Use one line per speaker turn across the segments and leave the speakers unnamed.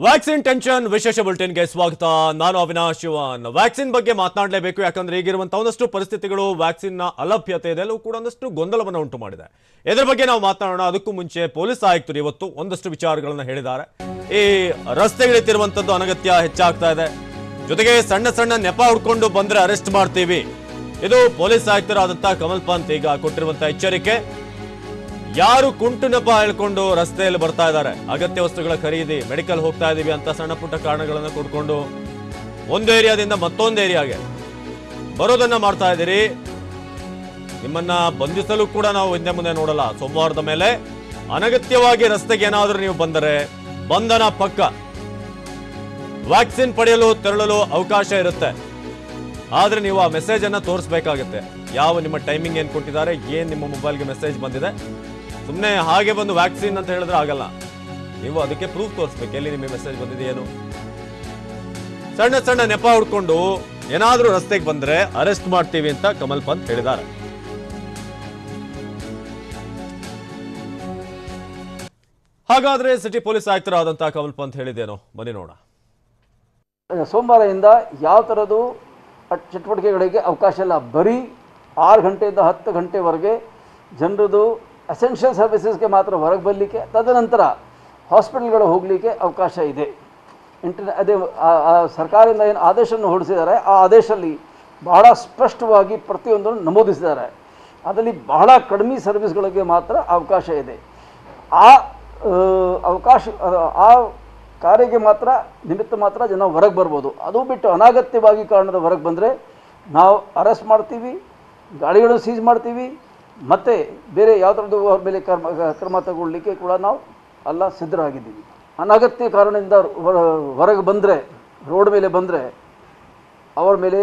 Vaccine tension ವಿಶೇಷ ಬುಲೆಟಿನ್ಗೆ ಸ್ವಾಗತ. ನಾನು ಅವಿನಾಶ್ ಶಿವನ್. ವ್ಯಾಕ್ಸಿನ್ ಬಗ್ಗೆ ಮಾತನಾಡಲೇಬೇಕು, ಯಾಕಂದ್ರೆ ಈಗಿರುವಂತಹ ಒಂದಷ್ಟು ಪರಿಸ್ಥಿತಿಗಳು ವ್ಯಾಕ್ಸಿನ್ನ ಅಲಭ್ಯತೆ ಇದೆಲ್ಲೂ ಕೂಡ ಒಂದಷ್ಟು ಗೊಂದಲವನ್ನು ಉಂಟು ಮಾಡಿದೆ. ಇದರ ಬಗ್ಗೆ ನಾವು ಮಾತನಾಡೋಣ. ಅದಕ್ಕೂ ಮುಂಚೆ ಪೊಲೀಸ್ ಆಯುಕ್ತರು ಇವತ್ತು ಒಂದಷ್ಟು ವಿಚಾರಗಳನ್ನು ಹೇಳಿದ್ದಾರೆ. ಈ ರಸ್ತೆಗಳಿತಿರುವಂತದ್ದು ಅನಗತ್ಯ ಹೆಚ್ಚಾಗ್ತಾ ಇದೆ, ಜೊತೆಗೆ ಸಣ್ಣ ಸಣ್ಣ ನೆಪ ಹುಡ್ಕೊಂಡು ಬಂದ್ರೆ ಅರೆಸ್ಟ್ ಮಾಡ್ತೀವಿ. ಇದು ಪೊಲೀಸ್ ಆಯುಕ್ತರಾದಂತಹ ಕಮಲ್ ಪಂತ್ ಈಗ ಕೊಟ್ಟಿರುವಂತಹ ಎಚ್ಚರಿಕೆ. ಯಾರು ಕುಂಟು ನೆಪ ಹೇಳ್ಕೊಂಡು ರಸ್ತೆಯಲ್ಲಿ ಬರ್ತಾ ಇದ್ದಾರೆ, ಅಗತ್ಯ ವಸ್ತುಗಳ ಖರೀದಿ, ಮೆಡಿಕಲ್ ಹೋಗ್ತಾ ಇದೀವಿ ಅಂತ ಸಣ್ಣ ಪುಟ್ಟ ಕಾರಣಗಳನ್ನು ಕೊಡ್ಕೊಂಡು ಒಂದು ಏರಿಯಾದಿಂದ ಮತ್ತೊಂದು ಏರಿಯಾಗೆ ಬರೋದನ್ನ ಮಾಡ್ತಾ ಇದ್ದೀರಿ, ನಿಮ್ಮನ್ನ ಬಂಧಿಸಲು ಕೂಡ ನಾವು ಹಿಂದೆ ಮುಂದೆ ನೋಡಲ್ಲ. ಸೋಮವಾರದ ಮೇಲೆ ಅನಗತ್ಯವಾಗಿ ರಸ್ತೆಗೆ ಏನಾದರೂ ನೀವು ಬಂದರೆ ಬಂಧನ ಪಕ್ಕ. ವ್ಯಾಕ್ಸಿನ್ ಪಡೆಯಲು ತೆರಳಲು ಅವಕಾಶ ಇರುತ್ತೆ, ಆದ್ರೆ ನೀವು ಆ ಮೆಸೇಜ್ ಅನ್ನ ತೋರಿಸಬೇಕಾಗುತ್ತೆ. ಯಾವ ನಿಮ್ಮ ಟೈಮಿಂಗ್ ಏನ್ ಕೊಟ್ಟಿದ್ದಾರೆ, ಏನ್ ನಿಮ್ಮ ಮೊಬೈಲ್ಗೆ ಮೆಸೇಜ್ ಬಂದಿದೆ. ಸುಮ್ಮನೆ ಹಾಗೆ ಬಂದು ವ್ಯಾಕ್ಸಿನ್ ಅಂತ ಹೇಳಿದ್ರೆ ಆಗಲ್ಲ, ನೀವು ಅದಕ್ಕೆ ಪ್ರೂಫ್ ತೋರಿಸ್ಬೇಕು, ಎಲ್ಲಿ ನಿಮಗೆ ಮೆಸೇಜ್ ಬಂದಿದೆ ಏನು. ಸಣ್ಣ ಸಣ್ಣ ನೆಪ ಹುಡ್ಕೊಂಡು ಏನಾದ್ರೂ ರಸ್ತೆಗೆ ಬಂದ್ರೆ ಅರೆಸ್ಟ್ ಮಾಡ್ತೀವಿ ಅಂತ ಕಮಲ್ ಪಂತ್ ಹೇಳಿದ್ದಾರೆ. ಹಾಗಾದ್ರೆ ಸಿಟಿ ಪೊಲೀಸ್ ಆಯುಕ್ತರಾದಂತಹ ಕಮಲ್ ಪಂತ್ ಹೇಳಿದೇನೋ ಬನ್ನಿ ನೋಡ.
ಸೋಮವಾರದಿಂದ ಯಾವ ಥರದ್ದು ಚಟುವಟಿಕೆಗಳಿಗೆ ಅವಕಾಶ ಇಲ್ಲ. ಬರೀ 6 ಗಂಟೆಯಿಂದ 10 ಗಂಟೆವರೆಗೆ ಜನರದು ಅಸೆನ್ಷಿಯಲ್ ಸರ್ವಿಸಸ್ಗೆ ಮಾತ್ರ ಹೊರಗೆ ಬರಲಿಕ್ಕೆ, ತದನಂತರ ಹಾಸ್ಪಿಟಲ್ಗಳು ಹೋಗಲಿಕ್ಕೆ ಅವಕಾಶ ಇದೆ. ಅದೇ ಸರ್ಕಾರದಿಂದ ಏನು ಆದೇಶವನ್ನು ಹೊರಡಿಸಿದ್ದಾರೆ, ಆ ಆದೇಶದಲ್ಲಿ ಬಹಳ ಸ್ಪಷ್ಟವಾಗಿ ಪ್ರತಿಯೊಂದನ್ನು ನಮೂದಿಸಿದ್ದಾರೆ. ಅದರಲ್ಲಿ ಬಹಳ ಕಡಿಮೆ ಸರ್ವಿಸ್ಗಳಿಗೆ ಮಾತ್ರ ಅವಕಾಶ ಇದೆ. ಆ ಕಾರ್ಯಕ್ಕೆ ಮಾತ್ರ ನಿಮಿತ್ತ ಮಾತ್ರ ಜನ ಹೊರಗೆ ಬರ್ಬೋದು. ಅದು ಬಿಟ್ಟು ಅನಾಗತ್ಯವಾಗಿ ಕಾರಣದ ಹೊರಗೆ ಬಂದರೆ ನಾವು ಅರೆಸ್ಟ್ ಮಾಡ್ತೀವಿ, ಗಾಡಿಗಳನ್ನು ಸೀಜ್ ಮಾಡ್ತೀವಿ, ಮತ್ತು ಬೇರೆ ಯಾವ ಥರದ್ದು ಅವ್ರ ಮೇಲೆ ಕ್ರಮ ತಗೊಳ್ಳಿಕ್ಕೆ ಕೂಡ ನಾವು ಎಲ್ಲ ಸಿದ್ಧರಾಗಿದ್ದೀವಿ. ಅನಗತ್ಯ ಕಾರಣದಿಂದ ಹೊರಗೆ ಬಂದರೆ, ರೋಡ್ ಮೇಲೆ ಬಂದರೆ ಅವರ ಮೇಲೆ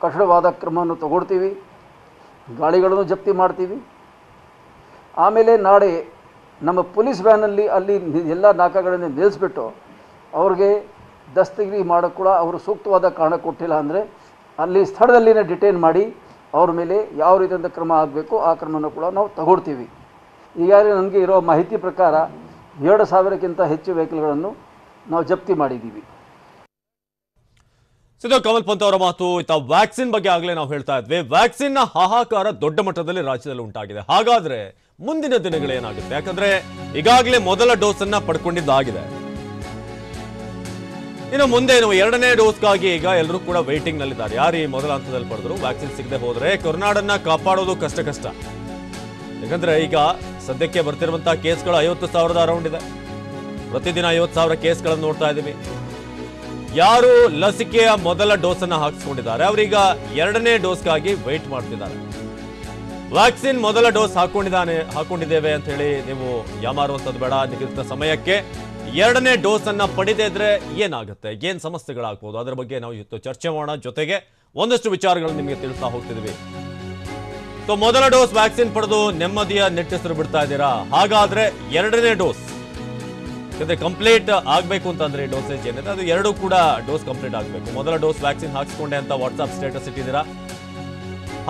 ಕಠಿಣವಾದ ಕ್ರಮವನ್ನು ತಗೊಳ್ತೀವಿ, ಗಾಡಿಗಳನ್ನು ಜಪ್ತಿ ಮಾಡ್ತೀವಿ. ಆಮೇಲೆ ನಾಳೆ ನಮ್ಮ ಪೊಲೀಸ್ ವ್ಯಾನಲ್ಲಿ ಅಲ್ಲಿ ಎಲ್ಲ ನಾಕಾಗಳನ್ನು ನಿಲ್ಲಿಸ್ಬಿಟ್ಟು ಅವ್ರಿಗೆ ದಸ್ತಗಿರಿ ಮಾಡೋಕ್ಕೆ ಕೂಡ ಅವರು ಸೂಕ್ತವಾದ ಕಾರಣ ಕೊಟ್ಟಿಲ್ಲ ಅಂದರೆ ಅಲ್ಲಿ ಸ್ಥಳದಲ್ಲಿನೇ ಡಿಟೈನ್ ಮಾಡಿ ಅವ್ರ ಮೇಲೆ ಯಾವ ರೀತಿಯಿಂದ ಕ್ರಮ ಆಗಬೇಕು ಆ ಕ್ರಮವನ್ನು ಕೂಡ ನಾವು ತಗೊಳ್ತೀವಿ. ಈಗಾಗಲೇ ನನಗೆ ಇರೋ ಮಾಹಿತಿ ಪ್ರಕಾರ 2,000ಕ್ಕಿಂತ ಹೆಚ್ಚು ವೆಹಿಕಲ್ಗಳನ್ನು ನಾವು ಜಪ್ತಿ ಮಾಡಿದ್ದೀವಿ.
ಸಿದ್ದು ಕಮಲ್ ಪಂತ್ ಅವರ ಮಾತು. ವ್ಯಾಕ್ಸಿನ್ ಬಗ್ಗೆ ಆಗಲೇ ನಾವು ಹೇಳ್ತಾ ಇದ್ವಿ, ವ್ಯಾಕ್ಸಿನ್ನ ಹಾಹಾಕಾರ ದೊಡ್ಡ ಮಟ್ಟದಲ್ಲಿ ರಾಜ್ಯದಲ್ಲಿ ಉಂಟಾಗಿದೆ. ಹಾಗಾದ್ರೆ ಮುಂದಿನ ದಿನಗಳೇನಾಗುತ್ತೆ? ಯಾಕಂದ್ರೆ ಈಗಾಗಲೇ ಮೊದಲ ಡೋಸ್ ಅನ್ನ ಪಡ್ಕೊಂಡಿದ್ದಾಗಿದೆ, ಇನ್ನು ಮುಂದೇನು ಎರಡನೇ ಡೋಸ್ಗಾಗಿ ಈಗ ಎಲ್ಲರೂ ಕೂಡ ವೈಟಿಂಗ್ ನಲ್ಲಿದ್ದಾರೆ. ಯಾರು ಈ ಮೊದಲ ಹಂತದಲ್ಲಿ ಪಡೆದ್ರು ವ್ಯಾಕ್ಸಿನ್ ಸಿಗದೆ ಹೋದ್ರೆ ಕರ್ನಾಟಕನ ಕಾಪಾಡೋದು ಕಷ್ಟ. ಯಾಕಂದ್ರೆ ಈಗ ಸದ್ಯಕ್ಕೆ ಬರ್ತಿರುವಂತಹ ಕೇಸ್ಗಳು 50,000 ಅರೌಂಡ್ ಇದೆ. ಪ್ರತಿದಿನ 50,000 ಕೇಸ್ಗಳನ್ನು ನೋಡ್ತಾ ಇದ್ದೀವಿ. ಯಾರು ಲಸಿಕೆಯ ಮೊದಲ ಡೋಸ್ ಅನ್ನ ಹಾಕಿಸ್ಕೊಂಡಿದ್ದಾರೆ ಅವರೀಗ ಎರಡನೇ ಡೋಸ್ಗಾಗಿ ವೈಟ್ ಮಾಡ್ತಿದ್ದಾರೆ. ವ್ಯಾಕ್ಸಿನ್ ಮೊದಲ ಡೋಸ್ ಹಾಕೊಂಡಿದ್ದೇವೆ ಅಂತ ಹೇಳಿ ನೀವು ಯಾಮಾರುವಂತದ್ದು ಬೇಡ. ನಿಗದಿತ ಸಮಯಕ್ಕೆ ಎರಡನೇ ಡೋಸ್ ಅನ್ನ ಪಡೆದೇ ಇದ್ರೆ ಏನಾಗುತ್ತೆ, ಏನ್ ಸಮಸ್ಯೆಗಳಾಗಬಹುದು, ಅದರ ಬಗ್ಗೆ ನಾವು ಇವತ್ತು ಚರ್ಚೆ ಮಾಡೋಣ. ಜೊತೆಗೆ ಒಂದಷ್ಟು ವಿಚಾರಗಳನ್ನು ನಿಮಗೆ ತಿಳಿಸ್ತಾ ಹೋಗ್ತಿದ್ವಿ. ಸೊ ಮೊದಲ ಡೋಸ್ ವ್ಯಾಕ್ಸಿನ್ ಪಡೆದು ನೆಮ್ಮದಿಯ ನೆಟ್ಟೆಸರು ಬಿಡ್ತಾ ಇದ್ದೀರಾ? ಹಾಗಾದ್ರೆ ಎರಡನೇ ಡೋಸ್ ಕಂಪ್ಲೀಟ್ ಆಗ್ಬೇಕು ಅಂತಂದ್ರೆ ಡೋಸೇಜ್ ಏನಿದೆ ಅದು ಎರಡು ಕೂಡ ಡೋಸ್ ಕಂಪ್ಲೀಟ್ ಆಗ್ಬೇಕು. ಮೊದಲ ಡೋಸ್ ವ್ಯಾಕ್ಸಿನ್ ಹಾಕಿಸ್ಕೊಂಡೆ ಅಂತ ವಾಟ್ಸ್ಆಪ್ ಸ್ಟೇಟಸ್ ಇಟ್ಟಿದ್ದೀರಾ,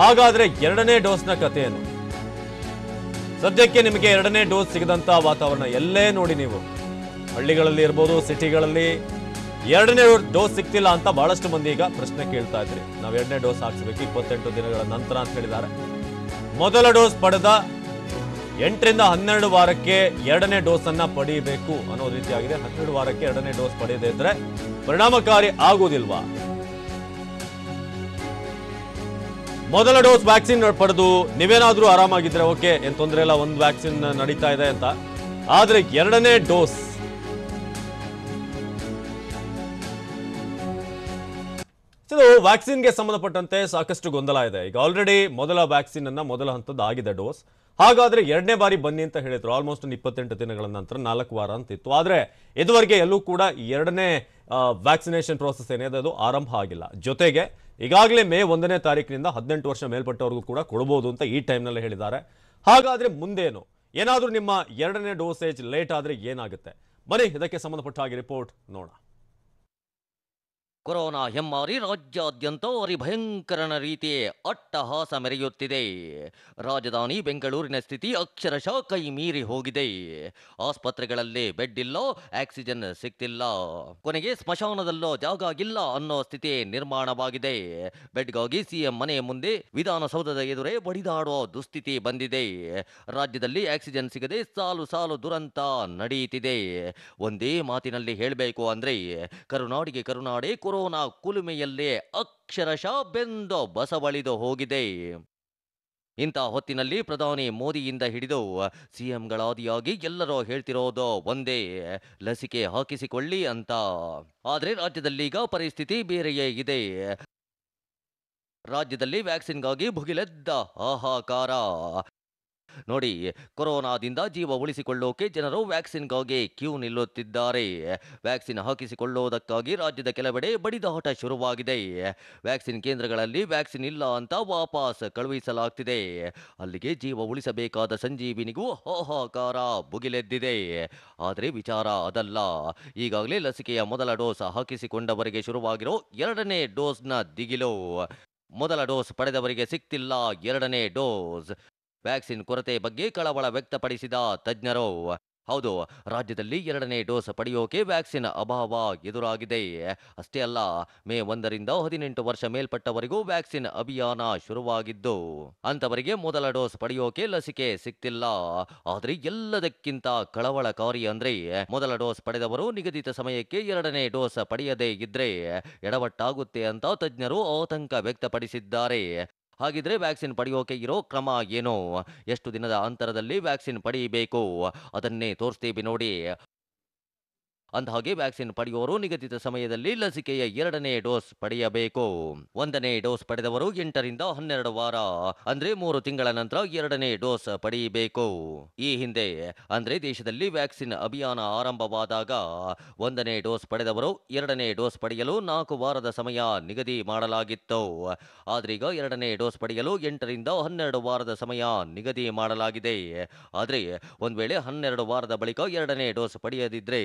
ಹಾಗಾದ್ರೆ ಎರಡನೇ ಡೋಸ್ನ ಕಥೆ ಏನು? ಸದ್ಯಕ್ಕೆ ನಿಮಗೆ ಎರಡನೇ ಡೋಸ್ ಸಿಗದಂತ ವಾತಾವರಣ ಎಲ್ಲೇ ನೋಡಿ, ನೀವು ಹಳ್ಳಿಗಳಲ್ಲಿ ಇರ್ಬೋದು, ಸಿಟಿಗಳಲ್ಲಿ ಎರಡನೇ ಡೋಸ್ ಸಿಗ್ತಿಲ್ಲ ಅಂತ ಬಹಳಷ್ಟು ಮಂದಿ ಈಗ ಪ್ರಶ್ನೆ ಕೇಳ್ತಾ ಇದ್ರಿ. ನಾವು ಎರಡನೇ ಡೋಸ್ ಹಾಕ್ಸ್ಬೇಕು 28 ದಿನಗಳ ನಂತರ ಅಂತ ಹೇಳಿದ್ದಾರೆ. ಮೊದಲ ಡೋಸ್ ಪಡೆದ 8 ರಿಂದ 12 ವಾರಕ್ಕೆ ಎರಡನೇ ಡೋಸ್ ಅನ್ನ ಪಡೆಯಬೇಕು ಅನ್ನೋ ರೀತಿಯಾಗಿದೆ. 12 ವಾರಕ್ಕೆ ಎರಡನೇ ಡೋಸ್ ಪಡೆಯದೇ ಇದ್ರೆ ಪರಿಣಾಮಕಾರಿ ಆಗೋದಿಲ್ವಾ? ಮೊದಲ ಡೋಸ್ ವ್ಯಾಕ್ಸಿನ್ ಪಡೆದು ನೀವೇನಾದ್ರೂ ಆರಾಮಾಗಿದ್ರೆ ಓಕೆ, ಏನ್ ತೊಂದರೆ ಇಲ್ಲ, ಒಂದು ವ್ಯಾಕ್ಸಿನ್ ನಡೀತಾ ಇದೆ ಅಂತ. ಆದ್ರೆ ಎರಡನೇ ಡೋಸ್ ವ್ಯಾಕ್ಸಿನ್ಗೆ ಸಂಬಂಧಪಟ್ಟಂತೆ ಸಾಕಷ್ಟು ಗೊಂದಲ ಇದೆ. ಈಗ ಆಲ್ರೆಡಿ ಮೊದಲ ವ್ಯಾಕ್ಸಿನ್ ಅನ್ನ ಮೊದಲ ಹಂತದ ಆಗಿದೆ ಡೋಸ್. ಹಾಗಾದ್ರೆ ಎರಡನೇ ಬಾರಿ ಬನ್ನಿ ಅಂತ ಹೇಳಿದ್ರು. ಆಲ್ಮೋಸ್ಟ್ 28 ದಿನಗಳ ನಂತರ 4 ವಾರ ಅಂತ ಇತ್ತು. ಆದ್ರೆ ಇದುವರೆಗೆ ಎಲ್ಲೂ ಕೂಡ ಎರಡನೇ ವ್ಯಾಕ್ಸಿನೇಷನ್ ಪ್ರೋಸೆಸ್ ಏನಿದೆ ಅದು ಆರಂಭ ಆಗಿಲ್ಲ. ಜೊತೆಗೆ ಈಗಾಗಲೇ ಮೇ 1ನೇ ತಾರೀಕಿನಿಂದ 18 ವರ್ಷ ಮೇಲ್ಪಟ್ಟವರಿಗೂ ಕೂಡ ಕೊಡಬಹುದು ಅಂತ ಈ ಟೈಮ್ನಲ್ಲಿ ಹೇಳಿದ್ದಾರೆ. ಹಾಗಾದ್ರೆ ಮುಂದೇನು? ಏನಾದ್ರೂ ನಿಮ್ಮ ಎರಡನೇ ಡೋಸೇಜ್ ಲೇಟ್ ಆದ್ರೆ ಏನಾಗುತ್ತೆ? ಬನ್ನಿ ಇದಕ್ಕೆ ಸಂಬಂಧಪಟ್ಟ ಹಾಗೆ ರಿಪೋರ್ಟ್ ನೋಡೋಣ.
ಕೊರೋನಾ ಹೆಮ್ಮಾರಿ ರಾಜ್ಯಾದ್ಯಂತ ಭಯಂಕರನ ರೀತಿ ಅಟ್ಟಹಾಸ ಮೆರೆಯುತ್ತಿದೆ. ರಾಜಧಾನಿ ಬೆಂಗಳೂರಿನ ಸ್ಥಿತಿ ಅಕ್ಷರಶಃ ಕೈ ಮೀರಿ ಹೋಗಿದೆ. ಆಸ್ಪತ್ರೆಗಳಲ್ಲಿ ಬೆಡ್ ಇಲ್ಲ, ಆಕ್ಸಿಜನ್ ಸಿಗ್ತಿಲ್ಲ, ಕೊನೆಗೆ ಸ್ಮಶಾನದಲ್ಲೋ ಜಾಗ ಇಲ್ಲ ಅನ್ನೋ ಸ್ಥಿತಿ ನಿರ್ಮಾಣವಾಗಿದೆ. ಬೆಡ್ಗಾಗಿ ಸಿಎಂ ಮನೆ ಮುಂದೆ, ವಿಧಾನಸೌಧದ ಎದುರೇ ಬಡಿದಾಡೋ ದುಸ್ಥಿತಿ ಬಂದಿದೆ. ರಾಜ್ಯದಲ್ಲಿ ಆಕ್ಸಿಜನ್ ಸಿಗದೆ ಸಾಲು ಸಾಲು ದುರಂತ ನಡೆಯುತ್ತಿದೆ. ಒಂದೇ ಮಾತಿನಲ್ಲಿ ಹೇಳಬೇಕು ಅಂದ್ರೆ ಕರುನಾಡಿಗೆ ಕರುನಾಡೆ ಕೊರೋನಾ ಕುಲುಮೆಯಲ್ಲೇ ಅಕ್ಷರಶಃ ಬೆಂದು ಬಸವಳಿದು ಹೋಗಿದೆ. ಇಂಥ ಹೊತ್ತಿನಲ್ಲಿ ಪ್ರಧಾನಿ ಮೋದಿಯಿಂದ ಹಿಡಿದು ಸಿಎಂಗಳಾದಿಯಾಗಿ ಎಲ್ಲರೂ ಹೇಳ್ತಿರೋದು ಒಂದೇ, ಲಸಿಕೆ ಹಾಕಿಸಿಕೊಳ್ಳಿ ಅಂತ. ಆದ್ರೆ ರಾಜ್ಯದಲ್ಲೀಗ ಪರಿಸ್ಥಿತಿ ಬೇರೆಯೇ ಇದೆ. ರಾಜ್ಯದಲ್ಲಿ ವ್ಯಾಕ್ಸಿನ್ಗಾಗಿ ಭುಗಿಲೆದ್ದ ಹಾಹಾಕಾರ ನೋಡಿ. ಕೊರೋನಾದಿಂದ ಜೀವ ಉಳಿಸಿಕೊಳ್ಳೋಕೆ ಜನರು ವ್ಯಾಕ್ಸಿನ್ಗಾಗಿ ಕ್ಯೂ ನಿಲ್ಲುತ್ತಿದ್ದಾರೆ. ವ್ಯಾಕ್ಸಿನ್ ಹಾಕಿಸಿಕೊಳ್ಳುವುದಕ್ಕಾಗಿ ರಾಜ್ಯದ ಕೆಲವೆಡೆ ಬಡಿದಾಟ ಶುರುವಾಗಿದೆ. ವ್ಯಾಕ್ಸಿನ್ ಕೇಂದ್ರಗಳಲ್ಲಿ ವ್ಯಾಕ್ಸಿನ್ ಇಲ್ಲ ಅಂತ ವಾಪಸ್ ಕಳುಹಿಸಲಾಗ್ತಿದೆ. ಅಲ್ಲಿಗೆ ಜೀವ ಉಳಿಸಬೇಕಾದ ಸಂಜೀವಿನಿಗೂ ಹಾಹಾಕಾರ ಭುಗಿಲೆದ್ದಿದೆ. ಆದರೆ ವಿಚಾರ ಅದಲ್ಲ. ಈಗಾಗಲೇ ಲಸಿಕೆಯ ಮೊದಲ ಡೋಸ್ ಹಾಕಿಸಿಕೊಂಡವರಿಗೆ ಶುರುವಾಗಿರೋ ಎರಡನೇ ಡೋಸ್ನ ದಿಗಿಲು. ಮೊದಲ ಡೋಸ್ ಪಡೆದವರಿಗೆ ಸಿಗ್ತಿಲ್ಲ ಎರಡನೇ ಡೋಸ್. ವ್ಯಾಕ್ಸಿನ್ ಕೊರತೆ ಬಗ್ಗೆ ಕಳವಳ ವ್ಯಕ್ತಪಡಿಸಿದ ತಜ್ಞರು. ಹೌದು, ರಾಜ್ಯದಲ್ಲಿ ಎರಡನೇ ಡೋಸ್ ಪಡೆಯೋಕೆ ವ್ಯಾಕ್ಸಿನ್ ಅಭಾವ ಎದುರಾಗಿದೆ. ಅಷ್ಟೇ ಅಲ್ಲ, ಮೇ 1ರಿಂದ 18 ವರ್ಷ ಮೇಲ್ಪಟ್ಟವರಿಗೂ ವ್ಯಾಕ್ಸಿನ್ ಅಭಿಯಾನ ಶುರುವಾಗಿದ್ದು ಅಂತವರಿಗೆ ಮೊದಲ ಡೋಸ್ ಪಡೆಯೋಕೆ ಲಸಿಕೆ ಸಿಗ್ತಿಲ್ಲ. ಆದ್ರೆ ಎಲ್ಲದಕ್ಕಿಂತ ಕಳವಳಕಾರಿ ಅಂದ್ರೆ ಮೊದಲ ಡೋಸ್ ಪಡೆದವರು ನಿಗದಿತ ಸಮಯಕ್ಕೆ ಎರಡನೇ ಡೋಸ್ ಪಡೆಯದೇ ಇದ್ರೆ ಎಡವಟ್ಟಾಗುತ್ತೆ ಅಂತ ತಜ್ಞರು ಆತಂಕ ವ್ಯಕ್ತಪಡಿಸಿದ್ದಾರೆ. ಹಾಗಿದ್ರೆ ವ್ಯಾಕ್ಸಿನ್ ಪಡೆಯೋಕೆ ಇರೋ ಕ್ರಮ ಏನು? ಎಷ್ಟು ದಿನದ ಅಂತರದಲ್ಲಿ ವ್ಯಾಕ್ಸಿನ್ ಪಡೆಯಬೇಕು? ಅದನ್ನೇ ತೋರಿಸ್ತೀವಿ ನೋಡಿ. ಅಂದಹಾಗೆ ವ್ಯಾಕ್ಸಿನ್ ಪಡೆಯೋರು ನಿಗದಿತ ಸಮಯದಲ್ಲಿ ಲಸಿಕೆಯ ಎರಡನೇ ಡೋಸ್ ಪಡೆಯಬೇಕು. ಒಂದನೇ ಡೋಸ್ ಪಡೆದವರು 8ರಿಂದ 12 ವಾರ ಅಂದ್ರೆ 3 ತಿಂಗಳ ನಂತರ ಎರಡನೇ ಡೋಸ್ ಪಡೆಯಬೇಕು. ಈ ಹಿಂದೆ ಅಂದ್ರೆ ದೇಶದಲ್ಲಿ ವ್ಯಾಕ್ಸಿನ್ ಅಭಿಯಾನ ಆರಂಭವಾದಾಗ ಒಂದನೇ ಡೋಸ್ ಪಡೆದವರು ಎರಡನೇ ಡೋಸ್ ಪಡೆಯಲು 4 ವಾರದ ಸಮಯ ನಿಗದಿ ಮಾಡಲಾಗಿತ್ತು. ಆದ್ರೀಗ ಎರಡನೇ ಡೋಸ್ ಪಡೆಯಲು 8ರಿಂದ 12 ವಾರದ ಸಮಯ ನಿಗದಿ ಮಾಡಲಾಗಿದೆ. ಆದ್ರೆ ಒಂದ್ ವೇಳೆ 12 ವಾರದ ಬಳಿಕ ಎರಡನೇ ಡೋಸ್ ಪಡೆಯದಿದ್ರೆ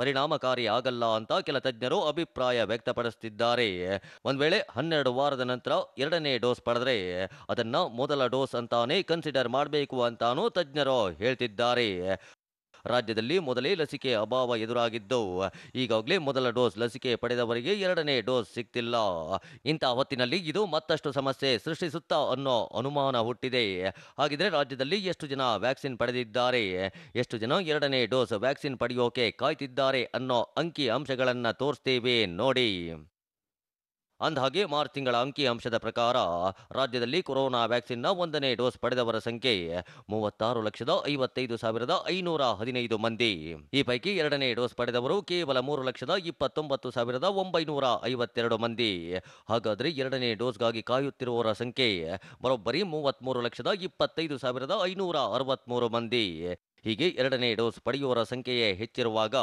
ಪರಿಣಾಮಕಾರಿ ಆಗಲ್ಲ ಅಂತ ಕೆಲ ತಜ್ಞರು ಅಭಿಪ್ರಾಯ ವ್ಯಕ್ತಪಡಿಸುತ್ತಿದ್ದಾರೆ. ಒಂದ್ ವೇಳೆ 12 ವಾರದ ನಂತರ ಎರಡನೇ ಡೋಸ್ ಪಡೆದ್ರೆ ಅದನ್ನ ಮೊದಲ ಡೋಸ್ ಅಂತಾನೆ ಕನ್ಸಿಡರ್ ಮಾಡಬೇಕು ಅಂತಾನೂ ತಜ್ಞರು ಹೇಳ್ತಿದ್ದಾರೆ. ರಾಜ್ಯದಲ್ಲಿ ಮೊದಲೇ ಲಸಿಕೆ ಅಭಾವ ಎದುರಾಗಿದ್ದು ಈಗಾಗಲೇ ಮೊದಲ ಡೋಸ್ ಲಸಿಕೆ ಪಡೆದವರಿಗೆ ಎರಡನೇ ಡೋಸ್ ಸಿಗ್ತಿಲ್ಲ. ಇಂಥ ಹೊತ್ತಿನಲ್ಲಿ ಇದು ಮತ್ತಷ್ಟು ಸಮಸ್ಯೆ ಸೃಷ್ಟಿಸುತ್ತಾ ಅನ್ನೋ ಅನುಮಾನ ಹುಟ್ಟಿದೆ. ಹಾಗಿದ್ರೆ ರಾಜ್ಯದಲ್ಲಿ ಎಷ್ಟು ಜನ ವ್ಯಾಕ್ಸಿನ್ ಪಡೆದಿದ್ದಾರೆ, ಎಷ್ಟು ಜನ ಎರಡನೇ ಡೋಸ್ ವ್ಯಾಕ್ಸಿನ್ ಪಡೆಯೋಕೆ ಕಾಯ್ತಿದ್ದಾರೆ ಅನ್ನೋ ಅಂಕಿ ಅಂಶಗಳನ್ನ ತೋರಿಸ್ತೇವೆ ನೋಡಿ. ಅಂದಹಾಗೆ ಮಾರ್ಚ್ ತಿಂಗಳ ಅಂಕಿ ಅಂಶದ ಪ್ರಕಾರ ರಾಜ್ಯದಲ್ಲಿ ಕೊರೋನಾ ವ್ಯಾಕ್ಸಿನ್ನ ಒಂದನೇ ಡೋಸ್ ಪಡೆದವರ ಸಂಖ್ಯೆ 36,55,515 ಮಂದಿ. ಈ ಪೈಕಿ ಎರಡನೇ ಡೋಸ್ ಪಡೆದವರು ಕೇವಲ 3,29,952 ಮಂದಿ. ಹಾಗಾದ್ರೆ ಎರಡನೇ ಡೋಸ್ಗಾಗಿ ಕಾಯುತ್ತಿರುವವರ ಸಂಖ್ಯೆ ಬರೋಬ್ಬರಿ 33,25,563 ಮಂದಿ. ಹೀಗೆ ಎರಡನೇ ಡೋಸ್ ಪಡೆಯುವವರ ಸಂಖ್ಯೆಯೇ ಹೆಚ್ಚಿರುವಾಗ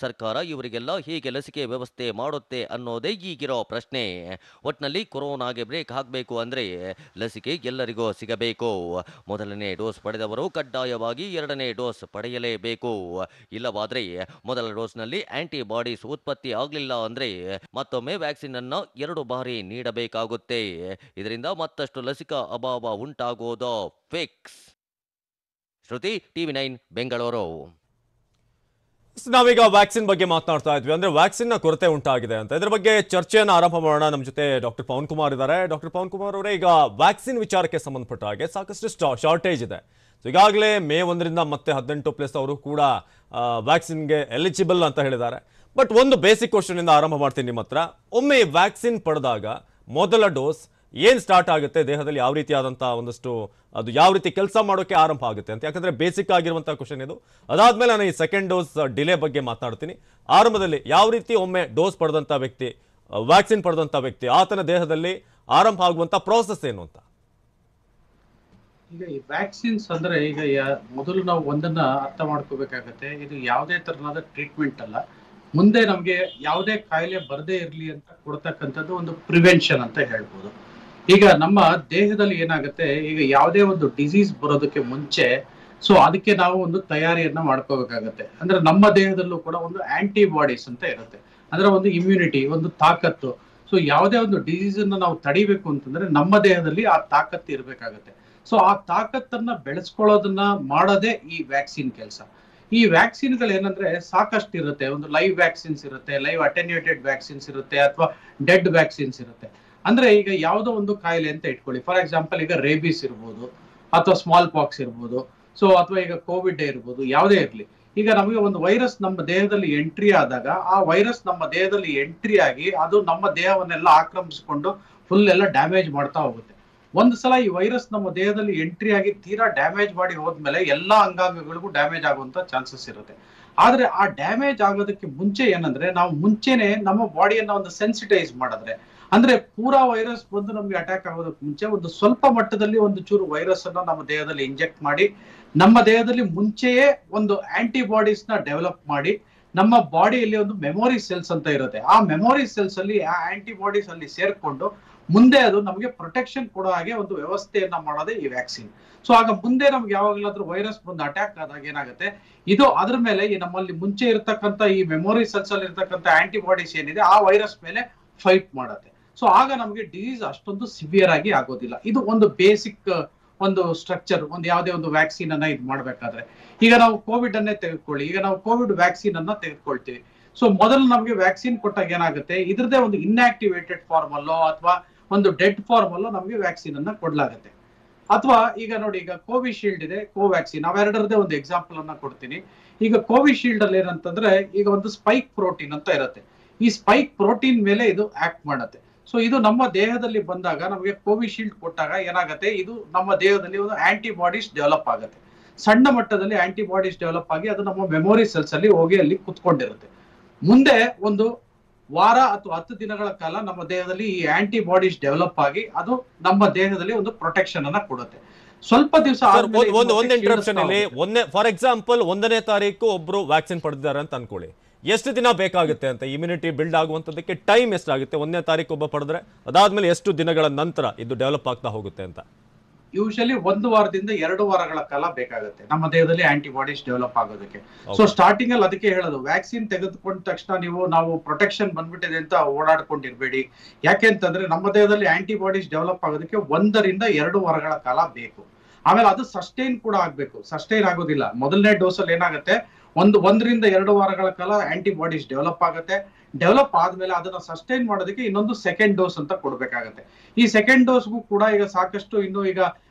ಸರ್ಕಾರ ಇವರಿಗೆಲ್ಲ ಹೇಗೆ ಲಸಿಕೆ ವ್ಯವಸ್ಥೆ ಮಾಡುತ್ತೆ ಅನ್ನೋದೇ ಈಗಿರೋ ಪ್ರಶ್ನೆ. ಒಟ್ನಲ್ಲಿ ಕೊರೋನಾಗೆ ಬ್ರೇಕ್ ಹಾಕಬೇಕು ಅಂದ್ರೆ ಲಸಿಕೆ ಎಲ್ಲರಿಗೂ ಸಿಗಬೇಕು. ಮೊದಲನೇ ಡೋಸ್ ಪಡೆದವರು ಕಡ್ಡಾಯವಾಗಿ ಎರಡನೇ ಡೋಸ್ ಪಡೆಯಲೇಬೇಕು. ಇಲ್ಲವಾದ್ರೆ ಮೊದಲ ಡೋಸ್ನಲ್ಲಿ ಆಂಟಿಬಾಡೀಸ್ ಉತ್ಪತ್ತಿ ಆಗಲಿಲ್ಲ ಅಂದ್ರೆ ಮತ್ತೊಮ್ಮೆ ವ್ಯಾಕ್ಸಿನ್ ಅನ್ನ 2 ಬಾರಿ ನೀಡಬೇಕಾಗುತ್ತೆ. ಇದರಿಂದ ಮತ್ತಷ್ಟು ಲಸಿಕಾ ಅಭಾವ ಉಂಟಾಗೋದು ಫಿಕ್ಸ್. ಶ್ರುತಿ, TV9 ಬೆಂಗಳೂರು.
ನಾವೀಗ ವ್ಯಾಕ್ಸಿನ್ ಬಗ್ಗೆ ಮಾತನಾಡ್ತಾ ಇದ್ವಿ. ಅಂದ್ರೆ ವ್ಯಾಕ್ಸಿನ್ ನ ಕೊರತೆ ಉಂಟಾಗಿದೆ ಅಂತ, ಇದ್ರ ಬಗ್ಗೆ ಚರ್ಚೆಯನ್ನು ಆರಂಭ ಮಾಡೋಣ. ನಮ್ಮ ಜೊತೆ ಡಾಕ್ಟರ್ ಪವನ್ ಕುಮಾರ್ ಇದ್ದಾರೆ. ಡಾಕ್ಟರ್ ಪವನ್ ಕುಮಾರ್ ಅವರೇ, ಈಗ ವ್ಯಾಕ್ಸಿನ್ ವಿಚಾರಕ್ಕೆ ಸಂಬಂಧಪಟ್ಟ ಹಾಗೆ ಸಾಕಷ್ಟು ಶಾರ್ಟೇಜ್ ಇದೆ. ಈಗಾಗಲೇ ಮೇ 1ರಿಂದ ಮತ್ತೆ 18+ ಅವರು ಕೂಡ ವ್ಯಾಕ್ಸಿನ್ಗೆ ಎಲಿಜಿಬಲ್ ಅಂತ ಹೇಳಿದ್ದಾರೆ. ಬಟ್ ಒಂದು ಬೇಸಿಕ್ ಕ್ವಶನ್ ಇಂದ ಆರಂಭ ಮಾಡ್ತೀನಿ ನಿಮ್ಮ ಹತ್ರ. ಒಮ್ಮೆ ವ್ಯಾಕ್ಸಿನ್ ಪಡೆದಾಗ ಮೊದಲ ಡೋಸ್ ಏನು ಸ್ಟಾರ್ಟ್ ಆಗುತ್ತೆ ದೇಹದಲ್ಲಿ, ಯಾವ ರೀತಿಯಾದಂತಹ ಒಂದಷ್ಟು ಅದು ಯಾವ ರೀತಿ ಕೆಲಸ ಮಾಡೋಕೆ ಆರಂಭ ಆಗುತ್ತೆ ಅಂತ, ಯಾಕಂದ್ರೆ ಬೇಸಿಕ್ ಆಗಿರುವಂತಹ ಕ್ವಶನ್ ಇದು. ಅದಾದ್ಮೇಲೆ ನಾನು ಈ ಸೆಕೆಂಡ್ ಡೋಸ್ ಡಿಲೇ ಬಗ್ಗೆ ಮಾತನಾಡ್ತೀನಿ. ಆರಂಭದಲ್ಲಿ ಯಾವ ರೀತಿ ಒಮ್ಮೆ ಡೋಸ್ ಪಡೆದಂತ ವ್ಯಕ್ತಿ, ವ್ಯಾಕ್ಸಿನ್ ಪಡೆದಂತ ವ್ಯಕ್ತಿ, ಆತನ ದೇಹದಲ್ಲಿ ಆರಂಭ ಆಗುವಂತ ಪ್ರೋಸೆಸ್ ಏನು ಅಂತ.
ಈಗ ಈ ವ್ಯಾಕ್ಸಿನ್ಸ್ ಅಂದ್ರೆ ಈಗ ಮೊದಲು ನಾವು ಒಂದನ್ನ ಅರ್ಥ ಮಾಡ್ಕೋಬೇಕಾಗತ್ತೆ, ಇದು ಯಾವುದೇ ತರನಾದ ಟ್ರೀಟ್ಮೆಂಟ್ ಅಲ್ಲ. ಮುಂದೆ ನಮ್ಗೆ ಯಾವುದೇ ಕಾಯಿಲೆ ಬರದೇ ಇರ್ಲಿ ಅಂತ ಕೊಡ್ತಕ್ಕಂಥದ್ದು ಒಂದು ಪ್ರಿವೆನ್ಷನ್ ಅಂತ ಹೇಳ್ಬೋದು. ಈಗ ನಮ್ಮ ದೇಹದಲ್ಲಿ ಏನಾಗುತ್ತೆ, ಈಗ ಯಾವುದೇ ಒಂದು ಡಿಸೀಸ್ ಬರೋದಕ್ಕೆ ಮುಂಚೆ ಸೊ ಅದಕ್ಕೆ ನಾವು ಒಂದು ತಯಾರಿಯನ್ನ ಮಾಡ್ಕೋಬೇಕಾಗತ್ತೆ. ಅಂದ್ರೆ ನಮ್ಮ ದೇಹದಲ್ಲೂ ಕೂಡ ಒಂದು ಆಂಟಿಬಾಡೀಸ್ ಅಂತ ಇರುತ್ತೆ. ಅಂದ್ರೆ ಒಂದು ಇಮ್ಯುನಿಟಿ, ಒಂದು ತಾಕತ್ತು. ಸೊ ಯಾವುದೇ ಒಂದು ಡಿಸೀಸ್ ಅನ್ನ ನಾವು ತಡಿಬೇಕು ಅಂತಂದ್ರೆ ನಮ್ಮ ದೇಹದಲ್ಲಿ ಆ ತಾಕತ್ತು ಇರಬೇಕಾಗತ್ತೆ. ಸೊ ಆ ತಾಕತ್ತನ್ನ ಬೆಳೆಸ್ಕೊಳ್ಳೋದನ್ನ ಮಾಡೋದೇ ಈ ವ್ಯಾಕ್ಸಿನ್ ಕೆಲಸ. ಈ ವ್ಯಾಕ್ಸಿನ್ಗಳು ಏನಂದ್ರೆ ಸಾಕಷ್ಟು ಇರುತ್ತೆ. ಒಂದು ಲೈವ್ ವ್ಯಾಕ್ಸಿನ್ಸ್ ಇರುತ್ತೆ, ಲೈವ್ ಅಟೆನ್ಯೂಟೆಡ್ ವ್ಯಾಕ್ಸಿನ್ಸ್ ಇರುತ್ತೆ, ಅಥವಾ ಡೆಡ್ ವ್ಯಾಕ್ಸಿನ್ಸ್ ಇರುತ್ತೆ. ಅಂದ್ರೆ ಈಗ ಯಾವುದೋ ಒಂದು ಕಾಯಿಲೆ ಅಂತ ಇಟ್ಕೊಳ್ಳಿ, ಫಾರ್ ಎಕ್ಸಾಂಪಲ್ ಈಗ ರೇಬಿಸ್ ಇರ್ಬೋದು, ಅಥವಾ ಸ್ಮಾಲ್ ಪಾಕ್ಸ್ ಇರ್ಬೋದು, ಸೊ ಅಥವಾ ಈಗ ಕೋವಿಡ್ ಇರ್ಬೋದು, ಯಾವುದೇ ಇರಲಿ. ಈಗ ನಮಗೆ ಒಂದು ವೈರಸ್ ನಮ್ಮ ದೇಹದಲ್ಲಿ ಎಂಟ್ರಿ ಆದಾಗ ಆ ವೈರಸ್ ನಮ್ಮ ದೇಹದಲ್ಲಿ ಎಂಟ್ರಿ ಆಗಿ ಅದು ನಮ್ಮ ದೇಹವನ್ನೆಲ್ಲ ಆಕ್ರಮಿಸಿಕೊಂಡು ಫುಲ್ ಎಲ್ಲ ಡ್ಯಾಮೇಜ್ ಮಾಡ್ತಾ ಹೋಗುತ್ತೆ. ಒಂದು ಸಲ ಈ ವೈರಸ್ ನಮ್ಮ ದೇಹದಲ್ಲಿ ಎಂಟ್ರಿ ಆಗಿ ತೀರಾ ಡ್ಯಾಮೇಜ್ ಮಾಡಿ ಹೋದ್ಮೇಲೆ ಎಲ್ಲಾ ಅಂಗಾಂಗಗಳಿಗೂ ಡ್ಯಾಮೇಜ್ ಆಗುವಂತ ಚಾನ್ಸಸ್ ಇರುತ್ತೆ. ಆದ್ರೆ ಆ ಡ್ಯಾಮೇಜ್ ಆಗೋದಕ್ಕೆ ಮುಂಚೆ ಏನಂದ್ರೆ ನಾವು ಮುಂಚೆನೆ ನಮ್ಮ ಬಾಡಿಯನ್ನ ಒಂದು ಸೆನ್ಸಿಟೈಸ್ ಮಾಡಿದ್ರೆ, ಅಂದ್ರೆ ಪೂರಾ ವೈರಸ್ ಬಂದು ನಮ್ಗೆ ಅಟ್ಯಾಕ್ ಆಗೋದಕ್ಕೆ ಮುಂಚೆ ಒಂದು ಸ್ವಲ್ಪ ಮಟ್ಟದಲ್ಲಿ ಒಂದು ಚೂರು ವೈರಸ್ ಅನ್ನ ನಮ್ಮ ದೇಹದಲ್ಲಿ ಇಂಜೆಕ್ಟ್ ಮಾಡಿ ನಮ್ಮ ದೇಹದಲ್ಲಿ ಮುಂಚೆಯೇ ಒಂದು ಆಂಟಿಬಾಡೀಸ್ ನ ಡೆವಲಪ್ ಮಾಡಿ ನಮ್ಮ ಬಾಡಿಯಲ್ಲಿ ಒಂದು ಮೆಮೊರಿ ಸೆಲ್ಸ್ ಅಂತ ಇರುತ್ತೆ. ಆ ಮೆಮೊರಿ ಸೆಲ್ಸ್ ಅಲ್ಲಿ ಆ ಆಂಟಿಬಾಡೀಸ್ ಅಲ್ಲಿ ಸೇರ್ಕೊಂಡು ಮುಂದೆ ಅದು ನಮಗೆ ಪ್ರೊಟೆಕ್ಷನ್ ಕೊಡೋ ಹಾಗೆ ಒಂದು ವ್ಯವಸ್ಥೆಯನ್ನ ಮಾಡೋದೇ ಈ ವ್ಯಾಕ್ಸಿನ್. ಸೊ ಆಗ ಮುಂದೆ ನಮ್ಗೆ ಯಾವಾಗಲಾದ್ರೂ ವೈರಸ್ ಬಂದು ಅಟ್ಯಾಕ್ ಆದಾಗ ಏನಾಗುತ್ತೆ, ಇದು ಅದ್ರ ಮೇಲೆ ಈ ನಮ್ಮಲ್ಲಿ ಮುಂಚೆ ಇರ್ತಕ್ಕಂಥ ಈ ಮೆಮೊರಿ ಸೆಲ್ಸ್ ಅಲ್ಲಿ ಇರ್ತಕ್ಕಂಥ ಆಂಟಿಬಾಡೀಸ್ ಏನಿದೆ ಆ ವೈರಸ್ ಮೇಲೆ ಫೈಟ್ ಮಾಡುತ್ತೆ. ಸೊ ಆಗ ನಮಗೆ ಡಿಸೀಸ್ ಅಷ್ಟೊಂದು ಸಿವಿಯರ್ ಆಗಿ ಆಗೋದಿಲ್ಲ. ಇದು ಒಂದು ಬೇಸಿಕ್ ಒಂದು ಸ್ಟ್ರಕ್ಚರ್ ಒಂದು ಯಾವುದೇ ಒಂದು ವ್ಯಾಕ್ಸಿನ್ ಅನ್ನ ಇದು ಮಾಡ್ಬೇಕಾದ್ರೆ. ಈಗ ನಾವು ಕೋವಿಡ್ ಅನ್ನೇ ತೆಗೆದುಕೊಳ್ಳಿ, ಈಗ ನಾವು ಕೋವಿಡ್ ವ್ಯಾಕ್ಸಿನ್ ಅನ್ನ ತೆಗೆದುಕೊಳ್ತೀವಿ. ಸೊ ಮೊದಲು ನಮಗೆ ವ್ಯಾಕ್ಸಿನ್ ಕೊಟ್ಟಾಗ ಏನಾಗುತ್ತೆ, ಇದ್ರದೇ ಒಂದು ಇನ್ಆಕ್ಟಿವೇಟೆಡ್ ಫಾರ್ಮ್ ಅಲ್ಲೋ ಅಥವಾ ಒಂದು ಡೆಡ್ ಫಾರ್ಮ್ ಅಲ್ಲೋ ನಮಗೆ ವ್ಯಾಕ್ಸಿನ್ ಅನ್ನ ಕೊಡ್ಲಾಗುತ್ತೆ. ಅಥವಾ ಈಗ ನೋಡಿ, ಈಗ ಕೋವಿಶೀಲ್ಡ್ ಇದೆ, ಕೋವ್ಯಾಕ್ಸಿನ್, ಅವೆರಡರದೇ ಒಂದು ಎಕ್ಸಾಂಪಲ್ ಅನ್ನ ಕೊಡ್ತೀನಿ. ಈಗ ಕೋವಿಶೀಲ್ಡ್ ಅಲ್ಲಿ ಏನಂತಂದ್ರೆ ಈಗ ಒಂದು ಸ್ಪೈಕ್ ಪ್ರೋಟೀನ್ ಅಂತ ಇರುತ್ತೆ. ಈ ಸ್ಪೈಕ್ ಪ್ರೋಟೀನ್ ಮೇಲೆ ಇದು ಆಕ್ಟ್ ಮಾಡುತ್ತೆ. ಸೊ ಇದು ನಮ್ಮ ದೇಹದಲ್ಲಿ ಬಂದಾಗ ನಮಗೆ ಕೋವಿಶೀಲ್ಡ್ ಕೊಟ್ಟಾಗ ಏನಾಗುತ್ತೆ, ಇದು ನಮ್ಮ ದೇಹದಲ್ಲಿ ಒಂದು ಆಂಟಿಬಾಡೀಸ್ ಡೆವಲಪ್ ಆಗುತ್ತೆ. ಸಣ್ಣ ಮಟ್ಟದಲ್ಲಿ ಆಂಟಿಬಾಡೀಸ್ ಡೆವಲಪ್ ಆಗಿ ಅದು ನಮ್ಮ ಮೆಮೊರಿ ಸೆಲ್ಸ್ ಅಲ್ಲಿ ಹೋಗಿ ಅಲ್ಲಿ ಕುತ್ಕೊಂಡಿರುತ್ತೆ. ಮುಂದೆ ಒಂದು ವಾರ ಅಥವಾ 10 ದಿನಗಳ ಕಾಲ ನಮ್ಮ ದೇಹದಲ್ಲಿ ಈ ಆಂಟಿಬಾಡೀಸ್ ಡೆವಲಪ್ ಆಗಿ ಅದು ನಮ್ಮ ದೇಹದಲ್ಲಿ ಒಂದು ಪ್ರೊಟೆಕ್ಷನ್ ಅನ್ನ ಕೊಡುತ್ತೆ. ಸ್ವಲ್ಪ ದಿವಸ
ಒಂದು ಇಂಟರಪ್ಷನ್ ಇಲ್ಲಿ ಫಾರ್ ಎಕ್ಸಾಂಪಲ್ 1ನೇ ತಾರೀಕು ಒಬ್ರು ವ್ಯಾಕ್ಸಿನ್ ಪಡೆದಿದ್ದಾರೆ ಅಂತ ಅನ್ಕೊಳ್ಳಿ, ಎಷ್ಟು ದಿನ ಬೇಕಾಗುತ್ತೆ ಅಂತ ಇಮ್ಯುನಿಟಿ ಬಿಲ್ಡ್ ಆಗುವಂತದಕ್ಕೆ ಟೈಮ್ ಎಷ್ಟಾಗುತ್ತೆ? 1ನೇ ತಾರೀಕು ಒಬ್ಬ ಪಡೆದ್ರೆ ಅದಾದ್ಮೇಲೆ ಎಷ್ಟು ದಿನಗಳ ನಂತರ ಇದು ಡೆವಲಪ್ ಆಗ್ತಾ ಹೋಗುತ್ತೆ ಅಂತ?
ಯೂಶಲಿ 1 ವಾರದಿಂದ 2 ವಾರಗಳ ಕಾಲ ಬೇಕಾಗುತ್ತೆ ನಮ್ಮ ದೇಹದಲ್ಲಿ ಆಂಟಿಬಾಡೀಸ್ ಡೆವಲಪ್ ಆಗೋದಕ್ಕೆ. ಸೊ ಸ್ಟಾರ್ಟಿಂಗ್ ಅಲ್ಲಿ ಅದಕ್ಕೆ ಹೇಳೋದು, ವ್ಯಾಕ್ಸಿನ್ ತೆಗೆದುಕೊಂಡ ತಕ್ಷಣ ನಾವು ಪ್ರೊಟೆಕ್ಷನ್ ಬಂದ್ಬಿಟ್ಟಿದೆ ಅಂತ ಓಡಾಡ್ಕೊಂಡಿರ್ಬೇಡಿ. ಯಾಕೆ ಅಂತಂದ್ರೆ ನಮ್ಮ ದೇಹದಲ್ಲಿ ಆಂಟಿಬಾಡೀಸ್ ಡೆವಲಪ್ ಆಗೋದಕ್ಕೆ 1 ರಿಂದ 2 ವಾರಗಳ ಕಾಲ ಬೇಕು. ಆಮೇಲೆ ಅದು ಸಸ್ಟೈನ್ ಕೂಡ ಆಗ್ಬೇಕು. ಸಸ್ಟೈನ್ ಆಗೋದಿಲ್ಲ. ಮೊದಲನೇ ಡೋಸ್ ಅಲ್ಲಿ ಏನಾಗುತ್ತೆ, 1 ರಿಂದ 2 ವಾರಗಳ ಕಾಲ ಆಂಟಿಬಾಡೀಸ್ ಡೆವಲಪ್ ಆಗುತ್ತೆ. ಡೆವಲಪ್ ಆದ್ಮೇಲೆ ಅದನ್ನ ಸಸ್ಟೈನ್ ಮಾಡೋದಕ್ಕೆ ಇನ್ನೊಂದು ಸೆಕೆಂಡ್ ಡೋಸ್ ಅಂತ ಕೊಡ್ಬೇಕಾಗತ್ತೆ. ಈ ಸೆಕೆಂಡ್ ಡೋಸ್ಗೂ ಕೂಡ ಈಗ ಸಾಕಷ್ಟು ಇನ್ನು ಈಗ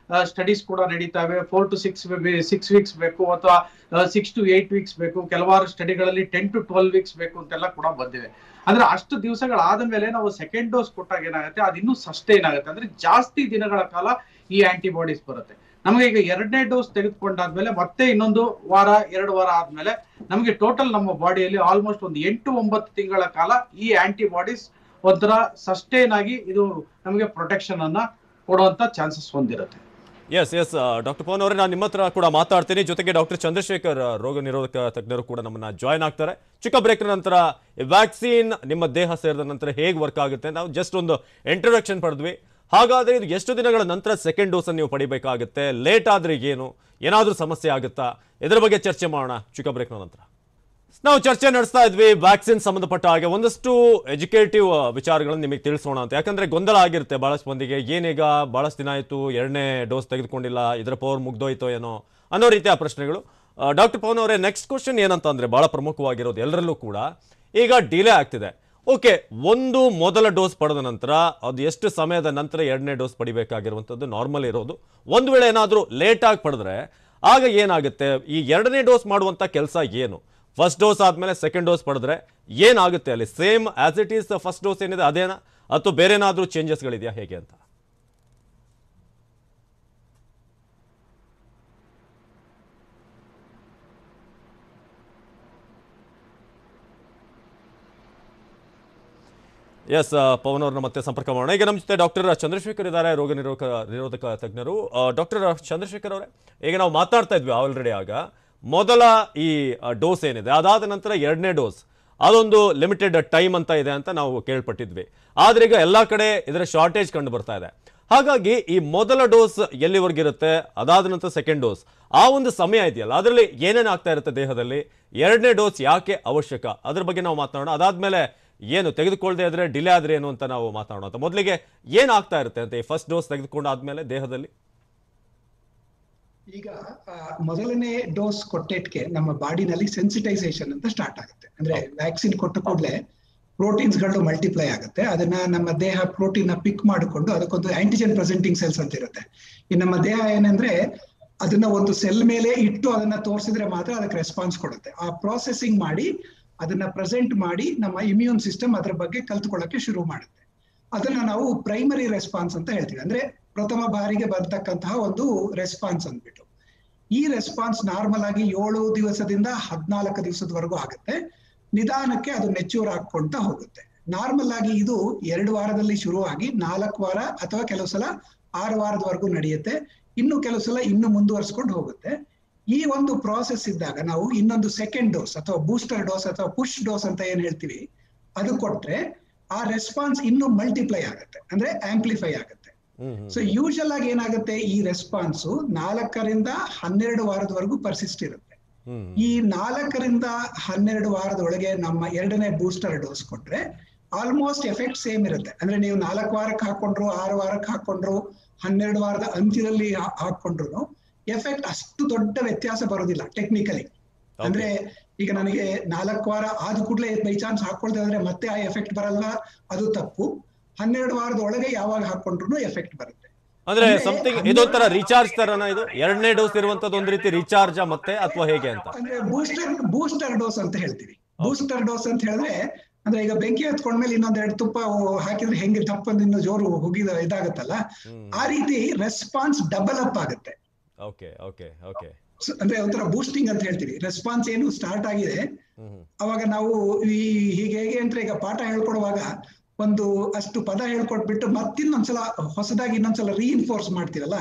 ಸ್ಟಡೀಸ್ ಕೂಡ ನಡೀತಾವೆ. 4 to 6 ವೀಕ್ಸ್ ಬೇಕು, ಅಥವಾ 6 to 8 ವೀಕ್ಸ್ ಬೇಕು. ಕೆಲವಾರು ಸ್ಟಡಿಗಳಲ್ಲಿ 10 to 12 ವೀಕ್ಸ್ ಬೇಕು ಅಂತೆಲ್ಲ ಕೂಡ ಬಂದಿವೆ. ಅಂದ್ರೆ ಅಷ್ಟು ದಿವಸಗಳಾದ ಮೇಲೆ ನಾವು ಸೆಕೆಂಡ್ ಡೋಸ್ ಕೊಟ್ಟಾಗ ಏನಾಗುತ್ತೆ, ಅದು ಇನ್ನೂ ಸಸ್ಟೈನ್ ಆಗುತ್ತೆ. ಅಂದ್ರೆ ಜಾಸ್ತಿ ದಿನಗಳ ಕಾಲ ಈ ಆಂಟಿಬಾಡೀಸ್ ಬರುತ್ತೆ. ನಮಗೆ ಈಗ 2ನೇ ಡೋಸ್ ತೆಗೆದುಕೊಂಡಾದ್ಮೇಲೆ ಮತ್ತೆ ಇನ್ನೊಂದು 1-2 ವಾರ ಆದ್ಮೇಲೆ ನಮಗೆ ಟೋಟಲ್ ನಮ್ಮ ಬಾಡಿಯಲ್ಲಿ ಆಲ್ಮೋಸ್ಟ್ ಒಂದು 8-9 ತಿಂಗಳ ಕಾಲ ಈ ಆಂಟಿಬಾಡೀಸ್ ಒಂಥರ ಸಸ್ಟೈನ್ ಆಗಿ ಇದು ನಮಗೆ ಪ್ರೊಟೆಕ್ಷನ್ ಅನ್ನ ಕೊಡುವಂತ ಚಾನ್ಸಸ್ ಹೊಂದಿರುತ್ತೆ.
ಎಸ್ ಡಾಕ್ಟರ್ ಪವನ್ ಅವರೇ, ನಾನು ನಿಮ್ಮ ಹತ್ರ ಕೂಡ ಮಾತಾಡ್ತೀನಿ. ಜೊತೆಗೆ ಡಾಕ್ಟರ್ ಚಂದ್ರಶೇಖರ್, ರೋಗ ನಿರೋಧಕ ತಜ್ಞರು ಕೂಡ ನಮ್ಮನ್ನ ಜಾಯ್ನ್ ಆಗ್ತಾರೆ. ಚಿಕ್ಕ ಬ್ರೇಕ್ ನಂತರ ವ್ಯಾಕ್ಸಿನ್ ನಿಮ್ಮ ದೇಹ ಸೇರಿದ ನಂತರ ಹೇಗೆ ವರ್ಕ್ ಆಗುತ್ತೆ, ನಾವು ಜಸ್ಟ್ ಒಂದು ಇಂಟ್ರೊಡಕ್ಷನ್ ಪಡೆದ್ವಿ. ಹಾಗಾದ್ರೆ ಇದು ಎಷ್ಟು ದಿನಗಳ ನಂತರ ಸೆಕೆಂಡ್ ಡೋಸ್ ನೀವು ಪಡಿಬೇಕಾಗುತ್ತೆ? ಲೇಟ್ ಆದ್ರೆ ಏನಾದ್ರೂ ಸಮಸ್ಯೆ ಆಗುತ್ತಾ? ಇದರ ಬಗ್ಗೆ ಚರ್ಚೆ ಮಾಡೋಣ ಚಿಕ್ಕ ಬ್ರೇಕ್ ನಂತರ. ನಾವು ಚರ್ಚೆ ನಡೆಸ್ತಾ ಇದ್ವಿ ವ್ಯಾಕ್ಸಿನ್ ಸಂಬಂಧಪಟ್ಟ ಹಾಗೆ. ಒಂದಷ್ಟು ಎಜುಕೇಟಿವ್ ವಿಚಾರಗಳನ್ನು ನಿಮಗೆ ತಿಳಿಸೋಣ ಅಂತ. ಯಾಕಂದ್ರೆ ಗೊಂದಲ ಆಗಿರುತ್ತೆ ಬಹಳಷ್ಟು ಮಂದಿಗೆ, ಏನೀಗ ಬಹಳಷ್ಟು ದಿನ ಆಯಿತು 2ನೇ ಡೋಸ್ ತೆಗೆದುಕೊಂಡಿಲ್ಲ, ಇದರ ಪವರ್ ಮುಗ್ದೋಯ್ತೋ ಏನೋ ಅನ್ನೋ ರೀತಿಯ ಪ್ರಶ್ನೆಗಳು. ಡಾಕ್ಟರ್ ಪವನ್ ಅವರೇ, ನೆಕ್ಸ್ಟ್ ಕ್ವಶನ್ ಏನಂತ ಅಂದ್ರೆ ಬಹಳ ಪ್ರಮುಖವಾಗಿರೋದು ಎಲ್ಲರಲ್ಲೂ ಕೂಡ, ಈಗ ಡಿಲೇ ಆಗ್ತಿದೆ. ಓಕೆ, ಒಂದು ಮೊದಲ ಡೋಸ್ ಪಡೆದ ನಂತರ ಅದು ಎಷ್ಟು ಸಮಯದ ನಂತರ 2ನೇ ಡೋಸ್ ಪಡಿಬೇಕಾಗಿರುವಂಥದ್ದು ನಾರ್ಮಲ್ ಇರೋದು. ಒಂದು ವೇಳೆ ಏನಾದರೂ ಲೇಟಾಗಿ ಪಡೆದ್ರೆ ಆಗ ಏನಾಗುತ್ತೆ? ಈ 2ನೇ ಡೋಸ್ ಮಾಡುವಂಥ ಕೆಲಸ ಏನು? ಫಸ್ಟ್ ಡೋಸ್ ಆದಮೇಲೆ ಸೆಕೆಂಡ್ ಡೋಸ್ ಪಡೆದ್ರೆ ಏನಾಗುತ್ತೆ ಅಲ್ಲಿ? Same as it is first dose ಏನಿದೆ ಅದೇನಾ, ಅಥವಾ ಬೇರೆ ಏನಾದರೂ ಚೇಂಜಸ್ಗಳಿದೆಯಾ, ಹೇಗೆ ಅಂತ? ಎಸ್, ಪವನ್ ಅವ್ರನ್ನ ಮತ್ತೆ ಸಂಪರ್ಕ ಮಾಡೋಣ. ಈಗ ನಮ್ಮ ಜೊತೆ ಡಾಕ್ಟರ್ ಚಂದ್ರಶೇಖರ್ ಇದ್ದಾರೆ, ರೋಗ ನಿರೋಧಕ ತಜ್ಞರು. ಡಾಕ್ಟರ್ ಚಂದ್ರಶೇಖರ್ ಅವರೇ, ಈಗ ನಾವು ಮಾತಾಡ್ತಾ ಇದ್ವಿ ಆಲ್ರೆಡಿ, ಆಗ ಮೊದಲ ಈ ಡೋಸ್ ಏನಿದೆ ಅದಾದ ನಂತರ 2ನೇ ಡೋಸ್ ಅದೊಂದು ಲಿಮಿಟೆಡ್ ಟೈಮ್ ಅಂತ ಇದೆ ಅಂತ ನಾವು ಕೇಳ್ಪಟ್ಟಿದ್ವಿ. ಆದ್ರೆ ಈಗ ಎಲ್ಲ ಕಡೆ ಇದರ ಶಾರ್ಟೇಜ್ ಕಂಡು ಬರ್ತಾ ಇದೆ. ಹಾಗಾಗಿ ಈ ಮೊದಲ ಡೋಸ್ ಎಲ್ಲಿವರೆಗಿರುತ್ತೆ, ಅದಾದ ನಂತರ ಸೆಕೆಂಡ್ ಡೋಸ್, ಆ ಒಂದು ಸಮಯ ಇದೆಯಲ್ಲ, ಅದರಲ್ಲಿ ಏನೇನು ಆಗ್ತಾ ಇರುತ್ತೆ ದೇಹದಲ್ಲಿ, 2ನೇ ಡೋಸ್ ಯಾಕೆ ಅವಶ್ಯಕ, ಅದ್ರ ಬಗ್ಗೆ ನಾವು ಮಾತನಾಡೋಣ. ಅದಾದ್ಮೇಲೆ ಏನು ತೆಗೆದುಕೊಳ್ಳದೆ ಇದ್ರೆ ಡಿಲೇ ಆದ್ರೆ ಏನು ಅಂತ ನಾವು ಮಾತಾಡೋಣ. ಮೊದಲಿಗೆ ಏನಾಗ್ತಾ ಇರುತ್ತೆ ಅಂತ ಈ ಫಸ್ಟ್ ಡೋಸ್ ತೆಗೆದುಕೊಂಡಾದ್ಮೇಲೆ ದೇಹದಲ್ಲಿ?
ಈಗ ಮೊದಲನೇ ಡೋಸ್ ಕೊಟ್ಟಿದ್ಕೆ ನಮ್ಮ ಬಾಡಿನಲ್ಲಿ ಸೆನ್ಸಿಟೈಸೇಷನ್ ಅಂತ ಸ್ಟಾರ್ಟ್ ಆಗುತ್ತೆ. ಅಂದ್ರೆ ವ್ಯಾಕ್ಸಿನ್ ಕೊಟ್ಟ ಕೂಡಲೇ ಪ್ರೋಟೀನ್ಸ್ ಗಳು ಮಲ್ಟಿಪ್ಲೈ ಆಗುತ್ತೆ. ಅದನ್ನ ನಮ್ಮ ದೇಹ ಪ್ರೋಟೀನ್ ನ ಪಿಕ್ ಮಾಡಿಕೊಂಡು ಅದಕ್ಕೊಂದು ಆಂಟಿಜೆನ್ ಪ್ರೆಸೆಂಟಿಂಗ್ ಸೆಲ್ಸ್ ಅಂತ ಇರುತ್ತೆ. ಈ ನಮ್ಮ ದೇಹ ಏನಂದ್ರೆ ಅದನ್ನ ಒಂದು ಸೆಲ್ ಮೇಲೆ ಇಟ್ಟು ಅದನ್ನ ತೋರಿಸಿದ್ರೆ ಮಾತ್ರ ಅದಕ್ಕೆ ರೆಸ್ಪಾನ್ಸ್ ಕೊಡುತ್ತೆ. ಆ ಪ್ರೊಸೆಸಿಂಗ್ ಮಾಡಿ ಅದನ್ನ ಪ್ರೆಸೆಂಟ್ ಮಾಡಿ ನಮ್ಮ ಇಮ್ಯೂನ್ ಸಿಸ್ಟಮ್ ಅದ್ರ ಬಗ್ಗೆ ಕಲ್ತ್ಕೊಳ್ಳಕ್ಕೆ ಶುರು ಮಾಡುತ್ತೆ. ಅದನ್ನ ನಾವು ಪ್ರೈಮರಿ ರೆಸ್ಪಾನ್ಸ್ ಅಂತ ಹೇಳ್ತೀವಿ. ಅಂದ್ರೆ ಪ್ರಥಮ ಬಾರಿಗೆ ಬರ್ತಕ್ಕಂತಹ ಒಂದು ರೆಸ್ಪಾನ್ಸ್ ಅಂದ್ಬಿಟ್ಟು. ಈ ರೆಸ್ಪಾನ್ಸ್ ನಾರ್ಮಲ್ ಆಗಿ 7 ದಿವಸದಿಂದ 14 ದಿವಸದವರೆಗೂ ಆಗುತ್ತೆ. ನಿಧಾನಕ್ಕೆ ಅದು ಮೆಚ್ಯೂರ್ ಆಗ್ಕೊಂತ ಹೋಗುತ್ತೆ. ನಾರ್ಮಲ್ ಆಗಿ ಇದು 2 ವಾರದಲ್ಲಿ ಶುರುವಾಗಿ 4 ವಾರ ಅಥವಾ ಕೆಲವು ಸಲ 6 ವಾರದವರೆಗೂ ನಡೆಯುತ್ತೆ. ಇನ್ನು ಕೆಲವು ಸಲ ಇನ್ನು ಮುಂದುವರ್ಸ್ಕೊಂಡು ಹೋಗುತ್ತೆ. ಈ ಒಂದು ಪ್ರಾಸೆಸ್ ಇದ್ದಾಗ ನಾವು ಇನ್ನೊಂದು ಸೆಕೆಂಡ್ ಡೋಸ್ ಅಥವಾ ಬೂಸ್ಟರ್ ಡೋಸ್ ಅಥವಾ ಪುಷ್ ಡೋಸ್ ಅಂತ ಏನ್ ಹೇಳ್ತೀವಿ ಅದು ಕೊಟ್ರೆ ಆ ರೆಸ್ಪಾನ್ಸ್ ಇನ್ನು ಮಲ್ಟಿಪ್ಲೈ ಆಗುತ್ತೆ, ಅಂದ್ರೆ ಆಂಪ್ಲಿಫೈ ಆಗುತ್ತೆ. ಸೊ ಯೂಶಲ್ ಆಗಿ ಏನಾಗುತ್ತೆ, ಈ ರೆಸ್ಪಾನ್ಸ್ 4ರಿಂದ 12 ವಾರದವರೆಗೂ ಪರ್ಸಿಸ್ಟ್ ಇರುತ್ತೆ. ಈ 4ರಿಂದ 12 ವಾರದೊಳಗೆ ನಮ್ಮ 2ನೇ ಬೂಸ್ಟರ್ ಡೋಸ್ ಕೊಟ್ರೆ ಆಲ್ಮೋಸ್ಟ್ ಎಫೆಕ್ಟ್ ಸೇಮ್ ಇರುತ್ತೆ. ಅಂದ್ರೆ ನೀವು 4 ವಾರಕ್ಕೆ ಹಾಕೊಂಡ್ರು, 6 ವಾರಕ್ಕೆ ಹಾಕೊಂಡ್ರು, 12 ವಾರದ ಅಂತ್ಯದಲ್ಲಿ ಹಾಕೊಂಡ್ರು ಎಫೆಕ್ಟ್ ಅಷ್ಟು ದೊಡ್ಡ ವ್ಯತ್ಯಾಸ ಬರೋದಿಲ್ಲ ಟೆಕ್ನಿಕಲಿ. ಅಂದ್ರೆ ಈಗ ನನಗೆ 4 ವಾರ ಆದ ಕೂಡಲೇ ಬೈ ಚಾನ್ಸ್ ಹಾಕೊಳ್ತಾ ಇದ್ರೆ ಮತ್ತೆ ಆ ಎಫೆಕ್ಟ್ ಬರಲ್ಲ, ಅದು ತಪ್ಪು. 12 ವಾರದ ಒಳಗೆ ಯಾವಾಗ ಹಾಕೊಂಡ್ರು ಎಫೆಕ್ಟ್ ಬರುತ್ತೆ.
ಅಂದ್ರೆ ಸಮಥಿಂಗ್ ಇದೊಂಥರ ರೀಚಾರ್ಜ್ ತರನ ಇದು? 2ನೇ ಡೋಸ್ ಇರುವಂತದ್ದು ಒಂದು ರೀತಿ ರೀಚಾರ್ಜ್ ಮತ್ತೆ ಅಥವಾ ಹೇಗೆ ಅಂತ?
ಅಂದ್ರೆ ಬೂಸ್ಟರ್ ಡೋಸ್ ಅಂತ ಹೇಳ್ತೀವಿ. ಬೂಸ್ಟರ್ ಡೋಸ್ ಅಂತ ಹೇಳಿದ್ರೆ ಅಂದ್ರೆ ಈಗ ಬೆಂಕಿ ಹತ್ಕೊಂಡ್ಮೇಲೆ ಇನ್ನೊಂದೆರಡು ತುಪ್ಪ ಹಾಕಿದ್ರೆ ಹೆಂಗೆ ದಪ್ಪಂದು ಇನ್ನು ಜೋರು ಹೋಗಿದ ಇದಾಗತ್ತಲ್ಲ, ಆ ರೀತಿ ರೆಸ್ಪಾನ್ಸ್ ಡಬಲ್ ಅಪ್ ಆಗುತ್ತೆ. ಅಂದ್ರೆ ಒಂಥರ ಬೂಸ್ಟಿಂಗ್ ಅಂತ ಹೇಳ್ತೀವಿ. ರೆಸ್ಪಾನ್ಸ್ ಏನು ಸ್ಟಾರ್ಟ್ ಆಗಿದೆ ಅವಾಗ ನಾವು ಹೀಗೆ ಹೇಗೆ ಅಂತ ಈಗ ಪಾಠ ಹೇಳ್ಕೊಡುವಾಗ ಒಂದು ಅಷ್ಟು ಪದ ಹೇಳ್ಕೊಟ್ಬಿಟ್ಟು ಮತ್ತಿನ್ನೊಂದ್ಸಲ ಹೊಸದಾಗಿ ಇನ್ನೊಂದ್ಸಲ ರೀಇನ್ಫೋರ್ಸ್ ಮಾಡ್ತೀವಲ್ಲ,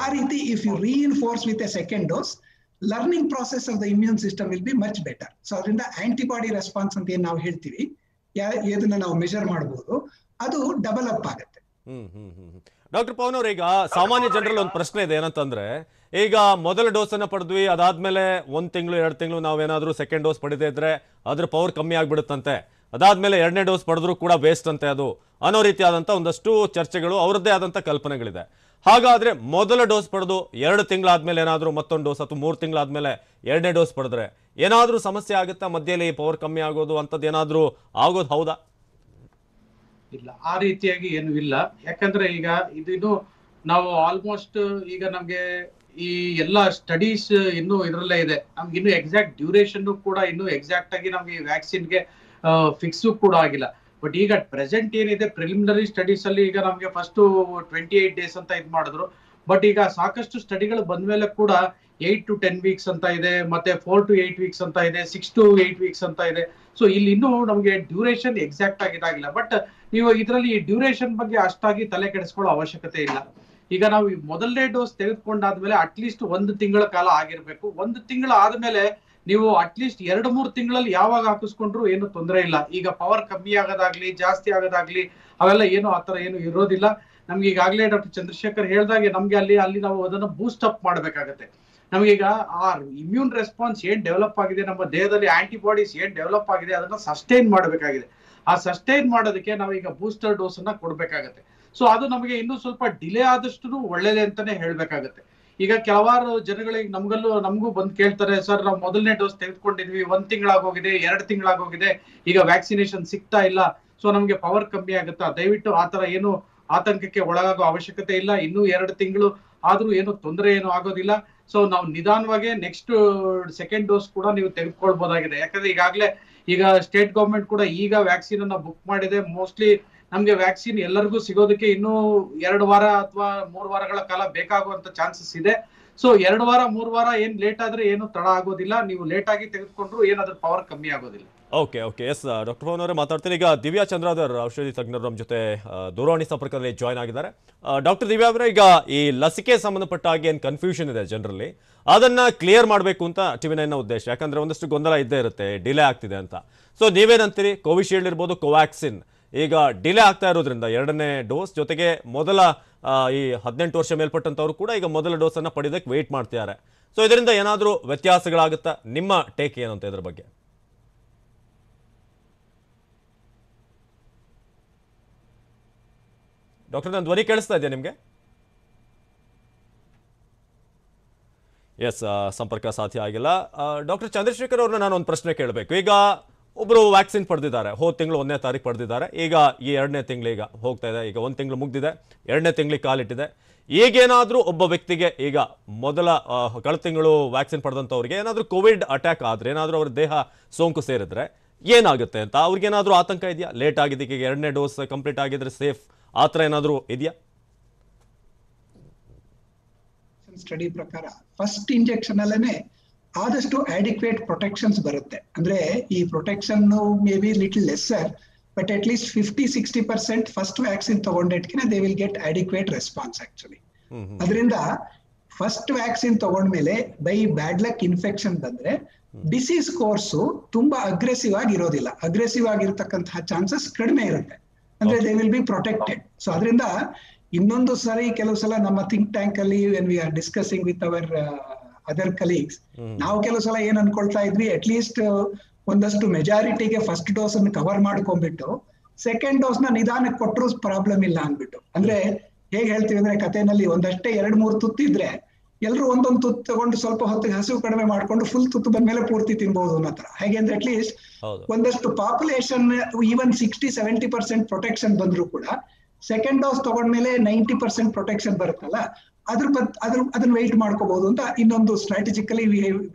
ಆ ರೀತಿ if you reinforce with a second dose, learning process of the immune system will be much better. So ಅದರಿಂದ ಆಂಟಿಬಾಡಿ ರೆಸ್ಪಾನ್ಸ್ ಅಂತ ಏನ್ ನಾವು ಹೇಳ್ತೀವಿ, ಇದನ್ನ ನಾವು ಮೆಜರ್ ಮಾಡಬಹುದು, ಅದು ಡಬಲ್ ಅಪ್ ಆಗುತ್ತೆ.
ಡಾಕ್ಟರ್ ಪವನ್ ಅವ್ರ, ಈಗ ಸಾಮಾನ್ಯ ಜನರಲ್ಲಿ ಒಂದು ಪ್ರಶ್ನೆ ಇದೆ. ಏನಂತಂದ್ರೆ ಈಗ ಮೊದಲ ಡೋಸ್ ಅನ್ನ ಪಡೆದ್ವಿ, ಅದಾದ್ಮೇಲೆ 1 ತಿಂಗಳು 2 ತಿಂಗಳು ನಾವೇನಾದ್ರೂ ಸೆಕೆಂಡ್ ಡೋಸ್ ಪಡೆದೇ ಇದ್ರೆ ಅದ್ರ ಪವರ್ ಕಮ್ಮಿ ಆಗ್ಬಿಡುತ್ತಂತೆ, ಅದಾದ್ಮೇಲೆ 2ನೇ ಡೋಸ್ ಪಡೆದ್ರು ಕೂಡ ವೇಸ್ಟ್ ಅಂತೆ ಅದು ಅನ್ನೋ ರೀತಿಯಾದಂಥ ಒಂದಷ್ಟು ಚರ್ಚೆಗಳು, ಅವರದ್ದೇ ಆದಂಥ ಕಲ್ಪನೆಗಳಿದೆ. ಹಾಗಾದ್ರೆ ಮೊದಲ ಡೋಸ್ ಪಡೆದು 2 ತಿಂಗಳಾದ್ಮೇಲೆ ಏನಾದರೂ ಮತ್ತೊಂದು ಡೋಸ್ ಅಥವಾ 3 ತಿಂಗಳಾದ್ಮೇಲೆ 2ನೇ ಡೋಸ್ ಪಡೆದ್ರೆ ಏನಾದರೂ ಸಮಸ್ಯೆ ಆಗುತ್ತಾ? ಮಧ್ಯದಲ್ಲಿ ಪವರ್ ಕಮ್ಮಿ ಆಗೋದು ಅಂತದ್ದು ಏನಾದರೂ ಆಗೋದು ಹೌದಾ?
ಇಲ್ಲ, ಆ ರೀತಿಯಾಗಿ ಏನು ಇಲ್ಲ. ಯಾಕಂದ್ರೆ ಈಗ ಇದು ನಾವು ಆಲ್ಮೋಸ್ಟ್ ಈಗ ನಮ್ಗೆ ಈ ಎಲ್ಲಾ ಸ್ಟಡೀಸ್ ಇನ್ನು ಇದರಲ್ಲೇ ಇದೆ. ನಮ್ಗೆ ಇನ್ನು ಎಕ್ಸಾಕ್ಟ್ ಡ್ಯೂರೇಷನ್ ಕೂಡ ಇನ್ನು ಎಕ್ಸಾಕ್ಟ್ ಆಗಿ ನಮ್ಗೆ ಈ ವ್ಯಾಕ್ಸಿನ್ಗೆ ಫಿಕ್ಸ್ ಕೂಡ ಆಗಿಲ್ಲ. ಬಟ್ ಈಗ ಪ್ರೆಸೆಂಟ್ ಏನಿದೆ ಪ್ರಿಲಿಮಿನರಿ ಸ್ಟಡೀಸ್ ಅಲ್ಲಿ ಈಗ ನಮ್ಗೆ ಫಸ್ಟ್ 28 ಡೇಸ್ ಅಂತ ಇದು ಮಾಡಿದ್ರು. ಬಟ್ ಈಗ ಸಾಕಷ್ಟು ಸ್ಟಡಿಗಳು ಬಂದ್ಮೇಲೆ ಕೂಡ 8 to 10 ವೀಕ್ಸ್ ಅಂತ ಇದೆ, ಮತ್ತೆ 4 to 8 ವೀಕ್ಸ್ ಅಂತ ಇದೆ, 6 to 8 ವೀಕ್ಸ್ ಅಂತ ಇದೆ. ಸೊ ಇಲ್ಲಿ ಇನ್ನೂ ನಮ್ಗೆ ಡ್ಯೂರೇಷನ್ ಎಕ್ಸಾಕ್ಟ್ ಆಗಿದಾಗಿಲ್ಲ. ಬಟ್ ನೀವು ಇದರಲ್ಲಿ ಡ್ಯೂರೇಷನ್ ಬಗ್ಗೆ ಅಷ್ಟಾಗಿ ತಲೆ ಕೆಡಿಸ್ಕೊಳ್ಳೋ ಅವಶ್ಯಕತೆ ಇಲ್ಲ. ಈಗ ನಾವು ಮೊದಲನೇ ಡೋಸ್ ತೆಗೆದುಕೊಂಡಾದ್ಮೇಲೆ ಅಟ್ಲೀಸ್ಟ್ 1 ತಿಂಗಳ ಕಾಲ ಆಗಿರ್ಬೇಕು. 1 ತಿಂಗಳ ಆದ್ಮೇಲೆ ನೀವು ಅಟ್ಲೀಸ್ಟ್ 2-3 ತಿಂಗಳಲ್ಲಿ ಯಾವಾಗ ಹಾಕಿಸ್ಕೊಂಡ್ರು ಏನು ತೊಂದರೆ ಇಲ್ಲ. ಈಗ ಪವರ್ ಕಮ್ಮಿ ಆಗೋದಾಗ್ಲಿ ಜಾಸ್ತಿ ಆಗೋದಾಗ್ಲಿ ಅವೆಲ್ಲ ಏನು ಆತರ ಏನು ಇರೋದಿಲ್ಲ. ನಮ್ಗೆ ಈಗಾಗಲೇ ಡಾಕ್ಟರ್ ಚಂದ್ರಶೇಖರ್ ಹೇಳ್ದಾಗೆ ನಮ್ಗೆ ಅಲ್ಲಿ ನಾವು ಅದನ್ನ ಬೂಸ್ಟ್ ಅಪ್ ಮಾಡ್ಬೇಕಾಗತ್ತೆ. ನಮಗೀಗ ಆ ಇಮ್ಯೂನ್ ರೆಸ್ಪಾನ್ಸ್ ಏನ್ ಡೆವಲಪ್ ಆಗಿದೆ, ನಮ್ಮ ದೇಹದಲ್ಲಿ ಆಂಟಿಬಾಡೀಸ್ ಏನ್ ಡೆವಲಪ್ ಆಗಿದೆ ಅದನ್ನ ಸಸ್ಟೈನ್ ಮಾಡಬೇಕಾಗಿದೆ. ಆ ಸಸ್ಟೈನ್ ಮಾಡೋದಕ್ಕೆ ನಾವೀಗ ಬೂಸ್ಟರ್ ಡೋಸ್ ಅನ್ನ ಕೊಡ್ಬೇಕಾಗತ್ತೆ. ಸೊ ಅದು ನಮಗೆ ಇನ್ನೂ ಸ್ವಲ್ಪ ಡಿಲೇ ಆದಷ್ಟು ಒಳ್ಳೇದೇ ಅಂತಾನೆ ಹೇಳ್ಬೇಕಾಗತ್ತೆ. ಈಗ ಕೆಲವಾರು ಜನಗಳಿಗೆ ನಮಗೂ ಬಂದು ಕೇಳ್ತಾರೆ, ಸರ್ ನಾವು ಮೊದಲನೇ ಡೋಸ್ ತೆಗೆದುಕೊಂಡಿದ್ವಿ, 1 ತಿಂಗಳಾಗೋಗಿದೆ, 2 ತಿಂಗಳಾಗೋಗಿದೆ, ಈಗ ವ್ಯಾಕ್ಸಿನೇಷನ್ ಸಿಗ್ತಾ ಇಲ್ಲ, ಸೊ ನಮ್ಗೆ ಪವರ್ ಕಮ್ಮಿ ಆಗುತ್ತಾ? ದಯವಿಟ್ಟು ಆತರ ಏನು ಆತಂಕಕ್ಕೆ ಒಳಗಾಗೋ ಅವಶ್ಯಕತೆ ಇಲ್ಲ. ಇನ್ನೂ 2 ತಿಂಗಳು ಆದ್ರೂ ಏನು ತೊಂದರೆ ಏನು ಆಗೋದಿಲ್ಲ. ಸೊ ನಾವು ನಿಧಾನವಾಗಿ ನೆಕ್ಸ್ಟ್ ಸೆಕೆಂಡ್ ಡೋಸ್ ಕೂಡ ನೀವು ತೆಗೆದುಕೊಳ್ಬಹುದಾಗಿದೆ. ಯಾಕಂದ್ರೆ ಈಗಾಗಲೇ ಈಗ ಸ್ಟೇಟ್ ಗವರ್ಮೆಂಟ್ ಕೂಡ ಈಗ ವ್ಯಾಕ್ಸಿನ್ ಅನ್ನ ಬುಕ್ ಮಾಡಿದೆ. ಮೋಸ್ಟ್ಲಿ ನಮ್ಗೆ ವ್ಯಾಕ್ಸಿನ್ ಎಲ್ಲರಿಗೂ ಸಿಗೋದಕ್ಕೆ ಇನ್ನೂ 2 ವಾರ ಅಥವಾ 3 ವಾರಗಳ ಕಾಲ ಬೇಕಾಗುವಂತ ಚಾನ್ಸಸ್ ಇದೆ. ಸೊ 2 ವಾರ 3 ವಾರ ಏನ್ ಲೇಟ್ ಆದ್ರೆ ಏನು ತಡ ಆಗೋದಿಲ್ಲ. ನೀವು ಲೇಟ್ ಆಗಿ ತೆಗೆದುಕೊಂಡ್ರು ಏನಾದ್ರೂ ಪವರ್ ಕಮ್ಮಿ ಆಗೋದಿಲ್ಲ.
ಓಕೆ ಎಸ್ ಡಾಕ್ಟರ್ ಪವನ್ ಅವರೇ ಮಾತಾಡ್ತೀನಿ. ಈಗ ದಿವ್ಯಾ ಚಂದ್ರಾಧರ್ ಔಷಧಿ ತಜ್ಞರು ನಮ್ಮ ಜೊತೆ ದೂರವಾಣಿ ಸಂಪರ್ಕದಲ್ಲಿ ಜಾಯ್ನ್ ಆಗಿದ್ದಾರೆ. ಡಾಕ್ಟರ್ ದಿವ್ಯಾ ಅವರೇ, ಈಗ ಈ ಲಸಿಕೆ ಸಂಬಂಧಪಟ್ಟ ಹಾಗೆ ಏನು ಕನ್ಫ್ಯೂಷನ್ ಇದೆ ಜನರಲ್ಲಿ, ಅದನ್ನ ಕ್ಲಿಯರ್ ಮಾಡಬೇಕು ಅಂತ ಟಿವಿ9 ಉದ್ದೇಶ. ಯಾಕಂದ್ರೆ ಒಂದಷ್ಟು ಗೊಂದಲ ಇದ್ದೇ ಇರುತ್ತೆ, ಡಿಲೇ ಆಗ್ತಿದೆ ಅಂತ. ಸೊ ನೀವೇನಂತೀರಿ? ಕೋವಿಶೀಲ್ಡ್ ಇರ್ಬೋದು, ಕೋವ್ಯಾಕ್ಸಿನ್ ಈಗ ಡಿಲೇ ಆಗ್ತಾ ಇರೋದ್ರಿಂದ 2ನೇ ಡೋಸ್ ಜೊತೆಗೆ ಮೊದಲ ಈ 18 ವರ್ಷ ಮೇಲ್ಪಟ್ಟಂತವ್ರು ಕೂಡ ಈಗ ಮೊದಲ ಡೋಸ್ ಅನ್ನ ಪಡೆಯೋದಕ್ಕೆ ವೇಟ್ ಮಾಡ್ತಿದ್ದಾರೆ. ಸೊ ಇದರಿಂದ ಏನಾದರೂ ವ್ಯತ್ಯಾಸಗಳಾಗುತ್ತಾ? ನಿಮ್ಮ ಟೇಕ್ ಏನು ಅಂತ ಇದ್ರ ಬಗ್ಗೆ? ಡಾಕ್ಟರ್, ನನ್ನ ಧ್ವನಿ ಕೇಳಿಸ್ತಾ ಇದೆಯಾ ನಿಮಗೆ? ಎಸ್, ಸಂಪರ್ಕ ಸಾಧ್ಯ ಆಗಿಲ್ಲ. ಡಾಕ್ಟರ್ ಚಂದ್ರಶೇಖರ್ ಅವ್ರನ್ನ ನಾನು ಒಂದು ಪ್ರಶ್ನೆ ಕೇಳಬೇಕು. ಈಗ ಒಬ್ಬರು ವ್ಯಾಕ್ಸಿನ್ ಪಡೆದಿದ್ದಾರೆ, ಹೋದ ತಿಂಗಳು 1ನೇ ತಾರೀಕು ಪಡೆದಿದ್ದಾರೆ. ಈಗ ಈ 2ನೇ ತಿಂಗಳು ಈಗ ಹೋಗ್ತಾ ಇದೆ, ಈಗ 1 ತಿಂಗಳು ಮುಗ್ದಿದೆ, 2ನೇ ತಿಂಗಳಿಗೆ ಕಾಲಿಟ್ಟಿದೆ. ಈಗೇನಾದರೂ ಒಬ್ಬ ವ್ಯಕ್ತಿಗೆ ಈಗ ಮೊದಲ ಕಳೆದ ತಿಂಗಳು ವ್ಯಾಕ್ಸಿನ್ ಪಡೆದಂಥವ್ರಿಗೆ ಏನಾದರೂ ಕೋವಿಡ್ ಅಟ್ಯಾಕ್ ಆದರೆ, ಏನಾದರೂ ಅವ್ರ ದೇಹ ಸೋಂಕು ಸೇರಿದ್ರೆ ಏನಾಗುತ್ತೆ ಅಂತ ಅವ್ರಿಗೇನಾದರೂ ಆತಂಕ ಇದೆಯಾ? ಲೇಟ್ ಆಗಿದೆ, ಈಗ 2ನೇ ಡೋಸ್ ಕಂಪ್ಲೀಟ್ ಆಗಿದ್ರೆ ಸೇಫ್, ಆ ಥರ ಏನಾದರೂ ಇದೆಯಾ?
ಸ್ಟಡಿ ಪ್ರಕಾರ ಫಸ್ಟ್ ಇಂಜೆಕ್ಷನ್ ಅಲ್ಲೇನೆ ಆದಷ್ಟು ಅಡಿಕ್ವೇಟ್ ಪ್ರೊಟೆಕ್ಷನ್ಸ್ ಬರುತ್ತೆ. ಅಂದ್ರೆ ಈ protection may be little lesser, but at least 50-60% first vaccine ತಗೊಂಡಿಟ್ಕಿನ they will get adequate response actually. ಅದರಿಂದ ಫಸ್ಟ್ ವ್ಯಾಕ್ಸಿನ್ ತಗೊಂಡ್ಮೇಲೆ ಬೈ ಬ್ಯಾಡ್ ಲಕ್ ಇನ್ಫೆಕ್ಷನ್ ಬಂದ್ರೆ ಡಿಸೀಸ್ ಕೋರ್ಸು ತುಂಬಾ ಅಗ್ರೆಸಿವ್ ಆಗಿ ಇರೋದಿಲ್ಲ, ಅಗ್ರೆಸಿವ್ ಆಗಿರ್ತಕ್ಕಂತಹ ಚಾನ್ಸಸ್ ಕಡಿಮೆ ಇರುತ್ತೆ. ಅಂದ್ರೆ they will be protected. So ಅದರಿಂದ ಇನ್ನೊಂದು ಸರಿ ಕೆಲವು ಸಲ ನಮ್ಮ ಥಿಂಕ್ ಟ್ಯಾಂಕ್ ಅಲ್ಲಿ when we are discussing with our other colleagues, ನಾವು ಕೆಲವು ಸಲ ಏನ್ ಅನ್ಕೊಳ್ತಾ ಇದ್ವಿ, ಅಟ್ ಲೀಸ್ಟ್ ಒಂದಷ್ಟು ಮೆಜಾರಿಟಿಗೆ ಫಸ್ಟ್ ಡೋಸ್ ಅನ್ನು ಕವರ್ ಮಾಡ್ಕೊಂಡ್ಬಿಟ್ಟು ಸೆಕೆಂಡ್ ಡೋಸ್ ನ ನಿಧಾನಕ್ಕೆ ಕೊಟ್ಟರು ಪ್ರಾಬ್ಲಮ್ ಇಲ್ಲ ಅನ್ಬಿಟ್ಟು. ಅಂದ್ರೆ ಹೇಗೆ ಹೇಳ್ತೀವಿ ಅಂದ್ರೆ ಕಥೆನಲ್ಲಿ ಒಂದಷ್ಟೇ 2-3 ತುತ್ತಿದ್ರೆ ಎಲ್ಲರೂ ಒಂದೊಂದು ತುತ್ತು ತಗೊಂಡು ಸ್ವಲ್ಪ ಹೊತ್ತಿಗೆ ಹಸಿವು ಕಡಿಮೆ ಮಾಡ್ಕೊಂಡು ಫುಲ್ ತುತ್ತು ಬಂದ್ಮೇಲೆ ಪೂರ್ತಿ ತಿನ್ಬಹುದು ಅನ್ನೋ ತರ. ಹೇಗೆ ಅಂದ್ರೆ ಅಟ್ ಲೀಸ್ಟ್ ಒಂದಷ್ಟು ಪಾಪ್ಯುಲೇಷನ್ ಈವನ್ 60-70% ಪ್ರೊಟೆಕ್ಷನ್ ಬಂದ್ರು ಕೂಡ ಸೆಕೆಂಡ್ ಡೋಸ್ ತಗೊಂಡ್ಮೇಲೆ 90% ಪ್ರೊಟೆಕ್ಷನ್ ಬರುತ್ತಲ್ಲ, ಅದನ್ನ ವೆಯ್ಟ್ ಮಾಡ್ಕೋಬಹುದು ಅಂತ ಇನ್ನೊಂದು strategically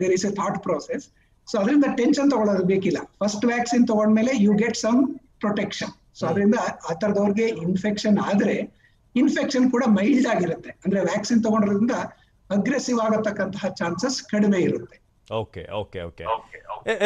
there is a thought process. So ಅದರಿಂದ ಟೆನ್ಷನ್ ತಗೊಳ್ಳೋದು ಬೇಕಿಲ್ಲ. ಫಸ್ಟ್ ವ್ಯಾಕ್ಸಿನ್ ತಗೊಂಡ್ಮೇಲೆ you get some protection. So ಅದರಿಂದ ಆ ತರದವ್ರಿಗೆ ಇನ್ಫೆಕ್ಷನ್ ಆದ್ರೆ ಇನ್ಫೆಕ್ಷನ್ ಕೂಡ ಮೈಲ್ಡ್ ಆಗಿರುತ್ತೆ. ಅಂದ್ರೆ ವ್ಯಾಕ್ಸಿನ್ ತಗೊಂಡ್ರಿಂದ ಅಗ್ರೆಸಿವ್ ಆಗತಕ್ಕಂತಹ ಚಾನ್ಸಸ್ ಕಡಿಮೆ ಇರುತ್ತೆ.
Okay okay okay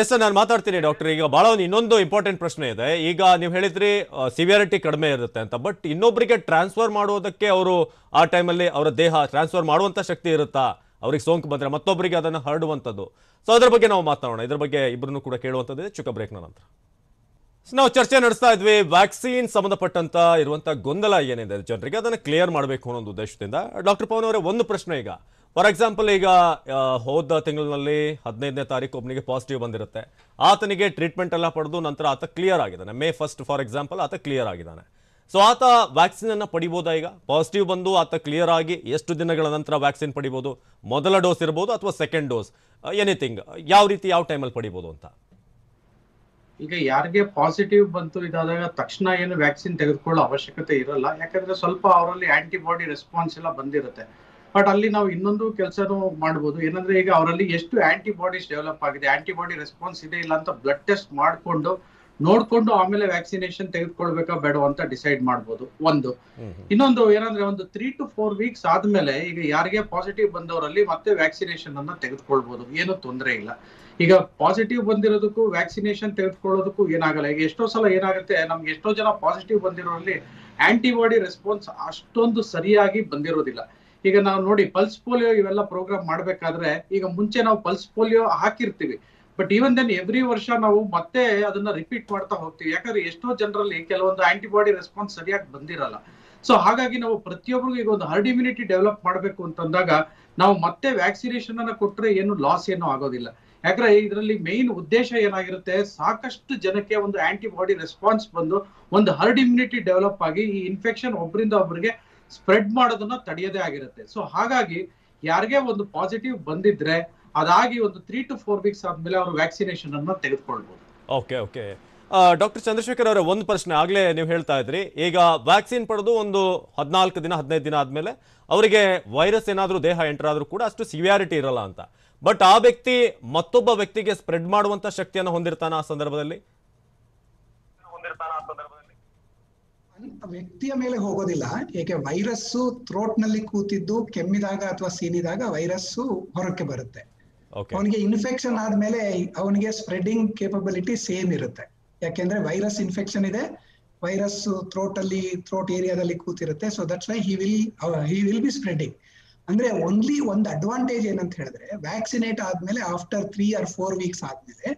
yes sir, ನಾನು ಮಾತಾಡ್ತೀನಿ ಡಾಕ್ಟರ್. ಈಗ ಭಾಳ ಇನ್ನೊಂದು ಇಂಪಾರ್ಟೆಂಟ್ ಪ್ರಶ್ನೆ ಇದೆ. ಈಗ ನೀವು ಹೇಳಿದ್ರಿ ಸಿವಿಯಾರಿಟಿ ಕಡಿಮೆ ಇರುತ್ತೆ ಅಂತ, ಬಟ್ ಇನ್ನೊಬ್ಬರಿಗೆ ಟ್ರಾನ್ಸ್ಫರ್ ಮಾಡೋದಕ್ಕೆ ಅವರು ಆ ಟೈಮಲ್ಲಿ ಅವರ ದೇಹ ಟ್ರಾನ್ಸ್ಫರ್ ಮಾಡುವಂಥ ಶಕ್ತಿ ಇರುತ್ತಾ? ಅವ್ರಿಗೆ ಸೋಂಕು ಬಂದರೆ ಮತ್ತೊಬ್ಬರಿಗೆ ಅದನ್ನು ಹರಡುವಂಥದ್ದು. ಸೊ ಅದ್ರ ಬಗ್ಗೆ ನಾವು ಮಾತಾಡೋಣ, ಇದ್ರ ಬಗ್ಗೆ ಇಬ್ಬರನ್ನು ಕೂಡ ಕೇಳುವಂಥದ್ದು ಚಿಕ್ಕ ಬ್ರೇಕ್ನ ನಂತರ. ನಾವು ಚರ್ಚೆ ನಡೆಸ್ತಾ ಇದ್ವಿ ವ್ಯಾಕ್ಸಿನ್ ಸಂಬಂಧಪಟ್ಟಂತ ಇರುವಂಥ ಗೊಂದಲ ಏನಿದೆ ಜನರಿಗೆ, ಅದನ್ನು ಕ್ಲಿಯರ್ ಮಾಡಬೇಕು ಅನ್ನೋ ಒಂದು ಉದ್ದೇಶದಿಂದ. ಡಾಕ್ಟರ್ ಪವನ್ ಅವರೇ, ಒಂದು ಪ್ರಶ್ನೆ. ಈಗ ಫಾರ್ ಎಕ್ಸಾಂಪಲ್, ಈಗ ಹೋದ ತಿಂಗಳಿನಲ್ಲಿ 15ನೇ ತಾರೀಕು ಒಬ್ಬನಿಗೆ ಪಾಸಿಟಿವ್ ಬಂದಿರುತ್ತೆ. ಆತನಿಗೆ ಟ್ರೀಟ್ಮೆಂಟ್ ಎಲ್ಲ ಪಡೆದು ನಂತರ ಆತ ಕ್ಲಿಯರ್ ಆಗಿದ್ದಾನೆ. May 1 ಫಾರ್ ಎಕ್ಸಾಂಪಲ್ ಆತ ಕ್ಲಿಯರ್ ಆಗಿದ್ದಾನೆ. ಸೊ ಆತ ವ್ಯಾಕ್ಸಿನ್ ಅನ್ನು ಪಡಿಬೋದಾ? ಈಗ ಪಾಸಿಟಿವ್ ಬಂದು ಆತ ಕ್ಲಿಯರ್ ಆಗಿ ಎಷ್ಟು ದಿನಗಳ ನಂತರ ವ್ಯಾಕ್ಸಿನ್ ಪಡಿಬೋದು? ಮೊದಲ ಡೋಸ್ ಇರ್ಬೋದು ಅಥವಾ ಸೆಕೆಂಡ್ ಡೋಸ್, ಎನಿಥಿಂಗ್, ಯಾವ ರೀತಿ ಯಾವ ಟೈಮಲ್ಲಿ ಪಡಿಬೋದು ಅಂತ?
ಈಗ ಯಾರಿಗೆ ಪಾಸಿಟಿವ್ ಬಂತು ಇದಾದಾಗ ತಕ್ಷಣ ಏನು ವ್ಯಾಕ್ಸಿನ್ ತೆಗೆದುಕೊಳ್ಳೋ ಅವಶ್ಯಕತೆ ಇರಲ್ಲ. ಯಾಕಂದ್ರೆ ಸ್ವಲ್ಪ ಅವರಲ್ಲಿ ಆಂಟಿಬಾಡಿ ರೆಸ್ಪಾನ್ಸ್ ಎಲ್ಲ ಬಂದಿರುತ್ತೆ. ಬಟ್ ಅಲ್ಲಿ ನಾವು ಇನ್ನೊಂದು ಕೆಲಸನೂ ಮಾಡ್ಬೋದು. ಏನಂದ್ರೆ ಈಗ ಅವರಲ್ಲಿ ಎಷ್ಟು ಆಂಟಿಬಾಡೀಸ್ ಡೆವಲಪ್ ಆಗಿದೆ, ಆಂಟಿಬಾಡಿ ರೆಸ್ಪಾನ್ಸ್ ಇದೆ ಇಲ್ಲ ಅಂತ ಬ್ಲಡ್ ಟೆಸ್ಟ್ ಮಾಡ್ಕೊಂಡು ನೋಡ್ಕೊಂಡು ಆಮೇಲೆ ವ್ಯಾಕ್ಸಿನೇಷನ್ ತೆಗೆದುಕೊಳ್ಬೇಕಾ ಬೇಡ ಅಂತ ಡಿಸೈಡ್ ಮಾಡ್ಬೋದು. ಇನ್ನೊಂದು ಏನಂದ್ರೆ ಒಂದು 3 to 4 ವೀಕ್ಸ್ ಆದ್ಮೇಲೆ ಈಗ ಯಾರಿಗೆ ಪಾಸಿಟಿವ್ ಬಂದವರಲ್ಲಿ ಮತ್ತೆ ವ್ಯಾಕ್ಸಿನೇಷನ್ ಅನ್ನ ತೆಗೆದುಕೊಳ್ಬಹುದು, ಏನು ತೊಂದರೆ ಇಲ್ಲ. ಈಗ ಪಾಸಿಟಿವ್ ಬಂದಿರೋದಕ್ಕೂ ವ್ಯಾಕ್ಸಿನೇಷನ್ ತೆಗೆದುಕೊಳ್ಳೋದಕ್ಕೂ ಏನಾಗಲ್ಲ. ಈಗ ಎಷ್ಟೋ ಸಲ ಏನಾಗುತ್ತೆ, ನಮ್ಗೆ ಎಷ್ಟೋ ಜನ ಪಾಸಿಟಿವ್ ಬಂದಿರೋರಲ್ಲಿ ಆಂಟಿಬಾಡಿ ರೆಸ್ಪಾನ್ಸ್ ಅಷ್ಟೊಂದು ಸರಿಯಾಗಿ ಬಂದಿರೋದಿಲ್ಲ. ಈಗ ನಾವು ನೋಡಿ ಪಲ್ಸ್ ಪೋಲಿಯೋ ಇವೆಲ್ಲ ಪ್ರೋಗ್ರಾಮ್ ಮಾಡ್ಬೇಕಾದ್ರೆ ಈಗ ಮುಂಚೆ ನಾವು ಪಲ್ಸ್ ಪೋಲಿಯೋ ಹಾಕಿರ್ತೀವಿ, ಬಟ್ ಈವನ್ ದೆನ್ ಎವ್ರಿ ವರ್ಷ ನಾವು ಮತ್ತೆ ಅದನ್ನ ರಿಪೀಟ್ ಮಾಡ್ತಾ ಹೋಗ್ತೀವಿ. ಯಾಕಂದ್ರೆ ಎಷ್ಟೋ ಜನರಲ್ಲಿ ಕೆಲವೊಂದು ಆಂಟಿಬಾಡಿ ರೆಸ್ಪಾನ್ಸ್ ಸರಿಯಾಗಿ ಬಂದಿರಲ್ಲ. ಸೊ ಹಾಗಾಗಿ ನಾವು ಪ್ರತಿಯೊಬ್ಬರಿಗೂ ಈಗ ಒಂದು ಹರ್ಡ್ ಇಮ್ಯುನಿಟಿ ಡೆವಲಪ್ ಮಾಡಬೇಕು ಅಂತಂದಾಗ ನಾವು ಮತ್ತೆ ವ್ಯಾಕ್ಸಿನೇಷನ್ ಅನ್ನ ಕೊಟ್ರೆ ಏನು ಲಾಸ್ ಏನೂ ಆಗೋದಿಲ್ಲ. ಯಾಕಂದ್ರೆ ಇದರಲ್ಲಿ ಮೇನ್ ಉದ್ದೇಶ ಏನಾಗಿರುತ್ತೆ, ಸಾಕಷ್ಟು ಜನಕ್ಕೆ ಒಂದು ಆಂಟಿಬಾಡಿ ರೆಸ್ಪಾನ್ಸ್ ಬಂದು ಒಂದು ಹರ್ಡ್ ಇಮ್ಯುನಿಟಿ ಡೆವಲಪ್ ಆಗಿ ಈ ಇನ್ಫೆಕ್ಷನ್ ಒಬ್ಬರಿಂದ ಒಬ್ಬರಿಗೆ ಸ್ಪ್ರೆಡ್ ಮಾಡೋದನ್ನ ತಡೆಯೋದೇ ಆಗಿರುತ್ತೆ. ಸೊ ಹಾಗಾಗಿ ಯಾರಿಗೆ ಒಂದು ಪಾಸಿಟಿವ್ ಬಂದಿದ್ರೆ ಅದಾಗಿ ಒಂದು 3 to 4 ವೀಕ್ಸ್ ಆದ್ಮೇಲೆ ಅವರು ವ್ಯಾಕ್ಸಿನೇಷನ್ ಅನ್ನ ತೆಗೆದುಕೊಳ್ಬಹುದು.
ಓಕೆ ಓಕೆ ಡಾಕ್ಟರ್ ಚಂದ್ರಶೇಖರ್ ಅವರೇ, ಒಂದು ಪ್ರಶ್ನೆ. ಆಗ್ಲೇ ನೀವು ಹೇಳ್ತಾ ಇದ್ರಿ ಈಗ ವ್ಯಾಕ್ಸಿನ್ ಪಡೆದು ಒಂದು 14 ದಿನ 15 ದಿನ ಆದ್ಮೇಲೆ ಅವರಿಗೆ ವೈರಸ್ ಏನಾದರೂ ದೇಹ ಎಂಟರ್ ಆದ್ರೂ ಕೂಡ ಅಷ್ಟು ಸಿವಿಯಾರಿಟಿ ಇರಲ್ಲ ಅಂತ. ಬಟ್ ಆ ವ್ಯಕ್ತಿ ಮತ್ತೊಬ್ಬ ವ್ಯಕ್ತಿಗೆ ಸ್ಪ್ರೆಡ್ ಮಾಡುವಂತ ಶಕ್ತಿಯನ್ನು ಹೊಂದಿರ್ತಾನ ಆ ಸಂದರ್ಭದಲ್ಲಿ?
ವ್ಯಕ್ತಿಯ ಮೇಲೆ ಹೋಗೋದಿಲ್ಲ. ಏಕೆ ವೈರಸ್ಸು ಥ್ರೋಟ್ ನಲ್ಲಿ ಕೂತಿದ್ದು ಕೆಮ್ಮಿದಾಗ ಅಥವಾ ಸೀನಿದಾಗ ವೈರಸ್ಸು ಹೊರಕ್ಕೆ ಬರುತ್ತೆ. ಅವನಿಗೆ ಇನ್ಫೆಕ್ಷನ್ ಆದ್ಮೇಲೆ ಅವನಿಗೆ ಸ್ಪ್ರೆಡಿಂಗ್ ಕೇಪಬಿಲಿಟಿ ಸೇಮ್ ಇರುತ್ತೆ. ಯಾಕೆಂದ್ರೆ ವೈರಸ್ ಇನ್ಫೆಕ್ಷನ್ ಇದೆ, ವೈರಸ್ ಥ್ರೋಟ್ ಏರಿಯಾದಲ್ಲಿ ಕೂತಿರುತ್ತೆ. So that's why he will be spreading. ಅಂದ್ರೆ ಓನ್ಲಿ ಒಂದು ಅಡ್ವಾಂಟೇಜ್ ಏನಂತ ಹೇಳಿದ್ರೆ, ವ್ಯಾಕ್ಸಿನೇಟ್ ಆದ್ಮೇಲೆ ಆಫ್ಟರ್ 3 or 4 ವೀಕ್ಸ್ ಆದ್ಮೇಲೆ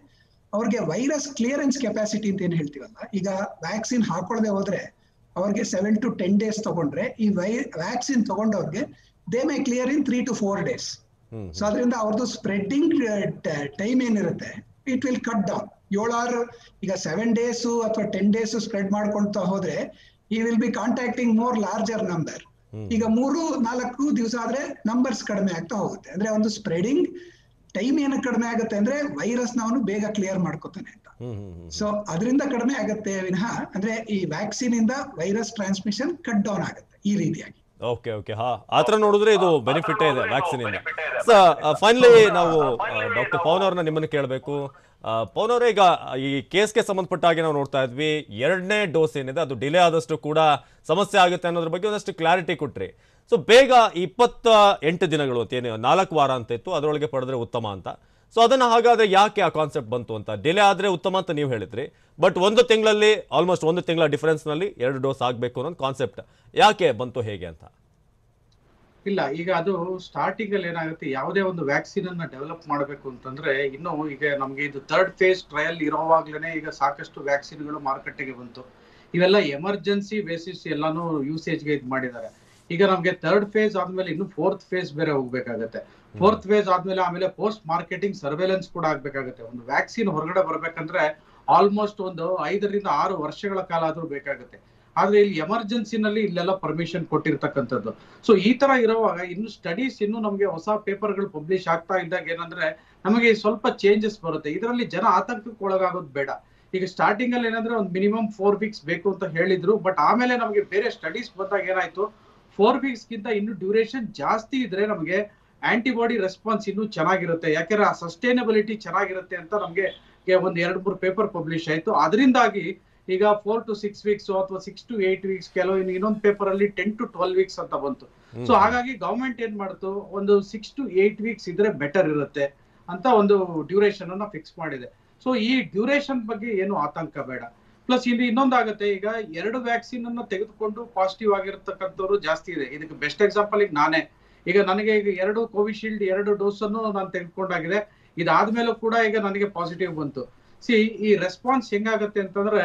ಅವ್ರಿಗೆ ವೈರಸ್ ಕ್ಲಿಯರೆನ್ಸ್ ಕೆಪಾಸಿಟಿ ಅಂತ ಏನ್ ಹೇಳ್ತೀವಲ್ಲ, ಈಗ ವ್ಯಾಕ್ಸಿನ್ ಹಾಕೊಳ್ಳದೆ ಹೋದ್ರೆ ಅವ್ರಿಗೆ 7 to 10 days ತಗೊಂಡ್ರೆ ಈ ವ್ಯಾಕ್ಸಿನ್ ತಗೊಂಡವ್ರಿಗೆ they may clear in 3 to 4 days. So ಅದರಿಂದ ಅವ್ರದ್ದು ಸ್ಪ್ರೆಡ್ಡಿಂಗ್ ಟೈಮ್ ಏನಿರುತ್ತೆ it will cut down. 7 days ಅಥವಾ 10 days ಸ್ಪ್ರೆಡ್ ಮಾಡ್ಕೊಳ್ತಾ ಹೋದ್ರೆ he will be contacting more larger number. ಈಗ 3-4 ದಿವಸ ಆದ್ರೆ ನಂಬರ್ಸ್ ಕಡಿಮೆ ಆಗ್ತಾ ಹೋಗುತ್ತೆ. ಅಂದ್ರೆ ಒಂದು ಸ್ಪ್ರೆಡಿಂಗ್ ಟೈಮ್ ಏನು ಕಡಿಮೆ ಆಗುತ್ತೆ ಅಂದ್ರೆ ವೈರಸ್ ಅವನು ಬೇಗ ಕ್ಲಿಯರ್ ಮಾಡ್ಕೋತಾನೆ ಅಂತ. ಸೊ ಅದರಿಂದ ಕಡಿಮೆ ಆಗುತ್ತೆ ವಿನಃ ಅಂದ್ರೆ ಈ ವ್ಯಾಕ್ಸಿನ್ ಇಂದ ವೈರಸ್ ಟ್ರಾನ್ಸ್ಮಿಷನ್ ಕಟ್ ಡೌನ್ ಆಗುತ್ತೆ ಈ ರೀತಿಯಾಗಿ.
ಓಕೆ ಓಕೆ ಹಾ, ಆತರ ನೋಡಿದ್ರೆ ಇದು ಬೆನಿಫಿಟ್ ಇದೆ ವ್ಯಾಕ್ಸಿನ್ ಇಂದ. ಫೈನಲಿ ನಾವು ಡಾಕ್ಟರ್ ಪವನ್ ಅವ್ರನ್ನ ನಿಮ್ಮನ್ನು ಕೇಳಬೇಕು. ಪವನ್ ಅವರೇ, ಈಗ ಈ ಕೇಸ್ಗೆ ಸಂಬಂಧಪಟ್ಟ ಹಾಗೆ ನಾವು ನೋಡ್ತಾ ಇದ್ವಿ, 2ನೇ ಡೋಸ್ ಏನಿದೆ ಅದು ಡಿಲೇ ಆದಷ್ಟು ಕೂಡ ಸಮಸ್ಯೆ ಆಗುತ್ತೆ ಅನ್ನೋದ್ರ ಬಗ್ಗೆ ಒಂದಷ್ಟು ಕ್ಲಾರಿಟಿ ಕೊಟ್ರಿ. ಸೊ ಬೇಗ 28 ದಿನಗಳು ಅಂತ ಏನು 4 ವಾರ ಅಂತ ಇತ್ತು, ಅದರೊಳಗೆ ಪಡೆದ್ರೆ ಉತ್ತಮ ಅಂತ. ಸೊ ಅದನ್ನು ಹಾಗಾದ್ರೆ ಯಾಕೆ ಆ ಕಾನ್ಸೆಪ್ಟ್ ಬಂತು ಅಂತ? ಡಿಲೇ ಆದರೆ ಉತ್ತಮ ಅಂತ ನೀವು ಹೇಳಿದ್ರಿ, ಬಟ್ 1 ತಿಂಗಳಲ್ಲಿ ಆಲ್ಮೋಸ್ಟ್ 1 ತಿಂಗಳ ಡಿಫರೆನ್ಸ್ನಲ್ಲಿ 2 ಡೋಸ್ ಆಗಬೇಕು ಅನ್ನೋ ಕಾನ್ಸೆಪ್ಟ್ ಯಾಕೆ ಬಂತು, ಹೇಗೆ ಅಂತ?
ಇಲ್ಲ, ಈಗ ಅದು ಸ್ಟಾರ್ಟಿಂಗ್ ಅಲ್ಲಿ ಏನಾಗುತ್ತೆ, ಯಾವುದೇ ಒಂದು ವ್ಯಾಕ್ಸಿನ್ ಅನ್ನ ಡೆವಲಪ್ ಮಾಡಬೇಕು ಅಂತಂದ್ರೆ ಇನ್ನು ಈಗ ನಮ್ಗೆ ಇದು 3rd ಫೇಸ್ ಟ್ರಯಲ್ ಇರೋವಾಗ್ಲೇನೆ ಈಗ ಸಾಕಷ್ಟು ವ್ಯಾಕ್ಸಿನ್ಗಳು ಮಾರುಕಟ್ಟೆಗೆ ಬಂತು. ಇವೆಲ್ಲ ಎಮರ್ಜೆನ್ಸಿ ಬೇಸಿಸ್ ಎಲ್ಲಾನು ಯೂಸೇಜ್ಗೆ ಇದು ಮಾಡಿದ್ದಾರೆ. ಈಗ ನಮ್ಗೆ 3rd ಫೇಸ್ ಆದ್ಮೇಲೆ ಇನ್ನು 4th ಫೇಸ್ ಬೇರೆ ಹೋಗ್ಬೇಕಾಗತ್ತೆ. 4th ಫೇಸ್ ಆಮೇಲೆ ಪೋಸ್ಟ್ ಮಾರ್ಕೆಟಿಂಗ್ ಸರ್ವೇಲೆನ್ಸ್ ಕೂಡ ಆಗ್ಬೇಕಾಗತ್ತೆ. ಒಂದು ವ್ಯಾಕ್ಸಿನ್ ಹೊರಗಡೆ ಬರ್ಬೇಕಂದ್ರೆ ಆಲ್ಮೋಸ್ಟ್ ಒಂದು 5-6 ವರ್ಷಗಳ ಕಾಲ ಆದ್ರೂ ಬೇಕಾಗುತ್ತೆ. ಆದ್ರೆ ಇಲ್ಲಿ ಎಮರ್ಜೆನ್ಸಿನಲ್ಲಿ ಇಲ್ಲೆಲ್ಲ ಪರ್ಮಿಷನ್ ಕೊಟ್ಟಿರ್ತಕ್ಕಂಥದ್ದು. ಸೊ ಈ ತರ ಇರುವಾಗ ಇನ್ನು ಸ್ಟಡೀಸ್ ಇನ್ನು ನಮ್ಗೆ ಹೊಸ ಪೇಪರ್ಗಳು ಪಬ್ಲಿಷ್ ಆಗ್ತಾ ಇದ್ದಾಗ ಏನಂದ್ರೆ ನಮಗೆ ಸ್ವಲ್ಪ ಚೇಂಜಸ್ ಬರುತ್ತೆ. ಇದರಲ್ಲಿ ಜನ ಆತಂಕಕ್ಕೆ ಒಳಗಾಗೋದು ಬೇಡ. ಈಗ ಸ್ಟಾರ್ಟಿಂಗ್ ಅಲ್ಲಿ ಏನಂದ್ರೆ ಒಂದು ಮಿನಿಮಮ್ 4 ವೀಕ್ಸ್ ಬೇಕು ಅಂತ ಹೇಳಿದ್ರು, ಬಟ್ ಆಮೇಲೆ ನಮಗೆ ಬೇರೆ ಸ್ಟಡೀಸ್ ಬಂದಾಗ ಏನಾಯ್ತು, 4 ವೀಕ್ಸ್ ಗಿಂತ ಇನ್ನು ಡ್ಯೂರೇಷನ್ ಜಾಸ್ತಿ ಇದ್ರೆ ನಮಗೆ ಆಂಟಿಬಾಡಿ ರೆಸ್ಪಾನ್ಸ್ ಇನ್ನೂ ಚೆನ್ನಾಗಿರುತ್ತೆ, ಯಾಕೆಂದ್ರೆ ಆ ಸಸ್ಟೈನಬಿಲಿಟಿ ಚೆನ್ನಾಗಿರುತ್ತೆ ಅಂತ ನಮ್ಗೆ ಒಂದು 2-3 ಪೇಪರ್ ಪಬ್ಲಿಷ್ ಆಯ್ತು. ಅದರಿಂದಾಗಿ ಈಗ 4 to 6 ವೀಕ್ಸ್ ಅಥವಾ 6 to 8 ವೀಕ್ಸ್, ಕೆಲವು ಇನ್ನೊಂದು ಪೇಪರ್ ಅಲ್ಲಿ 10 to 12 ವೀಕ್ಸ್ ಅಂತ ಬಂತು. ಸೊ ಹಾಗಾಗಿ ಗವರ್ಮೆಂಟ್ ಏನ್ ಮಾಡ್ತು, ಒಂದು 6 to 8 ವೀಕ್ಸ್ ಇದ್ರೆ ಬೆಟರ್ ಇರುತ್ತೆ ಅಂತ ಒಂದು ಡ್ಯೂರೇಷನ್ ಅನ್ನ ಫಿಕ್ಸ್ ಮಾಡಿದೆ. ಸೊ ಈ ಡ್ಯೂರೇಷನ್ ಬಗ್ಗೆ ಏನು ಆತಂಕ ಬೇಡ. ಪ್ಲಸ್ ಇಲ್ಲಿ ಇನ್ನೊಂದಾಗುತ್ತೆ, ಈಗ 2 ವ್ಯಾಕ್ಸಿನ್ ಅನ್ನ ತೆಗೆದುಕೊಂಡು ಪಾಸಿಟಿವ್ ಆಗಿರತಕ್ಕಂಥವ್ರು ಜಾಸ್ತಿ ಇದೆ. ಇದಕ್ಕೆ ಬೆಸ್ಟ್ ಎಕ್ಸಾಂಪಲ್ ಈಗ ನಾನೇ. ಈಗ ನನಗೆ ಈಗ 2 ಕೋವಿಶೀಲ್ಡ್ 2 ಡೋಸ್ ಅನ್ನು ನಾನು ತೆಗೆದುಕೊಂಡಾಗಿದೆ. ಇದಾದ್ಮೇಲೂ ಕೂಡ ಈಗ ನನಗೆ ಪಾಸಿಟಿವ್ ಬಂತು. ಈ ರೆಸ್ಪಾನ್ಸ್ ಹೆಂಗಾಗತ್ತೆ ಅಂತಂದ್ರೆ,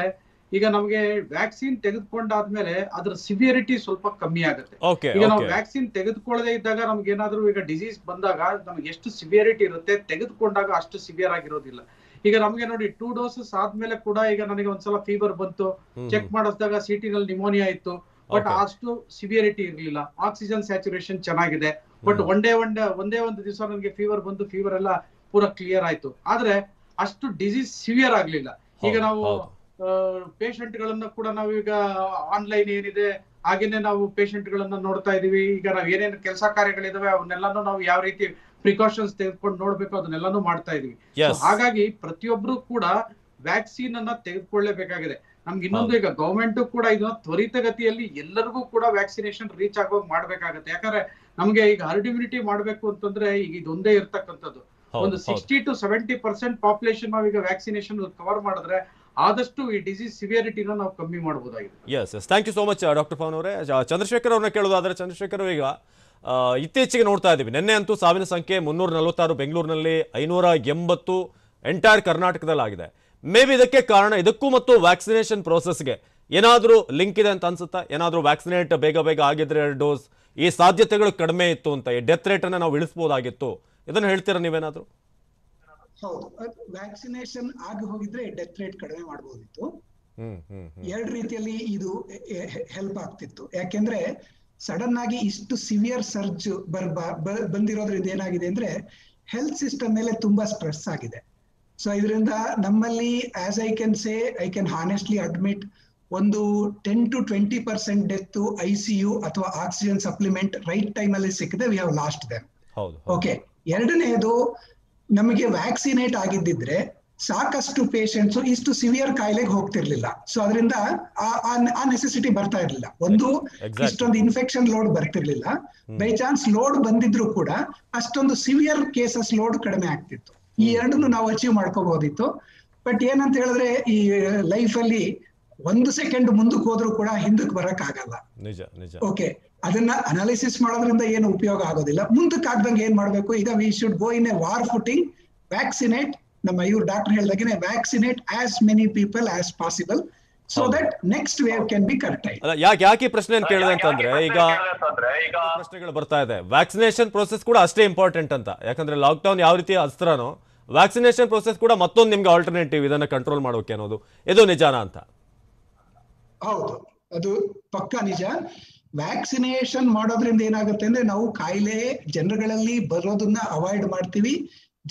ಈಗ ನಮಗೆ ವ್ಯಾಕ್ಸಿನ್ ತೆಗೆದುಕೊಂಡಾದ್ಮೇಲೆ ಅದ್ರ ಸಿವಿಯರಿಟಿ ಸ್ವಲ್ಪ ಕಮ್ಮಿ ಆಗುತ್ತೆ. ಈಗ ನಾವು ವ್ಯಾಕ್ಸಿನ್ ತೆಗೆದುಕೊಳ್ಳದೆ ಇದ್ದಾಗ ನಮ್ಗೆ ಏನಾದ್ರು ಈಗ ಡಿಸೀಸ್ ಬಂದಾಗ ನಮ್ಗೆ ಎಷ್ಟು ಸಿವಿಯರಿಟಿ ಇರುತ್ತೆ, ತೆಗೆದುಕೊಂಡಾಗ ಅಷ್ಟು ಸಿವಿಯರ್ ಆಗಿರೋದಿಲ್ಲ. ಈಗ ನಮ್ಗೆ ನೋಡಿ 2 ಡೋಸಸ್ ಆದ್ಮೇಲೆ ಕೂಡ ಈಗ ನನಗೆ ಒಂದ್ಸಲ ಫೀವರ್ ಬಂತು, ಚೆಕ್ ಮಾಡಿಸಿದಾಗ ಸಿಟಿ ನಲ್ಲಿ ನಿಮೋನಿಯಾ ಇತ್ತು, ಬಟ್ ಅಷ್ಟು ಸಿವಿಯರಿಟಿ ಇರ್ಲಿಲ್ಲ. ಆಕ್ಸಿಜನ್ ಸ್ಯಾಚುರೇಷನ್ ಚೆನ್ನಾಗಿದೆ, ಬಟ್ ಒಂದೇ ಒಂದು ದಿವಸ ನನಗೆ ಫೀವರ್ ಬಂದು ಫೀವರ್ ಎಲ್ಲ ಪೂರಾ ಕ್ಲಿಯರ್ ಆಯ್ತು. ಆದ್ರೆ ಅಷ್ಟು ಡಿಸೀಸ್ ಸಿವಿಯರ್ ಆಗ್ಲಿಲ್ಲ. ಈಗ ನಾವು ಪೇಷಂಟ್ ಗಳನ್ನ ಕೂಡ ನಾವು ಈಗ ಆನ್ಲೈನ್ ಏನಿದೆ ಹಾಗೇನೆ ನಾವು ಪೇಷಂಟ್ ಗಳನ್ನ ನೋಡ್ತಾ ಇದೀವಿ. ಈಗ ನಾವ್ ಏನೇನು ಕೆಲಸ ಕಾರ್ಯಗಳಿದಾವೆ ಅವನ್ನೆಲ್ಲಾನು ನಾವು ಯಾವ ರೀತಿ ಪ್ರಿಕಾಷನ್ಸ್ ತೆಗೆದುಕೊಂಡು ನೋಡ್ಬೇಕು ಅದನ್ನೆಲ್ಲಾನು ಮಾಡ್ತಾ ಇದೀವಿ. ಹಾಗಾಗಿ ಪ್ರತಿಯೊಬ್ರು ಕೂಡ ವ್ಯಾಕ್ಸಿನ್ ಅನ್ನ ತೆಗೆದುಕೊಳ್ಳೇಬೇಕಾಗಿದೆ. ನಮ್ಗೆ ಇನ್ನೊಂದು, ಈಗ ಗವರ್ಮೆಂಟ್ ಕೂಡ ಇದನ್ನ ತ್ವರಿತಗತಿಯಲ್ಲಿ ಎಲ್ಲರಿಗೂ ಕೂಡ ವ್ಯಾಕ್ಸಿನೇಷನ್ ರೀಚ್ ಆಗೋಗ್ ಮಾಡ್ಬೇಕಾಗತ್ತೆ. ಯಾಕಂದ್ರೆ ನಮ್ಗೆ ಈಗ ಹರ್ಡ್ ಇಮ್ಯುನಿಟಿ ಮಾಡ್ಬೇಕು ಅಂತಂದ್ರೆ ಈಗ ಇದೊಂದೇ ಇರ್ತಕ್ಕಂಥದ್ದು. ಒಂದು 60 to 70% ಪಾಪ್ಯುಲೇಷನ್ ನಾವೀಗ ವ್ಯಾಕ್ಸಿನೇಷನ್ ಕವರ್ ಮಾಡಿದ್ರೆ ಆದಷ್ಟು ಈ ಡಿಸೀಸ್ ಸಿವಿಯರಿಟಿನ ನಾವು ಕಮ್ಮಿ ಮಾಡಬಹುದಾಗಿದೆ.
Yes, thank you so much doctor Pavan ಅವರೇ. ಚಂದ್ರಶೇಖರ್ ಅವ್ರನ್ನ ಕೇಳೋದಾದ್ರೆ, ಚಂದ್ರಶೇಖರ್ ಈಗ ಇತ್ತೀಚೆಗೆ ನೋಡ್ತಾ ಇದ್ದೀವಿ, ನಿನ್ನೆ ಅಂತೂ ಸಾವಿನ ಸಂಖ್ಯೆ 346, ಬೆಂಗಳೂರಿನಲ್ಲಿ 580, ಎಂಟೈರ್ ಕರ್ನಾಟಕದಲ್ಲಿ ಆಗಿದೆ. ಮೇ ಬಿ ಇದಕ್ಕೆ ಕಾರಣ, ಇದಕ್ಕೂ ಮತ್ತು ವ್ಯಾಕ್ಸಿನೇಷನ್ ಪ್ರೋಸೆಸ್ಗೆ ಏನಾದರೂ ಲಿಂಕ್ ಇದೆ ಅಂತ ಅನ್ಸುತ್ತಾ? ಏನಾದರೂ ವ್ಯಾಕ್ಸಿನೇಟ್ ಬೇಗ ಆಗಿದ್ರೆ 2 ಡೋಸ್ ಈ ಸಾಧ್ಯತೆಗಳು ಕಡಿಮೆ ಇತ್ತು ಅಂತ, ಈ ಡೆತ್ ರೇಟ್ ಅನ್ನ ನಾವು ಇಳಿಸಬಹುದಾಗಿತ್ತು, ಇದನ್ನ ಹೇಳ್ತೀರಾ ನೀವೇನಾದ್ರೂ?
ಹೌದು, ವ್ಯಾಕ್ಸಿನೇಷನ್ ಆಗಿ ಹೋಗಿದ್ರೆ ಡೆತ್ ರೇಟ್ ಕಡಿಮೆ ಮಾಡಬಹುದಿತ್ತು. 2 ರೀತಿಯಲ್ಲಿ ಇದು ಹೆಲ್ಪ್ ಆಗ್ತಿತ್ತು. ಯಾಕೆಂದ್ರೆ ಸಡನ್ ಆಗಿ ಇಷ್ಟು ಸಿವಿಯರ್ ಸರ್ಜ್ ಬಂದಿರೋದ್ರಿಂದ ಏನಾಗಿದೆ ಅಂದ್ರೆ ಹೆಲ್ತ್ ಸಿಸ್ಟಮ್ ಮೇಲೆ ತುಂಬಾ ಸ್ಟ್ರೆಸ್ ಆಗಿದೆ. ಸೊ ಇದರಿಂದ ನಮ್ಮಲ್ಲಿ as I can honestly admit ಒಂದು 10 to 20% ಡೆತ್ ICU ಅಥವಾ ಆಕ್ಸಿಜನ್ ಸಪ್ಲಿಮೆಂಟ್ ರೈಟ್ ಟೈಮ್ ಅಲ್ಲಿ ಸಿಕ್ಕದೆ we have lost them. Okay, ಎರಡನೇದು, ನಮಗೆ ವ್ಯಾಕ್ಸಿನೇಟ್ ಆಗಿದ್ದಿದ್ರೆ ಸಾಕಷ್ಟು ಪೇಷಂಟ್ಸ್ ಇಷ್ಟು ಸಿವಿಯರ್ ಕಾಯಿಲೆಗೆ ಹೋಗ್ತಿರ್ಲಿಲ್ಲ. ಸೊ ಅದರಿಂದ ಆ ನೆಸೆಸಿಟಿ ಬರ್ತಾ ಇರ್ಲಿಲ್ಲ. ಒಂದು, ಇಷ್ಟೊಂದು ಇನ್ಫೆಕ್ಷನ್ ಲೋಡ್ ಬರ್ತಿರ್ಲಿಲ್ಲ. ಬೈ ಚಾನ್ಸ್ ಲೋಡ್ ಬಂದಿದ್ರು ಕೂಡ ಅಷ್ಟೊಂದು ಸಿವಿಯರ್ ಕೇಸಸ್ ಲೋಡ್ ಕಡಿಮೆ ಆಗ್ತಿತ್ತು. ಈ ಎರಡನ್ನು ನಾವು ಅಚೀವ್ ಮಾಡ್ಕೋಬಹುದಿತ್ತು. ಬಟ್ ಏನಂತ ಹೇಳಿದ್ರೆ, ಈ ಲೈಫ್ ಅಲ್ಲಿ 1 ಸೆಕೆಂಡ್ ಮುಂದಕ್ಕೆ ಹೋದ್ರೂ ಕೂಡ ಹಿಂದಕ್ಕೆ ಬರಕ್ ಆಗಲ್ಲ. ಓಕೆ, ಅದನ್ನ ಅನಾಲಿಸಿಸ್ ಮಾಡೋದ್ರಿಂದ ಏನು ಉಪಯೋಗ ಆಗೋದಿಲ್ಲ. ಮುಂದಕ್ಕೆ ಆಗ್ದಂಗೆ ಏನ್ ಮಾಡ್ಬೇಕು, ಈಗ we should go in a war footing, vaccinate, ನಮ್ಮ ಡಾಕ್ಟರ್ ಹೇಳ್ದಾಗೆ vaccinate as many people as possible, so that next wave can be curtail.
ಯಾಕೆ ಪ್ರಶ್ನೆ ಕೇಳಿದೆ ಅಂತಂದ್ರೆ, ಈಗ ಪ್ರಶ್ನೆಗಳು ಬರ್ತಾ ಇದೆ, ವ್ಯಾಕ್ಸಿನೇಷನ್ ಪ್ರೋಸೆಸ್ ಕೂಡ ಅಷ್ಟೇ ಇಂಪಾರ್ಟೆಂಟ್ ಅಂತ. ಯಾಕಂದ್ರೆ ಲಾಕ್ಡೌನ್ ಯಾವ ರೀತಿ ಅಸ್ತ್ರನೋ, ವ್ಯಾಕ್ಸಿನೇಷನ್ ಪ್ರೋಸೆಸ್ ಕೂಡ ಮತ್ತೊಂದು ನಿಮ್ಗೆ ಆಲ್ಟರ್ನೇಟಿವ್, ಇದನ್ನ ಕಂಟ್ರೋಲ್ ಮಾಡೋಕೆ ಅನ್ನೋದು, ಇದು ನಿಜಾನ ಅಂತ?
ಹೌದು, ಅದು ಪಕ್ಕಾ ನಿಜ. ವ್ಯಾಕ್ಸಿನೇಷನ್ ಮಾಡೋದ್ರಿಂದ ಏನಾಗುತ್ತೆ ಅಂದ್ರೆ ನಾವು ಕಾಯಿಲೆ ಜನಗಳಲ್ಲಿ ಬರೋದನ್ನ ಅವಾಯ್ಡ್ ಮಾಡ್ತೀವಿ,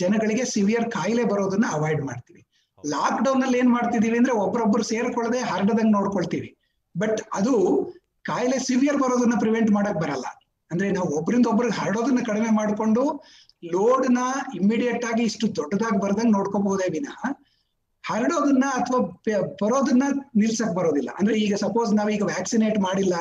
ಜನಗಳಿಗೆ ಸಿವಿಯರ್ ಕಾಯಿಲೆ ಬರೋದನ್ನ ಅವಾಯ್ಡ್ ಮಾಡ್ತೀವಿ. ಲಾಕ್ ಡೌನ್ ಅಲ್ಲಿ ಏನ್ ಮಾಡ್ತಿದೀವಿ ಅಂದ್ರೆ ಒಬ್ರೊಬ್ರು ಸೇರ್ಕೊಳ್ಳದೆ ಹರಡದಂಗ್ ನೋಡ್ಕೊಳ್ತೀವಿ. ಬಟ್ ಅದು ಕಾಯಿಲೆ ಸಿವಿಯರ್ ಬರೋದನ್ನ ಪ್ರಿವೆಂಟ್ ಮಾಡಕ್ ಬರಲ್ಲ. ಅಂದ್ರೆ ನಾವು ಒಬ್ರಿಂದ ಒಬ್ರಿಗೆ ಹರಡೋದನ್ನ ಕಡಿಮೆ ಮಾಡ್ಕೊಂಡು ಲೋಡ್ ನ ಇಮಿಡಿಯೇಟ್ ಆಗಿ ಇಷ್ಟು ದೊಡ್ಡದಾಗಿ ಬರ್ದಂಗ್ ನೋಡ್ಕೋಬಹುದೇ ವಿನಃ ಹರಡೋದನ್ನ ಅಥವಾ ಬರೋದನ್ನ ನಿಲ್ಸಕ್ ಬರೋದಿಲ್ಲ. ಅಂದ್ರೆ ಈಗ ಸಪೋಸ್ ನಾವೀಗ ವ್ಯಾಕ್ಸಿನೇಟ್ ಮಾಡಿಲ್ಲ,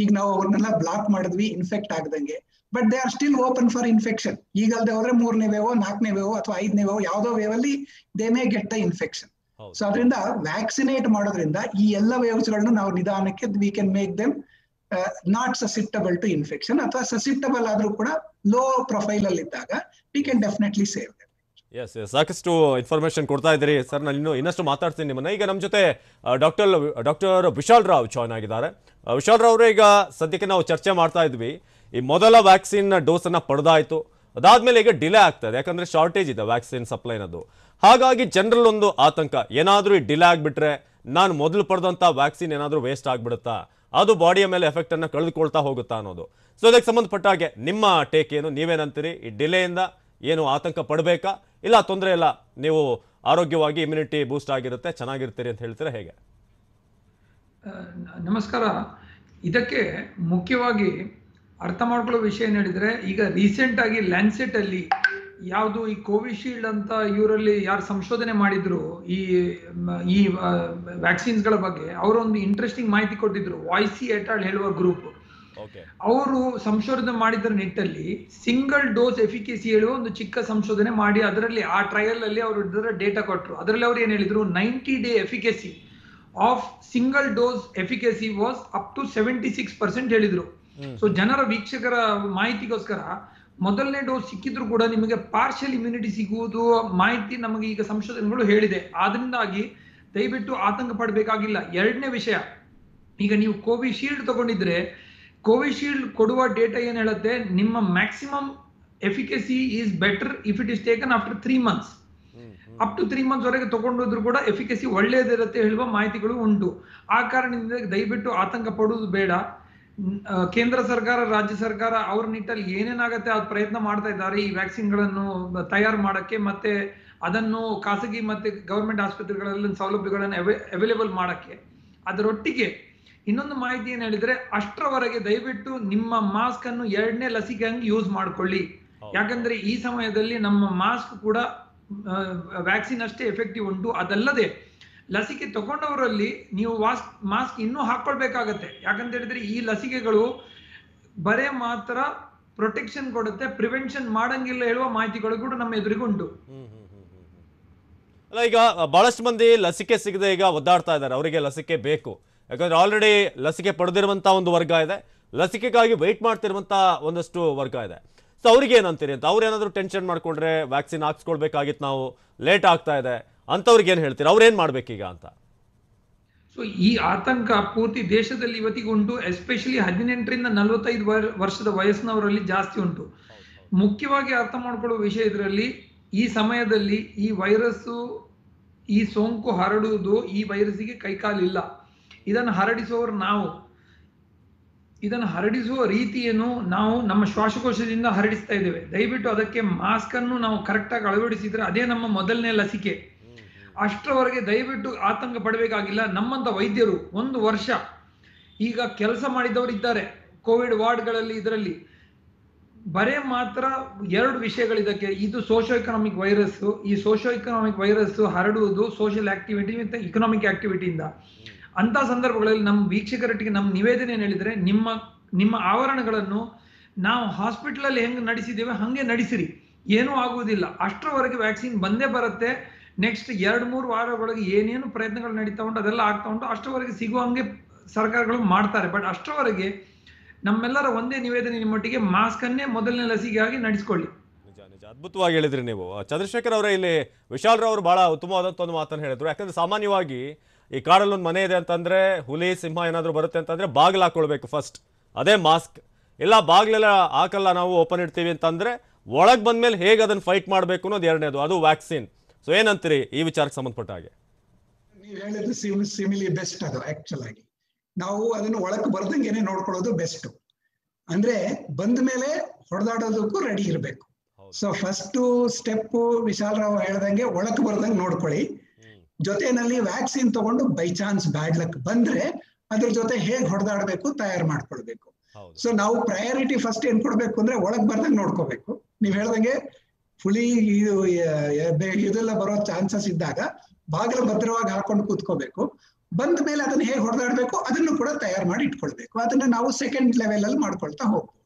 ಈಗ ನಾವು ಅವ್ರನ್ನೆಲ್ಲ ಬ್ಲಾಕ್ ಮಾಡಿದ್ವಿ ಇನ್ಫೆಕ್ಟ್ ಆಗದಂಗೆ, but they are still open for infection. ಈಗ ಅಲ್ಲದೆ ಹೋದ್ರೆ 3ನೇ ವೇವೋ 4ನೇ ವೇವೋ ಅಥವಾ 5ನೇ ವೇವೋ ಯಾವ್ದೋ ವೇವ್ ಅಲ್ಲಿ they may get the infection. So ಅದರಿಂದ ವ್ಯಾಕ್ಸಿನೇಟ್ ಮಾಡೋದ್ರಿಂದ ಈ ಎಲ್ಲ ವೇವ್ಸ್ ಗಳನ್ನ ನಾವು ನಿಧಾನಕ್ಕೆ we can make them not susceptible to infection, ಅಥವಾ ಸಸಿಪ್ಟಬಲ್ ಆದ್ರೂ ಕೂಡ ಲೋ ಪ್ರೊಫೈಲ್ ಅಲ್ಲಿ ಇದ್ದಾಗ we can definitely save them.
Yes, ಸಾಕಷ್ಟು ಇನ್ಫಾರ್ಮೇಶನ್ ಕೊಡ್ತಾ ಇದ್ದೀರಿ ಸರ್. ನಾನು ಇನ್ನಷ್ಟು ಮಾತಾಡ್ತೀನಿ ನಿಮ್ಮನ್ನ. ಈಗ ನಮ್ಮ ಜೊತೆ ಡಾಕ್ಟರ್ ವಿಶಾಲ್ ರಾವ್ ಜಾಯ್ನ್ ಆಗಿದ್ದಾರೆ. ವಿಶಾಲ್ ರಾವ್ ಅವರೇ, ಈಗ ಸದ್ಯಕ್ಕೆ ನಾವು ಚರ್ಚೆ ಮಾಡ್ತಾ ಇದ್ವಿ, ಈ ಮೊದಲ ವ್ಯಾಕ್ಸಿನ್ ಡೋಸನ್ನು ಪಡೆದಾಯಿತು, ಅದಾದ್ಮೇಲೆ ಈಗ ಡಿಲೇ ಆಗ್ತಾ ಇದೆ, ಯಾಕಂದ್ರೆ ಶಾರ್ಟೇಜ್ ಇದೆ ವ್ಯಾಕ್ಸಿನ್ ಸಪ್ಲೈನದು. ಹಾಗಾಗಿ ಜನರಲ್ ಒಂದು ಆತಂಕ, ಏನಾದರೂ ಈ ಡಿಲೇ ಆಗಿಬಿಟ್ರೆ ನಾನು ಮೊದಲು ಪಡೆದಂಥ ವ್ಯಾಕ್ಸಿನ್ ಏನಾದರೂ ವೇಸ್ಟ್ ಆಗಿಬಿಡುತ್ತಾ, ಅದು ಬಾಡಿಯ ಮೇಲೆ ಎಫೆಕ್ಟನ್ನು ಕಳೆದುಕೊಳ್ತಾ ಹೋಗುತ್ತಾ ಅನ್ನೋದು. ಸೊ ಅದಕ್ಕೆ ಸಂಬಂಧಪಟ್ಟ ಹಾಗೆ ನಿಮ್ಮ ಟೇಕ್ ಏನು, ನೀವೇನಂತೀರಿ? ಈ ಡಿಲೇಯಿಂದ ಏನು ಆತಂಕ ಪಡಬೇಕಾ, ಇಲ್ಲ ತೊಂದರೆ ಇಲ್ಲ, ನೀವು ಆರೋಗ್ಯವಾಗಿ ಇಮ್ಯುನಿಟಿ ಬೂಸ್ಟ್ ಆಗಿರುತ್ತೆ, ಚೆನ್ನಾಗಿರ್ತೀರಿ ಅಂತ ಹೇಳ್ತೀರಾ, ಹೇಗೆ?
ನಮಸ್ಕಾರ. ಇದಕ್ಕೆ ಮುಖ್ಯವಾಗಿ ಅರ್ಥ ಮಾಡ್ಕೊಳ್ಳೋ ವಿಷಯ ಏನು ಹೇಳಿದ್ರೆ, ಈಗ ರೀಸೆಂಟ್ ಆಗಿ ಲ್ಯಾನ್ಸೆಟ್ ಅಲ್ಲಿ ಯಾವುದು ಈ ಕೋವಿಶೀಲ್ಡ್ ಅಂತ ಇವರಲ್ಲಿ ಯಾರು ಸಂಶೋಧನೆ ಮಾಡಿದ್ರು ಈ ವ್ಯಾಕ್ಸಿನ್ಸ್ಗಳ ಬಗ್ಗೆ, ಅವರೊಂದು ಇಂಟ್ರೆಸ್ಟಿಂಗ್ ಮಾಹಿತಿ ಕೊಟ್ಟಿದ್ರು. ವಾಯ್ಸಿ ಎಟಾಳ್ ಹೇಳುವ ಗ್ರೂಪ್, ಅವರು ಸಂಶೋಧನೆ ಮಾಡಿದ್ರ ನಿಟ್ಟಲ್ಲಿ ಸಿಂಗಲ್ ಡೋಸ್ ಎಫಿಕಸಿ ಹೇಳುವ ಒಂದು ಚಿಕ್ಕ ಸಂಶೋಧನೆ ಮಾಡಿ ಅದರಲ್ಲಿ ಆ ಟ್ರಯಲ್ ಅಲ್ಲಿ ಅವರು ಡೇಟಾ ಕೊಟ್ಟರು. ಅದರಲ್ಲಿ ಅವ್ರು ಏನ್ ಹೇಳಿದ್ರು, 90 day efficacy of single dose efficacy was up to 76% ಹೇಳಿದ್ರು. ಸೊ ಜನರ ವೀಕ್ಷಕರ ಮಾಹಿತಿಗೋಸ್ಕರ ಮೊದಲನೇ ಡೋಸ್ ಸಿಕ್ಕಿದ್ರು ಕೂಡ ನಿಮಗೆ ಪಾರ್ಷಿಯಲ್ ಇಮ್ಯುನಿಟಿ ಸಿಗುವುದು ಮಾಹಿತಿ ನಮಗೆ ಈಗ ಸಂಶೋಧನೆಗಳು ಹೇಳಿದೆ. ಆದ್ರಿಂದಾಗಿ ದಯವಿಟ್ಟು ಆತಂಕ ಪಡಬೇಕಾಗಿಲ್ಲ. ಎರಡನೇ ವಿಷಯ, ಈಗ ನೀವು ಕೋವಿಶೀಲ್ಡ್ ತಗೊಂಡಿದ್ರೆ ಕೋವಿಶೀಲ್ಡ್ ಕೊಡುವ ಡೇಟಾ ಏನ್ ಹೇಳುತ್ತೆ, ನಿಮ್ಮ maximum efficacy is better if it is taken after 3 months. Up to 3 months ವರೆಗೆ ತಗೊಂಡಿದ್ರು ಕೂಡ ಎಫಿಕಸಿ ಒಳ್ಳೆಯದಿರುತ್ತೆ ಹೇಳುವ ಮಾಹಿತಿಗಳು ಉಂಟು. ಆ ಕಾರಣದಿಂದ ದಯವಿಟ್ಟು ಆತಂಕ ಪಡುವುದು ಬೇಡ. ಕೇಂದ್ರ ಸರ್ಕಾರ, ರಾಜ್ಯ ಸರ್ಕಾರ ಅವ್ರ ನಿಟ್ಟಲ್ಲಿ ಏನೇನಾಗತ್ತೆ ಅದು ಪ್ರಯತ್ನ ಮಾಡ್ತಾ ಇದ್ದಾರೆ ಈ ವ್ಯಾಕ್ಸಿನ್ಗಳನ್ನು ತಯಾರು ಮಾಡಕ್ಕೆ, ಮತ್ತೆ ಅದನ್ನು ಖಾಸಗಿ ಮತ್ತೆ ಗವರ್ಮೆಂಟ್ ಆಸ್ಪತ್ರೆಗಳಲ್ಲಿ ಸೌಲಭ್ಯಗಳನ್ನು ಅವೈಲೇಬಲ್ ಮಾಡಕ್ಕೆ. ಅದರೊಟ್ಟಿಗೆ ಇನ್ನೊಂದು ಮಾಹಿತಿ ಏನ್ ಹೇಳಿದ್ರೆ, ಅಷ್ಟರವರೆಗೆ ದಯವಿಟ್ಟು ನಿಮ್ಮ ಮಾಸ್ಕ್ ಅನ್ನು 2ನೇ ಲಸಿಕೆ ಹಂಗೆ ಯೂಸ್ ಮಾಡ್ಕೊಳ್ಳಿ. ಯಾಕಂದ್ರೆ ಈ ಸಮಯದಲ್ಲಿ ನಮ್ಮ ಮಾಸ್ಕ್ ಕೂಡ ವ್ಯಾಕ್ಸಿನ್ ಅಷ್ಟೇ ಎಫೆಕ್ಟಿವ್ ಉಂಟು. ಅದಲ್ಲದೆ ಲಸಿಕೆ ತಗೊಂಡವರಲ್ಲಿ ನೀವು ಮಾಸ್ಕ್ ಇನ್ನೂ ಹಾಕೊಳ್ಬೇಕಾಗತ್ತೆ. ಯಾಕಂತ ಹೇಳಿದ್ರೆ ಈ ಲಸಿಕೆಗಳು ಬರೇ ಮಾತ್ರ ಪ್ರೊಟೆಕ್ಷನ್ ಕೊಡುತ್ತೆ, ಪ್ರಿವೆನ್ಷನ್ ಮಾಡಂಗಿಲ್ಲ ಹೇಳುವ ಮಾಹಿತಿಗಳು ಕೂಡ ನಮ್ಮ ಎದುರಿಗೆ ಉಂಟು.
ಅಲ್ಲ, ಈಗ ಬಹಳಷ್ಟು ಮಂದಿ ಲಸಿಕೆ ಸಿಗದೆ ಈಗ ಒದ್ದಾಡ್ತಾ ಇದ್ದಾರೆ, ಅವರಿಗೆ ಲಸಿಕೆ ಬೇಕು. ಯಾಕಂದ್ರೆ ಆಲ್ರೆಡಿ ಲಸಿಕೆ ಪಡೆದಿರುವಂಥ ಒಂದು ವರ್ಗ ಇದೆ, ಲಸಿಕೆಗಾಗಿ ವೆಯ್ಟ್ ಮಾಡ್ತಿರುವಂಥ ಒಂದಷ್ಟು ವರ್ಗ ಇದೆ. ಸೊ ಅವ್ರಿಗೆ ಏನಂತೀರಿ ಅಂತ, ಅವ್ರೇನಾದರೂ ಟೆನ್ಷನ್ ಮಾಡ್ಕೊಂಡ್ರೆ ವ್ಯಾಕ್ಸಿನ್ ಹಾಕ್ಸ್ಕೊಳ್ಬೇಕಾಗಿತ್ತು, ನಾವು ಲೇಟ್ ಆಗ್ತಾ ಇದೆ ಅಂಥವ್ರಿಗೆ ಏನು ಹೇಳ್ತೀರಿ, ಅವ್ರೇನು ಮಾಡ್ಬೇಕೀಗ ಅಂತ?
ಸೊ ಈ ಆತಂಕ ಪೂರ್ತಿ ದೇಶದಲ್ಲಿ ಇವತ್ತಿಗೆ ಉಂಟು. ಎಸ್ಪೆಷಲಿ 18ರಿಂದ 45 ವರ್ಷದ ವಯಸ್ಸಿನವರಲ್ಲಿ ಜಾಸ್ತಿ ಉಂಟು. ಮುಖ್ಯವಾಗಿ ಅರ್ಥ ಮಾಡ್ಕೊಳ್ಳುವ ವಿಷಯ ಇದರಲ್ಲಿ, ಈ ಸಮಯದಲ್ಲಿ ಈ ವೈರಸ್ಸು, ಈ ಸೋಂಕು ಹರಡುವುದು ಈ ವೈರಸ್ಸಿಗೆ ಕೈಕಾಲಿಲ್ಲ. ಇದನ್ನು ಹರಡಿಸುವವರು ನಾವು. ಇದನ್ನು ಹರಡಿಸುವ ರೀತಿಯನ್ನು ನಾವು ನಮ್ಮ ಶ್ವಾಸಕೋಶದಿಂದ ಹರಡಿಸ್ತಾ ಇದ್ದೇವೆ. ದಯವಿಟ್ಟು ಅದಕ್ಕೆ ಮಾಸ್ಕ್ ಅನ್ನು ನಾವು ಕರೆಕ್ಟಾಗಿ ಅಳವಡಿಸಿದ್ರೆ ಅದೇ ನಮ್ಮ ಮೊದಲನೇ ಲಸಿಕೆ. ಅಷ್ಟರವರೆಗೆ ದಯವಿಟ್ಟು ಆತಂಕ ಪಡಬೇಕಾಗಿಲ್ಲ. ನಮ್ಮಂತ ವೈದ್ಯರು 1 ವರ್ಷ ಈಗ ಕೆಲಸ ಮಾಡಿದವರು ಇದ್ದಾರೆ ಕೋವಿಡ್ ವಾರ್ಡ್ಗಳಲ್ಲಿ. ಇದರಲ್ಲಿ ಬರೇ ಮಾತ್ರ 2 ವಿಷಯಗಳಿದಕ್ಕೆ. ಇದು ಸೋಶಿಯೋ ಎಕನಾಮಿಕ್ ವೈರಸ್. ಈ ಸೋಶಿಯೋ ಎಕನಾಮಿಕ್ ವೈರಸ್ ಹರಡುವುದು ಸೋಷಿಯಲ್ ಆಕ್ಟಿವಿಟಿ ಮತ್ತು ಇಕನಾಮಿಕ್ ಆಕ್ಟಿವಿಟಿಯಿಂದ. ಅಂತ ಸಂದರ್ಭಗಳಲ್ಲಿ ನಮ್ಮ ವೀಕ್ಷಕರೊಟ್ಟಿಗೆ ನಮ್ಮ ನಿವೇದನೆ ಏನು ಹೇಳಿದ್ರೆ, ನಿಮ್ಮ ಆವರಣಗಳನ್ನು ನಾವು ಹಾಸ್ಪಿಟಲ್ ಅಲ್ಲಿ ಹೆಂಗೆ ನಡೆಸಿದ್ದೇವೆ ಹಂಗೆ ನಡೆಸಿರಿ, ಏನೂ ಆಗುವುದಿಲ್ಲ. ಅಷ್ಟರವರೆಗೆ ವ್ಯಾಕ್ಸಿನ್ ಬಂದೇ ಬರುತ್ತೆ. ನೆಕ್ಸ್ಟ್ 2-3 ವಾರಗಳಿಗೆ ಏನೇನು ಪ್ರಯತ್ನಗಳು ನಡೀತಾ ಉಂಟು ಅದೆಲ್ಲ ಆಗ್ತಾ ಉಂಟು. ಅಷ್ಟರವರೆಗೆ ಸಿಗುವಂಗೆ ಸರ್ಕಾರಗಳು ಮಾಡ್ತಾರೆ. ಬಟ್ ಅಷ್ಟರವರೆಗೆ ನಮ್ಮೆಲ್ಲರ ಒಂದೇ ನಿವೇದನೆ ನಿಮ್ಮೊಟ್ಟಿಗೆ ಮಾಸ್ಕ್ ಅನ್ನೇ ಮೊದಲನೇ ಲಸಿಕೆಯಾಗಿ ನಡೆಸಿಕೊಳ್ಳಿ.
ನಿಜ ಅದ್ಭುತವಾಗಿ ಹೇಳಿದ್ರಿ ನೀವು. ಚಂದ್ರಶೇಖರ್ ಅವರೇ, ಇಲ್ಲಿ ವಿಶಾಲ್ ರಾವ್ ಅವರು ಬಹಳ ಉತ್ತಮವಾದಂಥ ಒಂದು ಮಾತನ್ನು ಹೇಳಿದ್ರು. ಯಾಕಂದ್ರೆ ಸಾಮಾನ್ಯವಾಗಿ ಈ ಕಾಡಲ್ಲಿ ಒಂದು ಮನೆ ಇದೆ ಅಂತಂದ್ರೆ, ಹುಲಿ ಸಿಂಹ ಏನಾದರೂ ಬರುತ್ತೆ ಅಂತಂದ್ರೆ ಬಾಗಿಲು ಹಾಕೊಳ್ಬೇಕು ಫಸ್ಟ್, ಅದೇ ಮಾಸ್ಕ್. ಇಲ್ಲ ಬಾಗಿಲೆಲ್ಲ ಹಾಕಲ್ಲ, ನಾವು ಓಪನ್ ಇಡ್ತೀವಿ ಅಂತಂದ್ರೆ ಒಳಗೆ ಬಂದ್ಮೇಲೆ ಹೇಗೆ ಅದನ್ನು ಫೈಟ್ ಮಾಡಬೇಕು ಅನ್ನೋದು ಎರಡನೇದು, ಅದು ವ್ಯಾಕ್ಸಿನ್. ಸೊ ಏನಂತೀರಿ ಈ ವಿಚಾರಕ್ಕೆ ಸಂಬಂಧಪಟ್ಟ ಹಾಗೆ?
ನೀವು ಹೇಳಿದ್ರೆ ಸಿಮಿಲಿ ಬೆಸ್ಟ್ ಅದು ಆಕ್ಚುಲ್ ಆಗಿ. ನಾವು ಅದನ್ನು ಒಳಕ್ಕೆ ಬರ್ದಂಗೆನೆ ನೋಡ್ಕೊಳ್ಳೋದು ಬೆಸ್ಟ್. ಅಂದ್ರೆ ಬಂದ ಮೇಲೆ ಹೊಡೆದಾಡೋದಕ್ಕೂ ರೆಡಿ ಇರಬೇಕು. So first step Vishal Rao ಹೇಳ್ದಂಗೆ ಒಳಕ್ ಬರ್ದಂಗೆ ನೋಡ್ಕೊಳ್ಳಿ. ಜೊತೆನಲ್ಲಿ ವ್ಯಾಕ್ಸಿನ್ ತಗೊಂಡು ಬೈ ಚಾನ್ಸ್ ಬ್ಯಾಡ್ ಲಕ್ ಬಂದ್ರೆ ಅದ್ರ ಜೊತೆ ಹೇಗ್ ಹೊಡೆದಾಡ್ಬೇಕು ತಯಾರು ಮಾಡ್ಕೊಳ್ಬೇಕು. ಸೊ ನಾವು ಪ್ರಯಾರಿಟಿ ಫಸ್ಟ್ ಏನ್ ಕೊಡ್ಬೇಕು ಅಂದ್ರೆ ಒಳಗ್ ಬರ್ದಂಗೆ ನೋಡ್ಕೋಬೇಕು. ನೀವ್ ಹೇಳ್ದಂಗೆ ಫುಲಿ ಇದೆಲ್ಲ ಬರೋ ಚಾನ್ಸಸ್ ಇದ್ದಾಗ ಬಾಗಿಲು ಭದ್ರವಾಗಿ ಹಾಕೊಂಡು ಕೂತ್ಕೋಬೇಕು. ಬಂದ ಮೇಲೆ ಅದನ್ನ ಹೇಗೆ ಹೊಡೆದಾಡ್ಬೇಕು ಅದನ್ನು ಕೂಡ ತಯಾರು ಮಾಡಿ ಇಟ್ಕೊಳ್ಬೇಕು. ಅದನ್ನ ನಾವು ಸೆಕೆಂಡ್ ಲೆವೆಲ್ ಅಲ್ಲಿ ಮಾಡ್ಕೊಳ್ತಾ ಹೋಗ್ಬೋದು.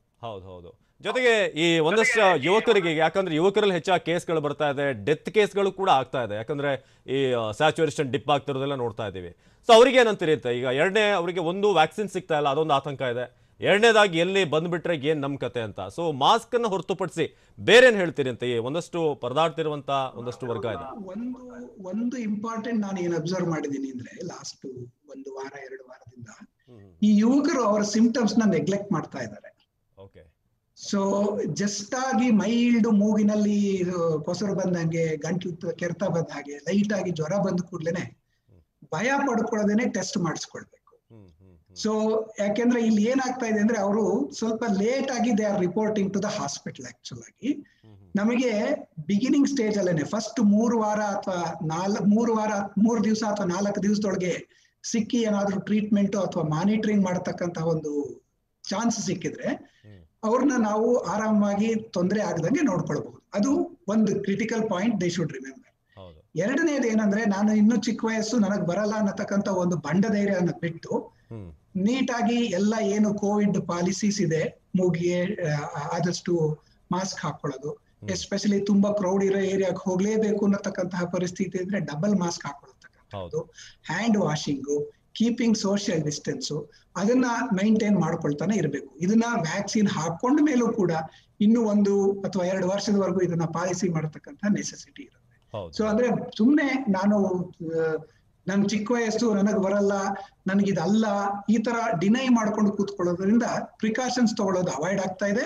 ಹೌದು. ಜೊತೆಗೆ ಈ ಒಂದಷ್ಟು ಯುವಕರಿಗೆ, ಯಾಕಂದ್ರೆ ಯುವಕರಲ್ಲಿ ಹೆಚ್ಚಾಗಿ ಕೇಸ್ಗಳು ಬರ್ತಾ ಇದೆ, ಡೆತ್ ಕೇಸ್ಗಳು ಕೂಡ ಆಗ್ತಾ ಇದೆ. ಯಾಕಂದ್ರೆ ಈ ಸ್ಯಾಚುರೇಷನ್ ಡಿಪ್ ಆಗ್ತಿರೋದೆಲ್ಲ ನೋಡ್ತಾ ಇದ್ದೀವಿ. ಸೊ ಅವ್ರಿಗೆ ಏನಂತೀರಿ ಅಂತ, ಈಗ ಎರಡನೇ ಅವರಿಗೆ ಒಂದು ವ್ಯಾಕ್ಸಿನ್ ಸಿಗ್ತಾ ಇಲ್ಲ, ಅದೊಂದು ಆತಂಕ ಇದೆ. ಎರಡನೇದಾಗಿ ಎಲ್ಲಿ ಬಂದ್ಬಿಟ್ರೆ ಏನ್ ನಮ್ ಕತೆ ಅಂತ. ಸೊ ಮಾಸ್ಕ್ ಅನ್ನು ಹೊರತುಪಡಿಸಿ ಬೇರೆ ಏನ್ ಹೇಳ್ತೀರಿ ಅಂತ ಈ ಒಂದಷ್ಟು ಪರದಾಡ್ತಿರುವಂತ ಒಂದಷ್ಟು ವರ್ಗ ಇದೆ.
ಒಂದು ಇಂಪಾರ್ಟೆಂಟ್ ನಾನು ಏನ್ ಅಬ್ಸರ್ವ್ ಮಾಡಿದೀನಿ ಅಂದ್ರೆ ಲಾಸ್ಟ್ ಒಂದು ವಾರ 2 ವಾರದಿಂದ ಈ ಯುವಕರು ಅವರ ಸಿಂಪ್ಟಮ್ಸ್ ನ ನೆಗ್ಲೆಕ್ಟ್ ಮಾಡ್ತಾ ಇದ್ದಾರೆ. ಸೊ ಜಸ್ಟ್ ಆಗಿ ಮೈಲ್ಡ್ ಮೂಗಿನಲ್ಲಿ ಕೊಸರು ಬಂದಂಗೆ, ಗಂಟ್ಲು ಕೆರೆತ ಬಂದ ಹಾಗೆ, ಲೈಟ್ ಆಗಿ ಜ್ವರ ಬಂದ ಕೂಡ್ಲೇನೆ ಭಯ ಪಡ್ಕೊಳ್ಳೋದೇನೆ ಟೆಸ್ಟ್ ಮಾಡಿಸ್ಕೊಳ್ಬೇಕು. ಸೊ ಯಾಕೆಂದ್ರೆ ಇಲ್ಲಿ ಏನಾಗ್ತಾ ಇದೆ ಅಂದ್ರೆ ಅವರು ಸ್ವಲ್ಪ ಲೇಟ್ ಆಗಿ they are reporting to the hospital. Actual ಆಗಿ ನಮಗೆ ಬಿಗಿನಿಂಗ್ ಸ್ಟೇಜ್ ಅಲ್ಲೇನೆ ಫಸ್ಟ್ 3 ವಾರ ಅಥವಾ 3 ದಿವಸ ಅಥವಾ 4 ದಿವಸದೊಳಗೆ ಸಿಕ್ಕಿ ಏನಾದ್ರೂ ಟ್ರೀಟ್ಮೆಂಟ್ ಅಥವಾ ಮಾನಿಟರಿಂಗ್ ಮಾಡತಕ್ಕಂತ ಒಂದು ಚಾನ್ಸ್ ಸಿಕ್ಕಿದ್ರೆ ಅವ್ರನ್ನ ನಾವು ಆರಾಮಾಗಿ ತೊಂದರೆ ಆಗದಂಗೆ ನೋಡ್ಕೊಳ್ಬಹುದು. ಅದು ಒಂದು critical point they should remember. ಎರಡನೇದು ಏನಂದ್ರೆ, ನಾನು ಇನ್ನೂ ಚಿಕ್ಕ ವಯಸ್ಸು, ನನಗ್ ಬರಲ್ಲ ಅನ್ನತಕ್ಕಂತ ಒಂದು ಬಂಡ ಧೈರ್ಯನ ಬಿಟ್ಟು ನೀಟಾಗಿ ಎಲ್ಲ ಏನು ಕೋವಿಡ್ ಪಾಲಿಸೀಸ್ ಇದೆ, ಮೂಗಿಗೆ ಆದಷ್ಟು ಮಾಸ್ಕ್ ಹಾಕೊಳ್ಳೋದು, ಎಸ್ಪೆಷಲಿ ತುಂಬಾ ಕ್ರೌಡ್ ಇರೋ ಏರಿಯಾಗೆ ಹೋಗ್ಲೇಬೇಕು ಅನ್ನತಕ್ಕಂತಹ ಪರಿಸ್ಥಿತಿ ಇದ್ರೆ ಡಬಲ್ ಮಾಸ್ಕ್ ಹಾಕೊಳ್ಳತಕ್ಕಂಥದ್ದು, hand washing, keeping social distance, ಅದನ್ನ ಮೈಂಟೈನ್ ಮಾಡ್ಕೊಳ್ತಾನೆ ಇರಬೇಕು. ಇದನ್ನ ವ್ಯಾಕ್ಸಿನ್ ಹಾಕೊಂಡ ಮೇಲೂ ಕೂಡ ಇನ್ನು 1 ಅಥವಾ 2 ವರ್ಷದವರೆಗೂ ಇದನ್ನ ಪಾಲಿಸಿ ಮಾಡತಕ್ಕಂತ ನೆಸೆಸಿಟಿ ಇರುತ್ತೆ. ಸೊ ಅಂದ್ರೆ ಸುಮ್ನೆ ನನ್ ಚಿಕ್ಕ ವಯಸ್ಸು, ನನಗ್ ಬರಲ್ಲ, ನನ್ಗಿದಲ್ಲ, ಈ ತರ ಡಿನೈ ಮಾಡ್ಕೊಂಡು ಕೂತ್ಕೊಳ್ಳೋದ್ರಿಂದ ಪ್ರಿಕಾಷನ್ಸ್ ತಗೊಳ್ಳೋದು ಅವಾಯ್ಡ್ ಆಗ್ತಾ ಇದೆ,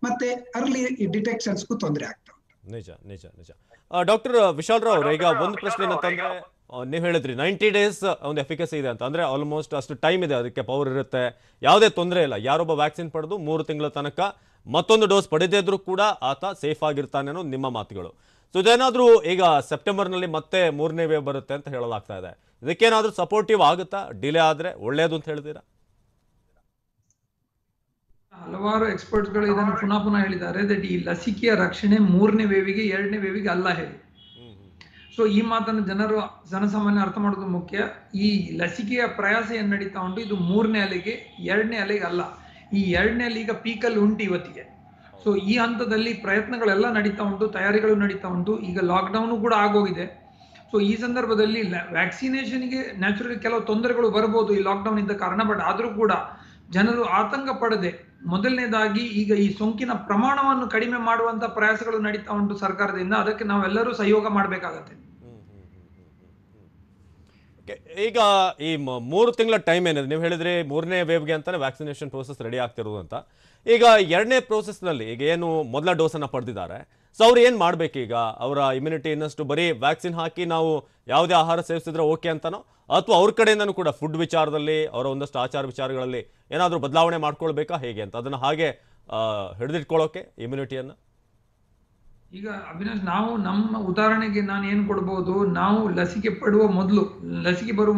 ಮತ್ತೆ ಅರ್ಲಿ ಡಿಟೆಕ್ಷನ್ಸ್ಗೂ ತೊಂದರೆ ಆಗ್ತಾ ಉಂಟು.
ನಿಜ. ಡಾಕ್ಟರ್ ವಿಶಾಲ್ ರಾವ್, ಈಗ ಒಂದು ಪ್ರಶ್ನೆ ಏನಂತಂದ್ರೆ, ನೀವು ಹೇಳಿದ್ರಿ 90 ಡೇಸ್ ಒಂದು ಎಫಿಕಸಿ ಇದೆ ಅಂತ, ಅಂದ್ರೆ ಆಲ್ಮೋಸ್ಟ್ ಅಷ್ಟು ಟೈಮ್ ಇದೆ, ಅದಕ್ಕೆ ಪವರ್ ಇರುತ್ತೆ, ಯಾವುದೇ ತೊಂದರೆ ಇಲ್ಲ. ಯಾರೊಬ್ಬ ವ್ಯಾಕ್ಸಿನ್ ಪಡೆದು 3 ತಿಂಗಳ ತನಕ ಮತ್ತೊಂದು ಡೋಸ್ ಪಡೆದಿದ್ರು ಕೂಡ ಆತ ಸೇಫ್ ಆಗಿರ್ತಾನೆ ಅನ್ನೋ ನಿಮ್ಮ ಮಾತುಗಳು. ಸೊ ಇದೇನಾದ್ರೂ ಈಗ ಸೆಪ್ಟೆಂಬರ್ನಲ್ಲಿ ಮತ್ತೆ 3ನೇ ವೇವ್ ಬರುತ್ತೆ ಅಂತ ಹೇಳಲಾಗ್ತಾ ಇದೆ. ಇದಕ್ಕೇನಾದ್ರೂ ಸಪೋರ್ಟಿವ್ ಆಗುತ್ತಾ? ಡಿಲೇ ಆದ್ರೆ ಒಳ್ಳೇದು ಅಂತ ಹೇಳ್ತೀರಾ?
ಹಲವಾರು ಎಕ್ಸ್ಪರ್ಟ್ಸ್ಗಳು ಇದನ್ನು ಪುನಃ ಹೇಳಿದ್ದಾರೆ, ದಟ್ ಈ ಲಸಿಕೆಯ ರಕ್ಷಣೆ 3ನೇ ವೇವಿಗೆ 2ನೇ ವೇವಿಗೆ ಅಲ್ಲ ಹೇಳಿ. ಸೊ ಈ ಮಾತನ್ನು ಜನಸಾಮಾನ್ಯ ಅರ್ಥ ಮಾಡೋದು ಮುಖ್ಯ. ಈ ಲಸಿಕೆಯ ಪ್ರಯಾಸ ಏನ್ ನಡೀತಾ ಉಂಟು, ಇದು 3ನೇ ಅಲೆಗೆ 2ನೇ ಅಲೆಗೆ ಅಲ್ಲ. ಈ 2ನೇ ಅಲೆ ಈಗ ಪೀಕಲ್ಲಿ ಉಂಟು ಇವತ್ತಿಗೆ. ಸೊ ಈ ಹಂತದಲ್ಲಿ ಪ್ರಯತ್ನಗಳೆಲ್ಲ ನಡೀತಾ ಉಂಟು, ತಯಾರಿಗಳು ನಡೀತಾ ಉಂಟು. ಈಗ ಲಾಕ್ಡೌನು ಕೂಡ ಆಗೋಗಿದೆ. ಸೊ ಈ ಸಂದರ್ಭದಲ್ಲಿ ವ್ಯಾಕ್ಸಿನೇಷನ್ಗೆ ನ್ಯಾಚುರಲಿ ಕೆಲವು ತೊಂದರೆಗಳು ಬರ್ಬೋದು ಈ ಲಾಕ್ಡೌನ್ ಇದ್ದ ಕಾರಣ. ಬಟ್ ಆದ್ರೂ ಕೂಡ ಜನರು ಆತಂಕ ಪಡದೆ, ಮೊದಲನೇದಾಗಿ ಈಗ ಈ ಸೋಂಕಿನ ಪ್ರಮಾಣವನ್ನು ಕಡಿಮೆ ಮಾಡುವಂತ ಪ್ರಯಾಸಗಳು ನಡೀತಾ ಉಂಟು ಸರ್ಕಾರದಿಂದ. ಅದಕ್ಕೆ ನಾವೆಲ್ಲರೂ ಸಹಯೋಗ ಮಾಡಬೇಕಾಗತ್ತೆ.
ಈಗ ಈ 3 ತಿಂಗಳ ಟೈಮ್ ಏನಿದೆ, ನೀವು ಹೇಳಿದ್ರೆ 3ನೇ ವೇವ್ಗೆ ಅಂತಾನೆ ವ್ಯಾಕ್ಸಿನೇಷನ್ ಪ್ರೋಸೆಸ್ ರೆಡಿ ಆಗ್ತಿರೋದು ಅಂತ. ಈಗ 2ನೇ ಪ್ರೋಸೆಸ್ನಲ್ಲಿ ಈಗ ಏನು ಮೊದಲ ಡೋಸನ್ನು ಪಡೆದಿದ್ದಾರೆ, ಸೊ ಅವ್ರು ಏನು ಮಾಡಬೇಕು? ಈಗ ಅವರ ಇಮ್ಯುನಿಟಿ ಇನ್ನಷ್ಟು ಬರೀ ವ್ಯಾಕ್ಸಿನ್ ಹಾಕಿ ನಾವು ಯಾವುದೇ ಆಹಾರ ಸೇವಿಸಿದ್ರೆ ಓಕೆ ಅಂತನೋ, ಅಥವಾ ಅವ್ರ ಕಡೆಯಿಂದನೂ ಕೂಡ ಫುಡ್ ವಿಚಾರದಲ್ಲಿ, ಅವರ ಒಂದಷ್ಟು ಆಚಾರ ವಿಚಾರಗಳಲ್ಲಿ ಏನಾದರೂ ಬದಲಾವಣೆ ಮಾಡ್ಕೊಳ್ಬೇಕಾ ಹೇಗೆ ಅಂತ, ಅದನ್ನು ಹಾಗೆ ಹಿಡಿದಿಟ್ಕೊಳ್ಳೋಕೆ ಇಮ್ಯುನಿಟಿಯನ್ನು?
ಈಗ ಅವಿನಾಶ್, ನಾವು ನಮ್ಮ ಉದಾಹರಣೆಗೆ ನಾನು ಏನು ಕೊಡ್ಬೋದು, ನಾವು ಲಸಿಕೆ ಬರುವ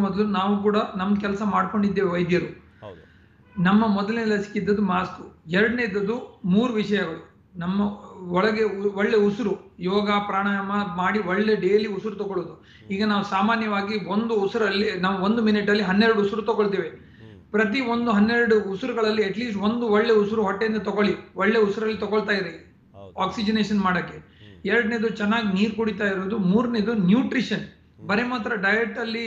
ಮೊದಲು ನಾವು ಕೂಡ ನಮ್ಮ ಕೆಲಸ ಮಾಡ್ಕೊಂಡಿದ್ದೇವೆ ವೈದ್ಯರು. ನಮ್ಮ ಮೊದಲನೇ ಲಸಿಕೆ ಇದ್ದದ್ದು ಮಾಸ್ಕ್, ಎರಡನೇದದ್ದು 3 ವಿಷಯಗಳು. ನಮ್ಮ ಒಳಗೆ ಒಳ್ಳೆ ಉಸಿರು, ಯೋಗ ಪ್ರಾಣಾಯಾಮ ಮಾಡಿ ಒಳ್ಳೆ ಡೈಲಿ ಉಸಿರು ತಗೊಳ್ಳೋದು. ಈಗ ನಾವು ಸಾಮಾನ್ಯವಾಗಿ ಒಂದು ಉಸಿರಲ್ಲಿ ನಾವು 1 ಮಿನಿಟಲ್ಲಿ 12 ಉಸಿರು ತಗೊಳ್ತೇವೆ. ಪ್ರತಿ 12 ಉಸಿರುಗಳಲ್ಲಿ ಅಟ್ಲೀಸ್ಟ್ ಒಂದು ಒಳ್ಳೆ ಉಸಿರು ಹೊಟ್ಟೆಯಿಂದ ತಗೊಳ್ಳಿ, ಒಳ್ಳೆ ಉಸಿರಲ್ಲಿ ತಗೊಳ್ತಾ ಇರಿ ಆಕ್ಸಿಜನೇಷನ್ ಮಾಡಕ್ಕೆ. ಎರಡನೇದು ಚೆನ್ನಾಗಿ ನೀರು ಕುಡಿತಾ ಇರೋದು. 3ನೇದು ನ್ಯೂಟ್ರಿಷನ್. ಬರೀ ಮಾತ್ರ ಡಯಟ್ ಅಲ್ಲಿ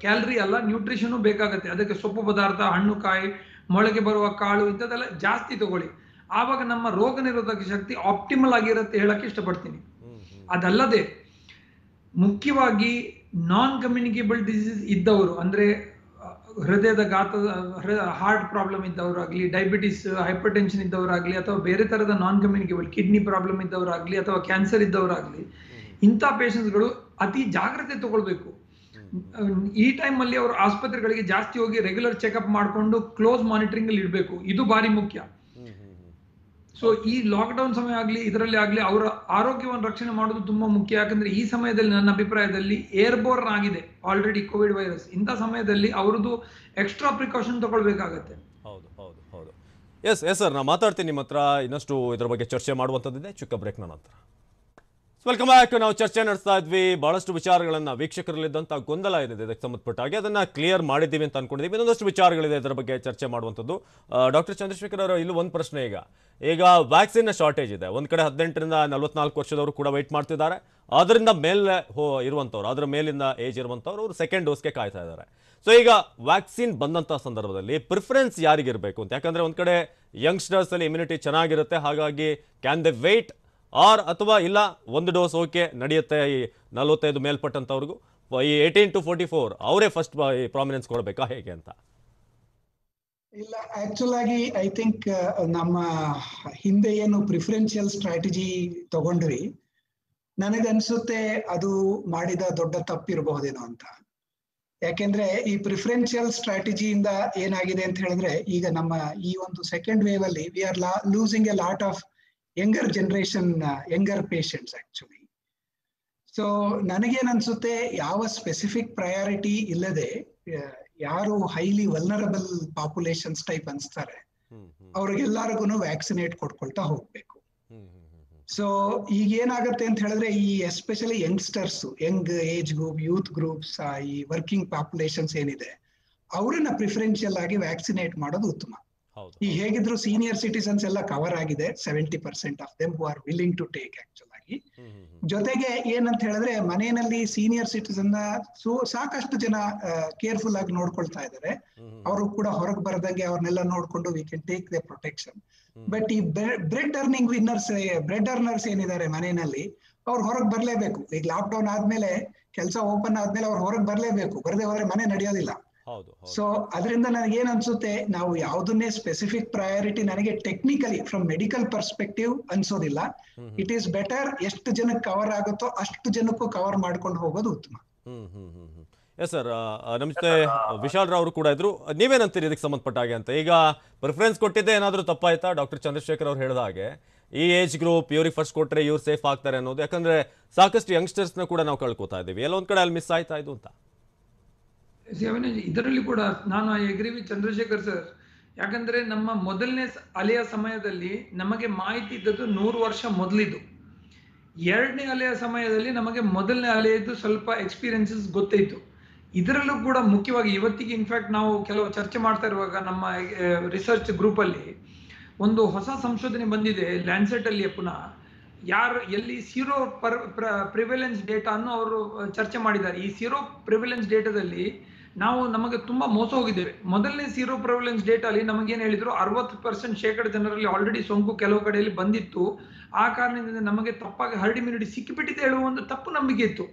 ಕ್ಯಾಲರಿ ಅಲ್ಲ, ನ್ಯೂಟ್ರಿಷನ್ ಬೇಕಾಗತ್ತೆ. ಅದಕ್ಕೆ ಸೊಪ್ಪು ಪದಾರ್ಥ, ಹಣ್ಣು ಕಾಯಿ, ಮೊಳಗೆ ಬರುವ ಕಾಳು ಇಂಥದ್ದೆಲ್ಲ ಜಾಸ್ತಿ ತಗೊಳ್ಳಿ. ಆವಾಗ ನಮ್ಮ ರೋಗ ನಿರೋಧಕ ಶಕ್ತಿ ಆಪ್ಟಿಮಲ್ ಆಗಿರುತ್ತೆ ಹೇಳಕ್ಕೆ ಇಷ್ಟಪಡ್ತೀನಿ. ಅದಲ್ಲದೆ ಮುಖ್ಯವಾಗಿ ನಾನ್ ಕಮ್ಯುನಿಕೇಬಲ್ ಡಿಸೀಸ್ ಇದ್ದವರು, ಅಂದ್ರೆ ಹೃದಯದ ಹಾರ್ಟ್ ಪ್ರಾಬ್ಲಮ್ ಇದ್ದವರಾಗ್ಲಿ, ಡಯಾಬಿಟಿಸ್, ಹೈಪರ್ ಟೆನ್ಷನ್ ಇದ್ದವರಾಗ್ಲಿ, ಅಥವಾ ಬೇರೆ ತರದ ನಾನ್ ಕಮ್ಯುನಿಕೇಬಲ್ ಕಿಡ್ನಿ ಪ್ರಾಬ್ಲಮ್ ಇದ್ದವರಾಗ್ಲಿ, ಅಥವಾ ಕ್ಯಾನ್ಸರ್ ಇದ್ದವರಾಗ್ಲಿ, ಇಂಥ ಪೇಷಂಟ್ಸ್ಗಳು ಅತಿ ಜಾಗ್ರತೆ ತಗೊಳ್ಬೇಕು. ಈ ಟೈಮಲ್ಲಿ ಅವರು ಆಸ್ಪತ್ರೆಗಳಿಗೆ ಜಾಸ್ತಿ ಹೋಗಿ ರೆಗ್ಯುಲರ್ ಚೆಕಪ್ ಮಾಡಿಕೊಂಡು ಕ್ಲೋಸ್ ಮಾನಿಟರಿಂಗ್ ಅಲ್ಲಿ ಇಡಬೇಕು, ಇದು ಬಾರಿ ಮುಖ್ಯ. ಸೊ ಈ ಲಾಕ್ಡೌನ್ ಸಮಯ ಆಗ್ಲಿ ಇದರಲ್ಲಿ ಆಗ್ಲಿ ಅವರ ಆರೋಗ್ಯವನ್ನು ರಕ್ಷಣೆ ಮಾಡೋದು ತುಂಬಾ ಮುಖ್ಯ. ಯಾಕಂದ್ರೆ ಈ ಸಮಯದಲ್ಲಿ ನನ್ನ ಅಭಿಪ್ರಾಯದಲ್ಲಿ ಏರ್ಬೋರ್ನ್ ಆಗಿದೆ ಆಲ್ರೆಡಿ ಕೋವಿಡ್ ವೈರಸ್. ಇಂಥ ಸಮಯದಲ್ಲಿ ಅವ್ರದ್ದು ಎಕ್ಸ್ಟ್ರಾ ಪ್ರಿಕಾಷನ್ ತಗೊಳ್ಬೇಕಾಗತ್ತೆ.
ಹೌದು ಹೌದು ಹೌದು. ಎಸ್ ಸರ್, ನಾನು ಮಾತಾಡ್ತೀನಿ ನಿಮ್ಮ ಹತ್ರ, ಇನ್ನಷ್ಟು ಇದರ ಬಗ್ಗೆ ಚರ್ಚೆ ಮಾಡುವಂಥದ್ದಿದೆ ಚಿಕ್ಕ ಬ್ರೇಕ್ನ ನಂತರ. Welcome back. ನಾವು ಚರ್ಚೆ ನಡೆಸ್ತಾ ಇದ್ವಿ, ಬಹಳಷ್ಟು ವಿಚಾರಗಳನ್ನ ವೀಕ್ಷಕರಲ್ಲಿದ್ದಂಥ ಗೊಂದಲ ಏನಿದೆ ಇದಕ್ಕೆ ಸಂಬಂಧಪಟ್ಟ ಹಾಗೆ ಅದನ್ನ ಕ್ಲಿಯರ್ ಮಾಡಿದ್ದೀವಿ ಅಂತ ಅನ್ಕೊಂಡಿದ್ದೀವಿ. ಇನ್ನೊಂದಷ್ಟು ವಿಚಾರಗಳಿದೆ ಇದರ ಬಗ್ಗೆ ಚರ್ಚೆ ಮಾಡುವಂಥದ್ದು. ಡಾಕ್ಟರ್ ಚಂದ್ರಶೇಖರ್ ಅವರು, ಇಲ್ಲಿ ಒಂದು ಪ್ರಶ್ನೆ, ಈಗ ವ್ಯಾಕ್ಸಿನ್ ಶಾರ್ಟೇಜ್ ಇದೆ. ಒಂದು ಕಡೆ 18ರಿಂದ 44 ವರ್ಷದವರು ಕೂಡ ವೆಯ್ಟ್ ಮಾಡ್ತಿದ್ದಾರೆ. ಅದರಿಂದ ಮೇಲೆ ಇರುವಂಥವ್ರು, ಅದರ ಮೇಲಿಂದ ಏಜ್ ಇರುವಂಥವ್ರು ಅವರು ಸೆಕೆಂಡ್ ಡೋಸ್ಗೆ ಕಾಯ್ತಾ ಇದ್ದಾರೆ. ಸೊ ಈಗ ವ್ಯಾಕ್ಸಿನ್ ಬಂದಂಥ ಸಂದರ್ಭದಲ್ಲಿ ಪ್ರಿಫರೆನ್ಸ್ ಯಾರಿಗಿರಬೇಕು ಅಂತ? ಯಾಕಂದರೆ ಒಂದು ಕಡೆ ಯಂಗ್ಸ್ಟರ್ಸಲ್ಲಿ ಇಮ್ಯುನಿಟಿ ಚೆನ್ನಾಗಿರುತ್ತೆ, ಹಾಗಾಗಿ ಕ್ಯಾನ್ ದೆ ವೆಯ್ಟ್ ಅಥವಾ ಇಲ್ಲ ಒಂದು ಡೋಸ್ ಓಕೆ ನಡೆಯುತ್ತೆ ಈ 45 ಮೇಲ್ಪಟ್ಟಂಥವ್ರಿಗೂ, ಈ 18 to 44 ಅವರೇ ಫಸ್ಟ್ ಪ್ರಾಮಿನೆನ್ಸ್ ಕೊಡಬೇಕಾ ಹೇಗೆ ಅಂತ?
ಇಲ್ಲ, ಆಕ್ಚುಲ್ ಆಗಿ ಐ ಥಿಂಕ್ ನಮ್ಮ ಹಿಂದೆ ಏನು ಪ್ರಿಫರೆನ್ಷಿಯಲ್ ಸ್ಟ್ರಾಟಜಿ ತಗೊಂಡ್ರಿ, ನನಗನ್ಸುತ್ತೆ ಅದು ಮಾಡಿದ ದೊಡ್ಡ ತಪ್ಪಿರಬಹುದೇನೋ ಅಂತ. ಯಾಕೆಂದ್ರೆ ಈ ಪ್ರಿಫರೆನ್ಷಿಯಲ್ ಸ್ಟ್ರಾಟಜಿಯಿಂದ ಏನಾಗಿದೆ ಅಂತ ಹೇಳಿದ್ರೆ, ಈಗ ನಮ್ಮ ಈ ಒಂದು ಸೆಕೆಂಡ್ ವೇವ್ ಅಲ್ಲಿ we are losing a lot of younger generation, younger patients actually. So ನನಗೇನ್ ಅನ್ಸುತ್ತೆ, ಯಾವ ಸ್ಪೆಸಿಫಿಕ್ ಪ್ರಯಾರಿಟಿ ಇಲ್ಲದೆ ಯಾರು ಹೈಲಿ ವಲ್ನರಬಲ್ ಪಾಪ್ಯುಲೇಷನ್ಸ್ ಟೈಪ್ ಅನ್ಸ್ತಾರೆ ಅವ್ರಿಗೆಲ್ಲರಿಗೂ ವ್ಯಾಕ್ಸಿನೇಟ್ ಕೊಡ್ಕೊಳ್ತಾ ಹೋಗ್ಬೇಕು. ಸೊ ಈಗ ಏನಾಗುತ್ತೆ ಅಂತ ಹೇಳಿದ್ರೆ, ಈ especially youngsters, young age group, youth groups, ಈ ವರ್ಕಿಂಗ್ ಪಾಪ್ಯುಲೇಷನ್ಸ್ ಏನಿದೆ ಅವ್ರನ್ನ ಪ್ರಿಫರೆನ್ಷಿಯಲ್ ಆಗಿ ವ್ಯಾಕ್ಸಿನೇಟ್ ಮಾಡೋದು ಉತ್ತಮ. ಈ ಹೇಗಿದ್ರು ಸೀನಿಯರ್ ಸಿಟಿಸನ್ಸ್ ಎಲ್ಲ ಕವರ್ ಆಗಿದೆ, 70% of them who are willing to take actual ಆಗಿ. ಜೊತೆಗೆ ಏನಂತ ಹೇಳಿದ್ರೆ, ಮನೆಯಲ್ಲಿ ಸೀನಿಯರ್ ಸಿಟಿಸನ್ ಸಾಕಷ್ಟು ಜನ ಕೇರ್ಫುಲ್ ಆಗಿ ನೋಡ್ಕೊಳ್ತಾ ಇದ್ದಾರೆ. ಅವರು ಕೂಡ ಹೊರಗೆ ಬರದಂಗೆ ಅವ್ರನ್ನೆಲ್ಲ ನೋಡ್ಕೊಂಡು we can take the protection. But ಈ ಬ್ರೆಡ್ ಅರ್ನರ್ಸ್ ಏನಿದ್ದಾರೆ ಮನೆಯಲ್ಲಿ, ಅವ್ರು ಹೊರಗೆ ಬರ್ಲೇಬೇಕು. ಈಗ ಲಾಕ್ ಡೌನ್ ಆದ್ಮೇಲೆ, ಕೆಲಸ ಓಪನ್ ಆದ್ಮೇಲೆ ಅವ್ರು ಹೊರಗೆ ಬರ್ಲೇಬೇಕು, ಬರದೇ ಹೋದ್ರೆ ಮನೆ ನಡೆಯೋದಿಲ್ಲ. ಸೊ ಅದರಿಂದ ನನಗೆ ಏನ್ ಅನ್ಸುತ್ತೆ, ನಾವು ಯಾವುದನ್ನೇ ಸ್ಪೆಸಿಫಿಕ್ ಪ್ರಯಾರಿಟಿ ನನಗೆ ಟೆಕ್ನಿಕಲಿ ಫ್ರಮ್ ಮೆಡಿಕಲ್ ಪರ್ಸ್ಪೆಕ್ಟಿವ್ ಅನ್ಸೋದಿಲ್ಲ. ಇಟ್ ಈಸ್ ಬೆಟರ್ ಎಷ್ಟು ಜನಕ್ಕೆ ಕವರ್ ಆಗುತ್ತೋ ಅಷ್ಟು ಜನಕ್ಕೂ ಕವರ್ ಮಾಡ್ಕೊಂಡು ಹೋಗೋದು ಉತ್ತಮ.
ಎಸ್ ಸರ್, ನಮ್ಮ ಜೊತೆ ವಿಶಾಲ್ ರಾವ್ ಅವರು ಕೂಡ ಇದ್ರು. ನೀವೇನಂತೀರಿ ಇದಕ್ಕೆ ಸಂಬಂಧಪಟ್ಟ ಹಾಗೆ ಅಂತ? ಈಗ ಪ್ರಿಫರೆನ್ಸ್ ಕೊಟ್ಟಿದ್ದೆ ಏನಾದರೂ ತಪ್ಪಾಯ್ತಾ? ಡಾಕ್ಟರ್ ಚಂದ್ರಶೇಖರ್ ಅವ್ರು ಹೇಳಿದ ಹಾಗೆ ಈ ಏಜ್ ಗ್ರೂಪ್ ಇವ್ರಿಗೆ ಫಸ್ಟ್ ಕೊಟ್ಟರೆ ಇವ್ರು ಸೇಫ್ ಆಗ್ತಾರೆ ಅನ್ನೋದು, ಯಾಕಂದ್ರೆ ಸಾಕಷ್ಟು ಯಂಗ್ಸ್ಟರ್ಸ್ನ ಕೂಡ ನಾವು ಕಳ್ಕೊತಾ ಇದ್ದೀವಿ. ಎಲ್ಲೊಂದ್ ಕಡೆ ಅಲ್ಲಿ ಮಿಸ್ ಆಯ್ತಾ ಇದು ಅಂತ?
ಇದರಲ್ಲಿ ಕೂಡ ನಾನು I agree with Chandrashekhar sir. ಯಾಕಂದ್ರೆ ನಮ್ಮ ಮೊದಲನೇ ಅಲೆಯ ಸಮಯದಲ್ಲಿ ನಮಗೆ ಮಾಹಿತಿ ಇದ್ದದ್ದು 100 ವರ್ಷ ಮೊದಲಿದ್ದು. ಎರಡನೇ ಅಲೆಯ ಸಮಯದಲ್ಲಿ ನಮಗೆ ಮೊದಲನೇ ಅಲೆಯದ್ದು ಸ್ವಲ್ಪ ಎಕ್ಸ್ಪೀರಿಯನ್ಸಸ್ ಗೊತ್ತಾಯಿತು. ಇದರಲ್ಲೂ ಕೂಡ ಮುಖ್ಯವಾಗಿ ಇವತ್ತಿಗೆ ಇನ್ಫ್ಯಾಕ್ಟ್ ನಾವು ಕೆಲವು ಚರ್ಚೆ ಮಾಡ್ತಾ ಇರುವಾಗ ನಮ್ಮ ರಿಸರ್ಚ್ ಗ್ರೂಪ್ ಅಲ್ಲಿ ಒಂದು ಹೊಸ ಸಂಶೋಧನೆ ಬಂದಿದೆ ಲ್ಯಾನ್ಸೆಟ್ ಅಲ್ಲಿ. ಪುನಃ ಎಲ್ಲಿ ಸೀರೋ ಪ್ರಿವೆಲೆನ್ಸ್ ಡೇಟಾ ಅನ್ನು ಅವರು ಚರ್ಚೆ ಮಾಡಿದ್ದಾರೆ. ಈ ಸೀರೋ ಪ್ರಿವೆಲೆನ್ಸ್ ಡೇಟಾದಲ್ಲಿ ನಮಗೆ ತುಂಬಾ ಮೋಸ ಹೋಗಿದ್ದೇವೆ. ಮೊದಲನೇ ಸೀರೋ ಪ್ರಿವೆಲೆನ್ಸ್ ಡೇಟಾ ಅಲ್ಲಿ ನಮಗೇನು ಹೇಳಿದ್ರು, 60% ಜನರಲ್ಲಿ ಆಲ್ರೆಡಿ ಸೋಂಕು ಕೆಲವು ಕಡೆಯಲ್ಲಿ ಬಂದಿತ್ತು. ಆ ಕಾರಣದಿಂದ ನಮಗೆ ತಪ್ಪಾಗಿ ಹರ್ಡ್ ಇಮ್ಯುನಿಟಿ ಸಿಕ್ಕಿಬಿಟ್ಟಿದೆ ಹೇಳುವ ಒಂದು ತಪ್ಪು ನಂಬಿಕೆ ಇತ್ತು.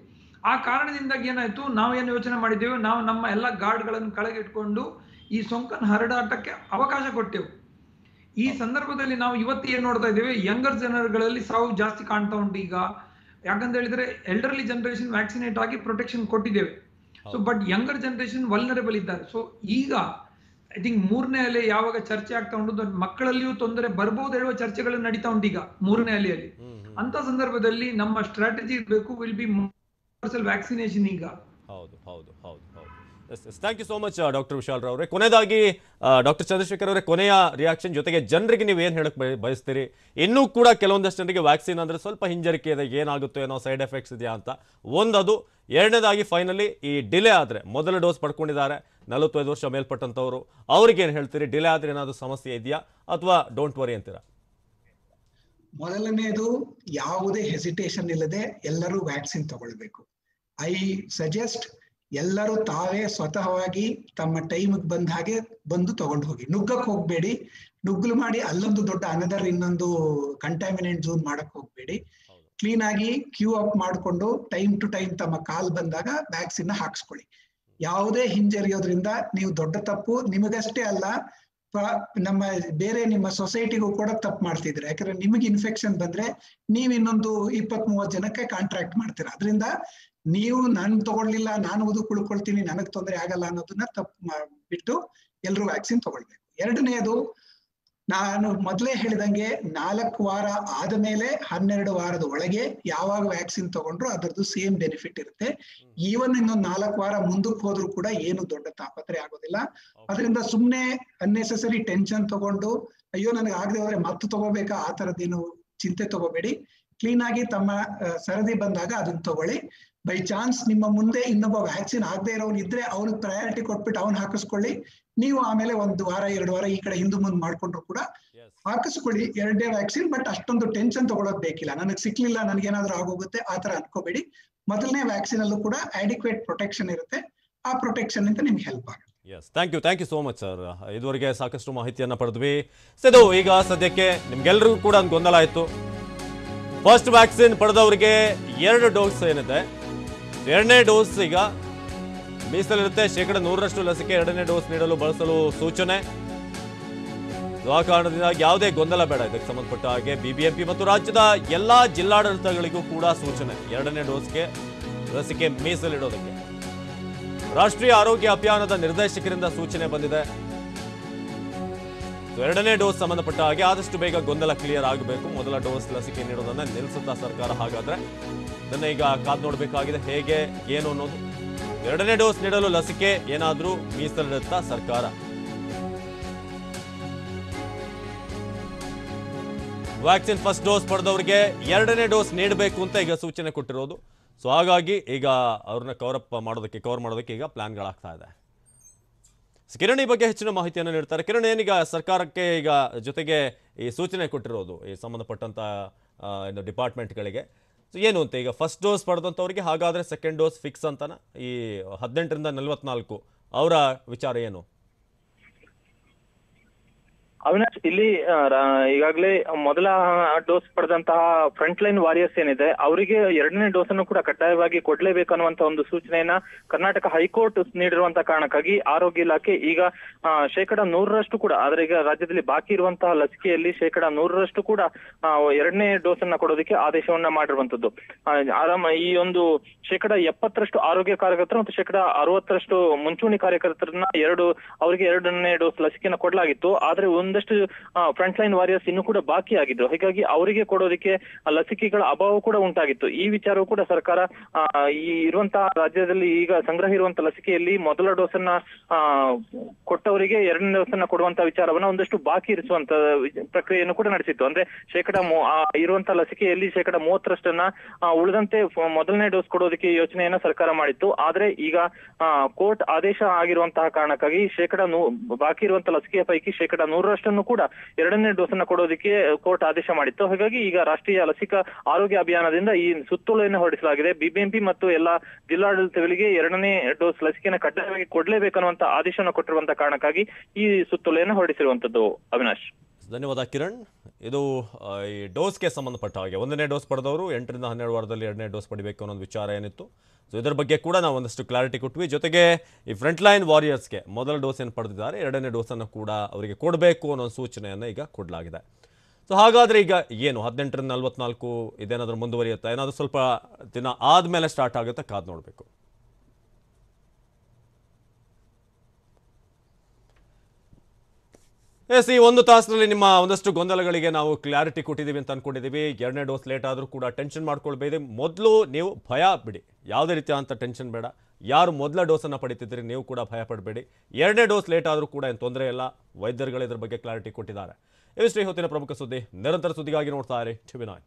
ಆ ಕಾರಣದಿಂದಾಗಿ ಏನಾಯ್ತು, ನಾವೇನು ಯೋಚನೆ ಮಾಡಿದ್ದೇವೆ, ನಾವು ನಮ್ಮ ಎಲ್ಲ ಗಾರ್ಡ್ಗಳನ್ನು ಕೆಳಗೆ ಇಟ್ಕೊಂಡು ಈ ಸೋಂಕನ್ನು ಹರಡಾಟಕ್ಕೆ ಅವಕಾಶ ಕೊಟ್ಟೆವು. ಈ ಸಂದರ್ಭದಲ್ಲಿ ನಾವು ಇವತ್ತು ಏನ್ ನೋಡ್ತಾ ಇದ್ದೇವೆ, ಯಂಗರ್ ಜನರುಗಳಲ್ಲಿ ಸಾವು ಜಾಸ್ತಿ ಕಾಣ್ತಾ ಉಂಟು ಈಗ. ಯಾಕಂತ ಹೇಳಿದ್ರೆ ಎಲ್ಡರ್ಲಿ ಜನರೇಷನ್ ವ್ಯಾಕ್ಸಿನೇಟ್ ಆಗಿ ಪ್ರೊಟೆಕ್ಷನ್ ಕೊಟ್ಟಿದ್ದೇವೆ. So but younger generation vulnerable ಇದ್ದಾರೆ. ಸೊ ಈಗ ಐ ಥಿಂಕ್ 3ನೇ ಅಲೆ ಯಾವಾಗ ಚರ್ಚೆ ಆಗ್ತಾ ಉಂಟು, ಮಕ್ಕಳಲ್ಲಿಯೂ ತೊಂದರೆ ಬರ್ಬೋದು ಹೇಳುವ ಚರ್ಚೆಗಳು ನಡೀತಾ ಉಂಟು ಈಗ 3ನೇ ಅಲೆಯಲ್ಲಿ. ಅಂತ ಸಂದರ್ಭದಲ್ಲಿ ನಮ್ಮ ಸ್ಟ್ರಾಟಜಿ ಇರಬೇಕು, ವಿಲ್ ಬಿ ವ್ಯಾಕ್ಸಿನೇಷನ್ ಈಗ.
ಹೌದು ಹೌದು ಹೌದು ಹೌದು. Thank you so much doctor Vishal Rao ಅವರೇ. ಕೊನೆಯದಾಗಿ ಡಾಕ್ಟರ್ ಚಂದ್ರಶೇಖರ್ ಅವರೇ, ಕೊನೆಯ ರಿಯಾಕ್ಷನ್ ಜೊತೆಗೆ ಜನರಿಗೆ ನೀವು ಏನು ಹೇಳಕ್ ಬಯಸ್ತೀರಿ? ಇನ್ನೂ ಕೂಡ ಕೆಲವೊಂದಷ್ಟು ಜನರಿಗೆ ವ್ಯಾಕ್ಸಿನ್ ಅಂದ್ರೆ ಸ್ವಲ್ಪ ಹಿಂಜರಿಕೆ ಇದೆ, ಏನಾಗುತ್ತೋ ಏನೋ ಸೈಡ್ ಎಫೆಕ್ಟ್ಸ್ ಇದೆಯಾ ಅಂತ ಒಂದದು. ಎರಡನೇದಾಗಿ ಫೈನಲಿ ಈ ಡಿಲೇ ಆದರೆ, ಮೊದಲ ಡೋಸ್ ಪಡ್ಕೊಂಡಿದ್ದಾರೆ 45 ವರ್ಷ ಮೇಲ್ಪಟ್ಟಂಥವ್ರು, ಅವ್ರಿಗೆ ಏನು ಹೇಳ್ತೀರಿ? ಡಿಲೇ ಆದರೆ ಏನಾದರೂ ಸಮಸ್ಯೆ ಇದೆಯಾ ಅಥವಾ ಡೋಂಟ್ ವರಿ ಅಂತೀರಾ?
ಮೊದಲನೇದು, ಯಾವುದೇ ಹೆಸಿಟೇಷನ್ ಇಲ್ಲದೆ ಎಲ್ಲರೂ ವ್ಯಾಕ್ಸಿನ್ ತಗೊಳ್ಬೇಕು. ಐ ಸಜೆಸ್ಟ್ ಎಲ್ಲರೂ ತಾವೇ ಸ್ವತಃವಾಗಿ ತಮ್ಮ ಟೈಮ್ಗೆ ಬಂದ ಹಾಗೆ ಬಂದು ತಗೊಂಡು ಹೋಗಿ. ನುಗ್ಗಕ್ಕೆ ಹೋಗ್ಬೇಡಿ, ನುಗ್ಗಲು ಮಾಡಿ ಅಲ್ಲೊಂದು ದೊಡ್ಡ ಇನ್ನೊಂದು ಕಂಟ್ಯಾಮಿನೆಂಟ್ ಝೋನ್ ಮಾಡಕ್ ಹೋಗ್ಬೇಡಿ. ಕ್ಲೀನ್ ಆಗಿ ಕ್ಯೂ ಅಪ್ ಮಾಡಿಕೊಂಡು ಟೈಮ್ ಟು ಟೈಮ್ ತಮ್ಮ ಕಾಲ್ ಬಂದಾಗ ವ್ಯಾಕ್ಸಿನ್ ಹಾಕ್ಸ್ಕೊಳ್ಳಿ. ಯಾವುದೇ ಹಿಂಜರಿಯೋದ್ರಿಂದ ನೀವು ದೊಡ್ಡ ತಪ್ಪು ನಿಮಗಷ್ಟೇ ಅಲ್ಲ, ನಮ್ಮ ಬೇರೆ ನಿಮ್ಮ ಸೊಸೈಟಿಗೂ ಕೂಡ ತಪ್ಪು ಮಾಡ್ತಿದ್ರೆ. ಯಾಕಂದ್ರೆ ನಿಮಗೆ ಇನ್ಫೆಕ್ಷನ್ ಬಂದ್ರೆ ನೀವ್ ಇನ್ನೊಂದು 20-30 ಜನಕ್ಕೆ ಕಾಂಟ್ರಾಕ್ಟ್ ಮಾಡ್ತೀರಾ. ಅದರಿಂದ ನೀವು ನಾನು ತಗೊಳ್ಳಿಲ್ಲ, ನಾನು ಉಳ್ಕೊಳ್ತೀನಿ, ನನಗ್ ತೊಂದರೆ ಆಗಲ್ಲ ಅನ್ನೋದನ್ನ ಬಿಟ್ಟು ಎಲ್ರು ವ್ಯಾಕ್ಸಿನ್ ತಗೊಳ್ಬೇಕು. ಎರಡನೇದು, ನಾನು ಮೊದಲೇ ಹೇಳಿದಂಗೆ 4 ವಾರ ಆದಮೇಲೆ 12 ವಾರದ ಒಳಗೆ ಯಾವಾಗ ವ್ಯಾಕ್ಸಿನ್ ತಗೊಂಡ್ರು ಅದರದ್ದು ಸೇಮ್ ಬೆನಿಫಿಟ್ ಇರುತ್ತೆ. ಈವನ್ ಇನ್ನೊಂದು 4 ವಾರ ಮುಂದಕ್ಕೆ ಹೋದ್ರು ಕೂಡ ಏನು ದೊಡ್ಡ ತಾಪತ್ರೆ ಆಗೋದಿಲ್ಲ. ಅದರಿಂದ ಸುಮ್ನೆ ಅನ್ನೆಸೆಸರಿ ಟೆನ್ಷನ್ ತಗೊಂಡು ಅಯ್ಯೋ ನನಗೆ ಆಗದೆ ಹೋದ್ರೆ ಮತ್ತೆ ತಗೋಬೇಕಾ ಆ ತರದ್ದೇನು ಚಿಂತೆ ತಗೋಬೇಡಿ. ಕ್ಲೀನ್ ಆಗಿ ತಮ್ಮ ಸರದಿ ಬಂದಾಗ ಅದನ್ನ ತಗೊಳ್ಳಿ. ಬೈ ಚಾನ್ಸ್ ನಿಮ್ಮ ಮುಂದೆ ಇನ್ನೊಬ್ಬ ವ್ಯಾಕ್ಸಿನ್ ಆಗದೆ ಇರೋನು ಇದ್ರೆ ಅವ್ನಿಗೆ ಪ್ರಯಾರಿಟಿ ಕೊಟ್ಬಿಟ್ಟು ಅವ್ನು ಹಾಕಿಸ್ಕೊಳ್ಳಿ. ನೀವು ಆಮೇಲೆ 1 ವಾರ 2 ವಾರ ಈ ಕಡೆ ಹಿಂದೆ ಮುಂದೆ ಮಾಡ್ಕೊಂಡ್ರು ಕೂಡ ಹಾಕಿಸ್ಕೊಳ್ಳಿ 2ನೇ ವ್ಯಾಕ್ಸಿನ್. ಬಟ್ ಅಷ್ಟೊಂದು ಟೆನ್ಷನ್ ತಗೊಳೋದ್ ಬೇಕಿಲ್ಲ. ನನಗೆ ಸಿಕ್ಲಿಲ್ಲ, ನನ್ಗೇನಾದ್ರೂ ಆಗೋಗುತ್ತೆ ಆ ತರ ಅನ್ಕೋಬೇಡಿ. ಮೊದಲನೇ ವ್ಯಾಕ್ಸಿನ್ ಅಲ್ಲೂ ಕೂಡ ಅಡಿಕ್ವೇಟ್ ಪ್ರೊಟೆಕ್ಷನ್ ಇರುತ್ತೆ. ಆ ಪ್ರೊಟೆಕ್ಷನ್ ಅಂತ ನಿಮ್ಗೆ ಹೆಲ್ಪ್ ಆಗುತ್ತೆ.
Yes, thank you so much sir. ಇದುವರೆಗೆ ಸಾಕಷ್ಟು ಮಾಹಿತಿಯನ್ನು ಪಡೆದ್ವಿ. ಇದು ಈಗ ಸದ್ಯಕ್ಕೆ ನಿಮ್ಗೆಲ್ರಿಗೂ ಕೂಡ ಒಂದು ಗೊಂದಲ ಆಯಿತು. ಫಸ್ಟ್ ವ್ಯಾಕ್ಸಿನ್ ಪಡೆದವರಿಗೆ 2 ಡೋಸ್ ಏನಿದೆ, 2ನೇ ಡೋಸ್ ಈಗ ಮೀಸಲಿರುತ್ತೆ. 100% ಲಸಿಕೆ 2ನೇ ಡೋಸ್ ನೀಡಲು ಬಳಸಲು ಸೂಚನೆ. ಆ ಕಾರಣದಿಂದ ಯಾವುದೇ ಗೊಂದಲ ಬೇಡ. ಇದಕ್ಕೆ ಸಂಬಂಧಪಟ್ಟ ಹಾಗೆ ಬಿಬಿಎಂಪಿ ಮತ್ತು ರಾಜ್ಯದ ಎಲ್ಲಾ ಜಿಲ್ಲಾಡಳಿತಗಳಿಗೂ ಕೂಡ ಸೂಚನೆ, 2ನೇ ಡೋಸ್ಗೆ ಲಸಿಕೆ ಮೀಸಲಿಡೋದಕ್ಕೆ. ರಾಷ್ಟ್ರೀಯ ಆರೋಗ್ಯ ಅಭಿಯಾನದ ನಿರ್ದೇಶಕರಿಂದ ಸೂಚನೆ ಬಂದಿದೆ. 2ನೇ ಡೋಸ್ ಸಂಬಂಧಪಟ್ಟ ಹಾಗೆ ಆದಷ್ಟು ಬೇಗ ಗೊಂದಲ ಕ್ಲಿಯರ್ ಆಗಬೇಕು. ಮೊದಲ ಡೋಸ್ ಲಸಿಕೆ ನೀಡೋದನ್ನ ನಿಲ್ಲಿಸುತ್ತಾ ಸರ್ಕಾರ? ಹಾಗಾದ್ರೆ ಇದನ್ನ ಈಗ ಕಾದು ನೋಡಬೇಕಾಗಿದೆ, ಹೇಗೆ ಏನು ಅನ್ನೋದು. 2ನೇ ಡೋಸ್ ನೀಡಲು ಲಸಿಕೆ ಏನಾದ್ರೂ ಮೀಸಲಿಡುತ್ತಾ ಸರ್ಕಾರ? ವ್ಯಾಕ್ಸಿನ್ ಫಸ್ಟ್ ಡೋಸ್ ಪಡೆದವರಿಗೆ 2ನೇ ಡೋಸ್ ನೀಡಬೇಕು ಅಂತ ಈಗ ಸೂಚನೆ ಕೊಟ್ಟಿರೋದು. ಸೊ ಹಾಗಾಗಿ ಈಗ ಅವ್ರನ್ನ ಕವರ್ ಮಾಡೋದಕ್ಕೆ ಈಗ ಪ್ಲಾನ್ಗಳಾಗ್ತಾ ಇದೆ. ಕಿರಣ್ ಈ ಬಗ್ಗೆ ಹೆಚ್ಚಿನ ಮಾಹಿತಿಯನ್ನು ನೀಡ್ತಾರೆ. ಕಿರಣ್, ಏನೀಗ ಸರ್ಕಾರಕ್ಕೆ ಈಗ ಜೊತೆಗೆ ಈ ಸೂಚನೆ ಕೊಟ್ಟಿರೋದು ಈ ಸಂಬಂಧಪಟ್ಟಂತ ಡಿಪಾರ್ಟ್ಮೆಂಟ್ಗಳಿಗೆ ಏನು ಅಂತ? ಈಗ ಫಸ್ಟ್ ಡೋಸ್ ಪಡೆದಂಥವ್ರಿಗೆ ಹಾಗಾದ್ರೆ ಸೆಕೆಂಡ್ ಡೋಸ್ ಫಿಕ್ಸ್ ಅಂತಾನ? ಈ 18ರಿಂದ 44 ಅವರ ವಿಚಾರ ಏನು?
ಅವಿನಾಶ್, ಇಲ್ಲಿ ಈಗಾಗಲೇ ಮೊದಲ ಡೋಸ್ ಪಡೆದಂತಹ ಫ್ರಂಟ್ ಲೈನ್ ವಾರಿಯರ್ಸ್ ಏನಿದೆ ಅವರಿಗೆ 2ನೇ ಡೋಸ್ ಅನ್ನು ಕೂಡ ಕಡ್ಡಾಯವಾಗಿ ಕೊಡ್ಲೇಬೇಕು ಅನ್ನುವಂತ ಒಂದು ಸೂಚನೆಯನ್ನ ಕರ್ನಾಟಕ ಹೈಕೋರ್ಟ್ ನೀಡಿರುವಂತಹ ಕಾರಣಕ್ಕಾಗಿ ಆರೋಗ್ಯ ಇಲಾಖೆ ಈಗ 100% ಕೂಡ, ಆದ್ರೆ ಈಗ ರಾಜ್ಯದಲ್ಲಿ ಬಾಕಿ ಇರುವಂತಹ ಲಸಿಕೆಯಲ್ಲಿ 100% ಕೂಡ 2ನೇ ಡೋಸ್ ಅನ್ನ ಕೊಡೋದಕ್ಕೆ ಆದೇಶವನ್ನ ಮಾಡಿರುವಂತದ್ದು. ಈ ಒಂದು 70% ಆರೋಗ್ಯ ಕಾರ್ಯಕರ್ತರು ಮತ್ತು 60% ಮುಂಚೂಣಿ ಕಾರ್ಯಕರ್ತರನ್ನ ಅವರಿಗೆ 2ನೇ ಡೋಸ್ ಲಸಿಕೆನ ಕೊಡಲಾಗಿತ್ತು. ಆದ್ರೆ ಒಂದಷ್ಟು ಫ್ರಂಟ್ ಲೈನ್ ವಾರಿಯರ್ಸ್ ಇನ್ನೂ ಕೂಡ ಬಾಕಿ ಆಗಿದ್ರು. ಹೀಗಾಗಿ ಅವರಿಗೆ ಕೊಡೋದಕ್ಕೆ ಲಸಿಕೆಗಳ ಅಭಾವ ಕೂಡ ಉಂಟಾಗಿತ್ತು. ಈ ವಿಚಾರವೂ ಕೂಡ ಸರ್ಕಾರ ಈ ಇರುವಂತಹ ರಾಜ್ಯದಲ್ಲಿ ಈಗ ಸಂಗ್ರಹ ಇರುವಂತಹ ಲಸಿಕೆಯಲ್ಲಿ ಮೊದಲ ಡೋಸ್ ಅನ್ನ ಕೊಟ್ಟವರಿಗೆ 2ನೇ ಡೋಸ್ ಅನ್ನ ಕೊಡುವಂತಹ ವಿಚಾರವನ್ನ ಒಂದಷ್ಟು ಬಾಕಿ ಇರಿಸುವಂತ ಪ್ರಕ್ರಿಯೆಯನ್ನು ಕೂಡ ನಡೆಸಿತ್ತು. ಅಂದ್ರೆ ಇರುವಂತಹ ಲಸಿಕೆಯಲ್ಲಿ 30%ನ್ನ ಉಳಿದಂತೆ ಮೊದಲನೇ ಡೋಸ್ ಕೊಡೋದಕ್ಕೆ ಯೋಚನೆಯನ್ನ ಸರ್ಕಾರ ಮಾಡಿತ್ತು. ಆದ್ರೆ ಈಗ ಕೋರ್ಟ್ ಆದೇಶ ಆಗಿರುವಂತಹ ಕಾರಣಕ್ಕಾಗಿ ಬಾಕಿ ಇರುವಂತಹ ಲಸಿಕೆಯ ಪೈಕಿ 100% ಕೂಡ 2ನೇ ಡೋಸ್ ಅನ್ನ ಕೊಡೋದಕ್ಕೆ ಕೋರ್ಟ್ ಆದೇಶ ಮಾಡಿತ್ತು. ಹಾಗಾಗಿ ಈಗ ರಾಷ್ಟ್ರೀಯ ಲಸಿಕಾ ಆರೋಗ್ಯ ಅಭಿಯಾನದಿಂದ ಈ ಸುತ್ತೋಲೆಯನ್ನು ಹೊರಡಿಸಲಾಗಿದೆ. ಬಿಬಿಎಂಪಿ ಮತ್ತು ಎಲ್ಲಾ ಜಿಲ್ಲಾಡಳಿತಗಳಿಗೆ 2ನೇ ಡೋಸ್ ಲಸಿಕೆಯನ್ನು ಕಡ್ಡಾಯವಾಗಿ ಕೊಡ್ಲೇಬೇಕನ್ನುವಂತ ಆದೇಶವನ್ನು ಕೊಟ್ಟಿರುವಂತಹ ಕಾರಣಕ್ಕಾಗಿ ಈ ಸುತ್ತೋಲೆಯನ್ನು ಹೊರಡಿಸಿರುವಂತದ್ದು. ಅವಿನಾಶ್,
ಧನ್ಯವಾದ ಕಿರಣ್. ಇದು ಈ ಡೋಸ್ಗೆ ಸಂಬಂಧಪಟ್ಟ ಹಾಗೆ 1ನೇ ಡೋಸ್ ಪಡೆದವರು 8ರಿಂದ 12 ವಾರದಲ್ಲಿ 2ನೇ ಡೋಸ್ ಪಡಿಬೇಕು ಅನ್ನೋ ವಿಚಾರ ಏನಿತ್ತು. ಸೊ ಇದರ ಬಗ್ಗೆ ಕೂಡ ನಾವು ಒಂದಷ್ಟು ಕ್ಲಾರಿಟಿ ಕೊಟ್ವಿ. ಜೊತೆಗೆ ಈ ಫ್ರಂಟ್ ಲೈನ್ ವಾರಿಯರ್ಸ್ಗೆ ಮೊದಲ ಡೋಸ್ ಏನು ಪಡೆದಿದ್ದಾರೆ 2ನೇ ಡೋಸನ್ನು ಕೂಡ ಅವರಿಗೆ ಕೊಡಬೇಕು ಅನ್ನೋ ಸೂಚನೆಯನ್ನು ಈಗ ಕೊಡಲಾಗಿದೆ. ಸೊ ಹಾಗಾದರೆ ಈಗ ಏನು 18ರಿಂದ 44 ಇದೇನಾದರೂ ಮುಂದುವರಿಯುತ್ತಾ? ಏನಾದರೂ ಸ್ವಲ್ಪ ದಿನ ಆದಮೇಲೆ ಸ್ಟಾರ್ಟ್ ಆಗುತ್ತೆ, ಕಾದು ನೋಡಬೇಕು. ಎಸ್, ಈ 1 ತಾಸಿನಲ್ಲಿ ನಿಮ್ಮ ಒಂದಷ್ಟು ಗೊಂದಲಗಳಿಗೆ ನಾವು ಕ್ಲಾರಿಟಿ ಕೊಟ್ಟಿದ್ದೀವಿ ಅಂತ ಅಂದ್ಕೊಂಡಿದ್ದೀವಿ. 2ನೇ ಡೋಸ್ ಲೇಟ್ ಆದರೂ ಕೂಡ ಟೆನ್ಷನ್ ಮಾಡ್ಕೊಳ್ಬೇಡಿ. ಮೊದಲು ನೀವು ಭಯ ಬಿಡಿ, ಯಾವುದೇ ರೀತಿಯಾದಂಥ ಟೆನ್ಷನ್ ಬೇಡ. ಯಾರು ಮೊದಲ ಡೋಸನ್ನು ಪಡಿತಿದ್ದೀರಿ ನೀವು ಕೂಡ ಭಯ ಪಡಬೇಡಿ. 2ನೇ ಡೋಸ್ ಲೇಟ್ ಆದರೂ ಕೂಡ ಏನು ತೊಂದರೆ ಇಲ್ಲ. ವೈದ್ಯರುಗಳು ಇದ್ರ ಬಗ್ಗೆ ಕ್ಲಾರಿಟಿ ಕೊಟ್ಟಿದ್ದಾರೆ. ಇವಿಷ್ಟು ಹೊತ್ತಿನ ಪ್ರಮುಖ ಸುದ್ದಿ. ನಿರಂತರ ಸುದ್ದಿಗಾಗಿ ನೋಡ್ತಾ ಇರಿ TV9.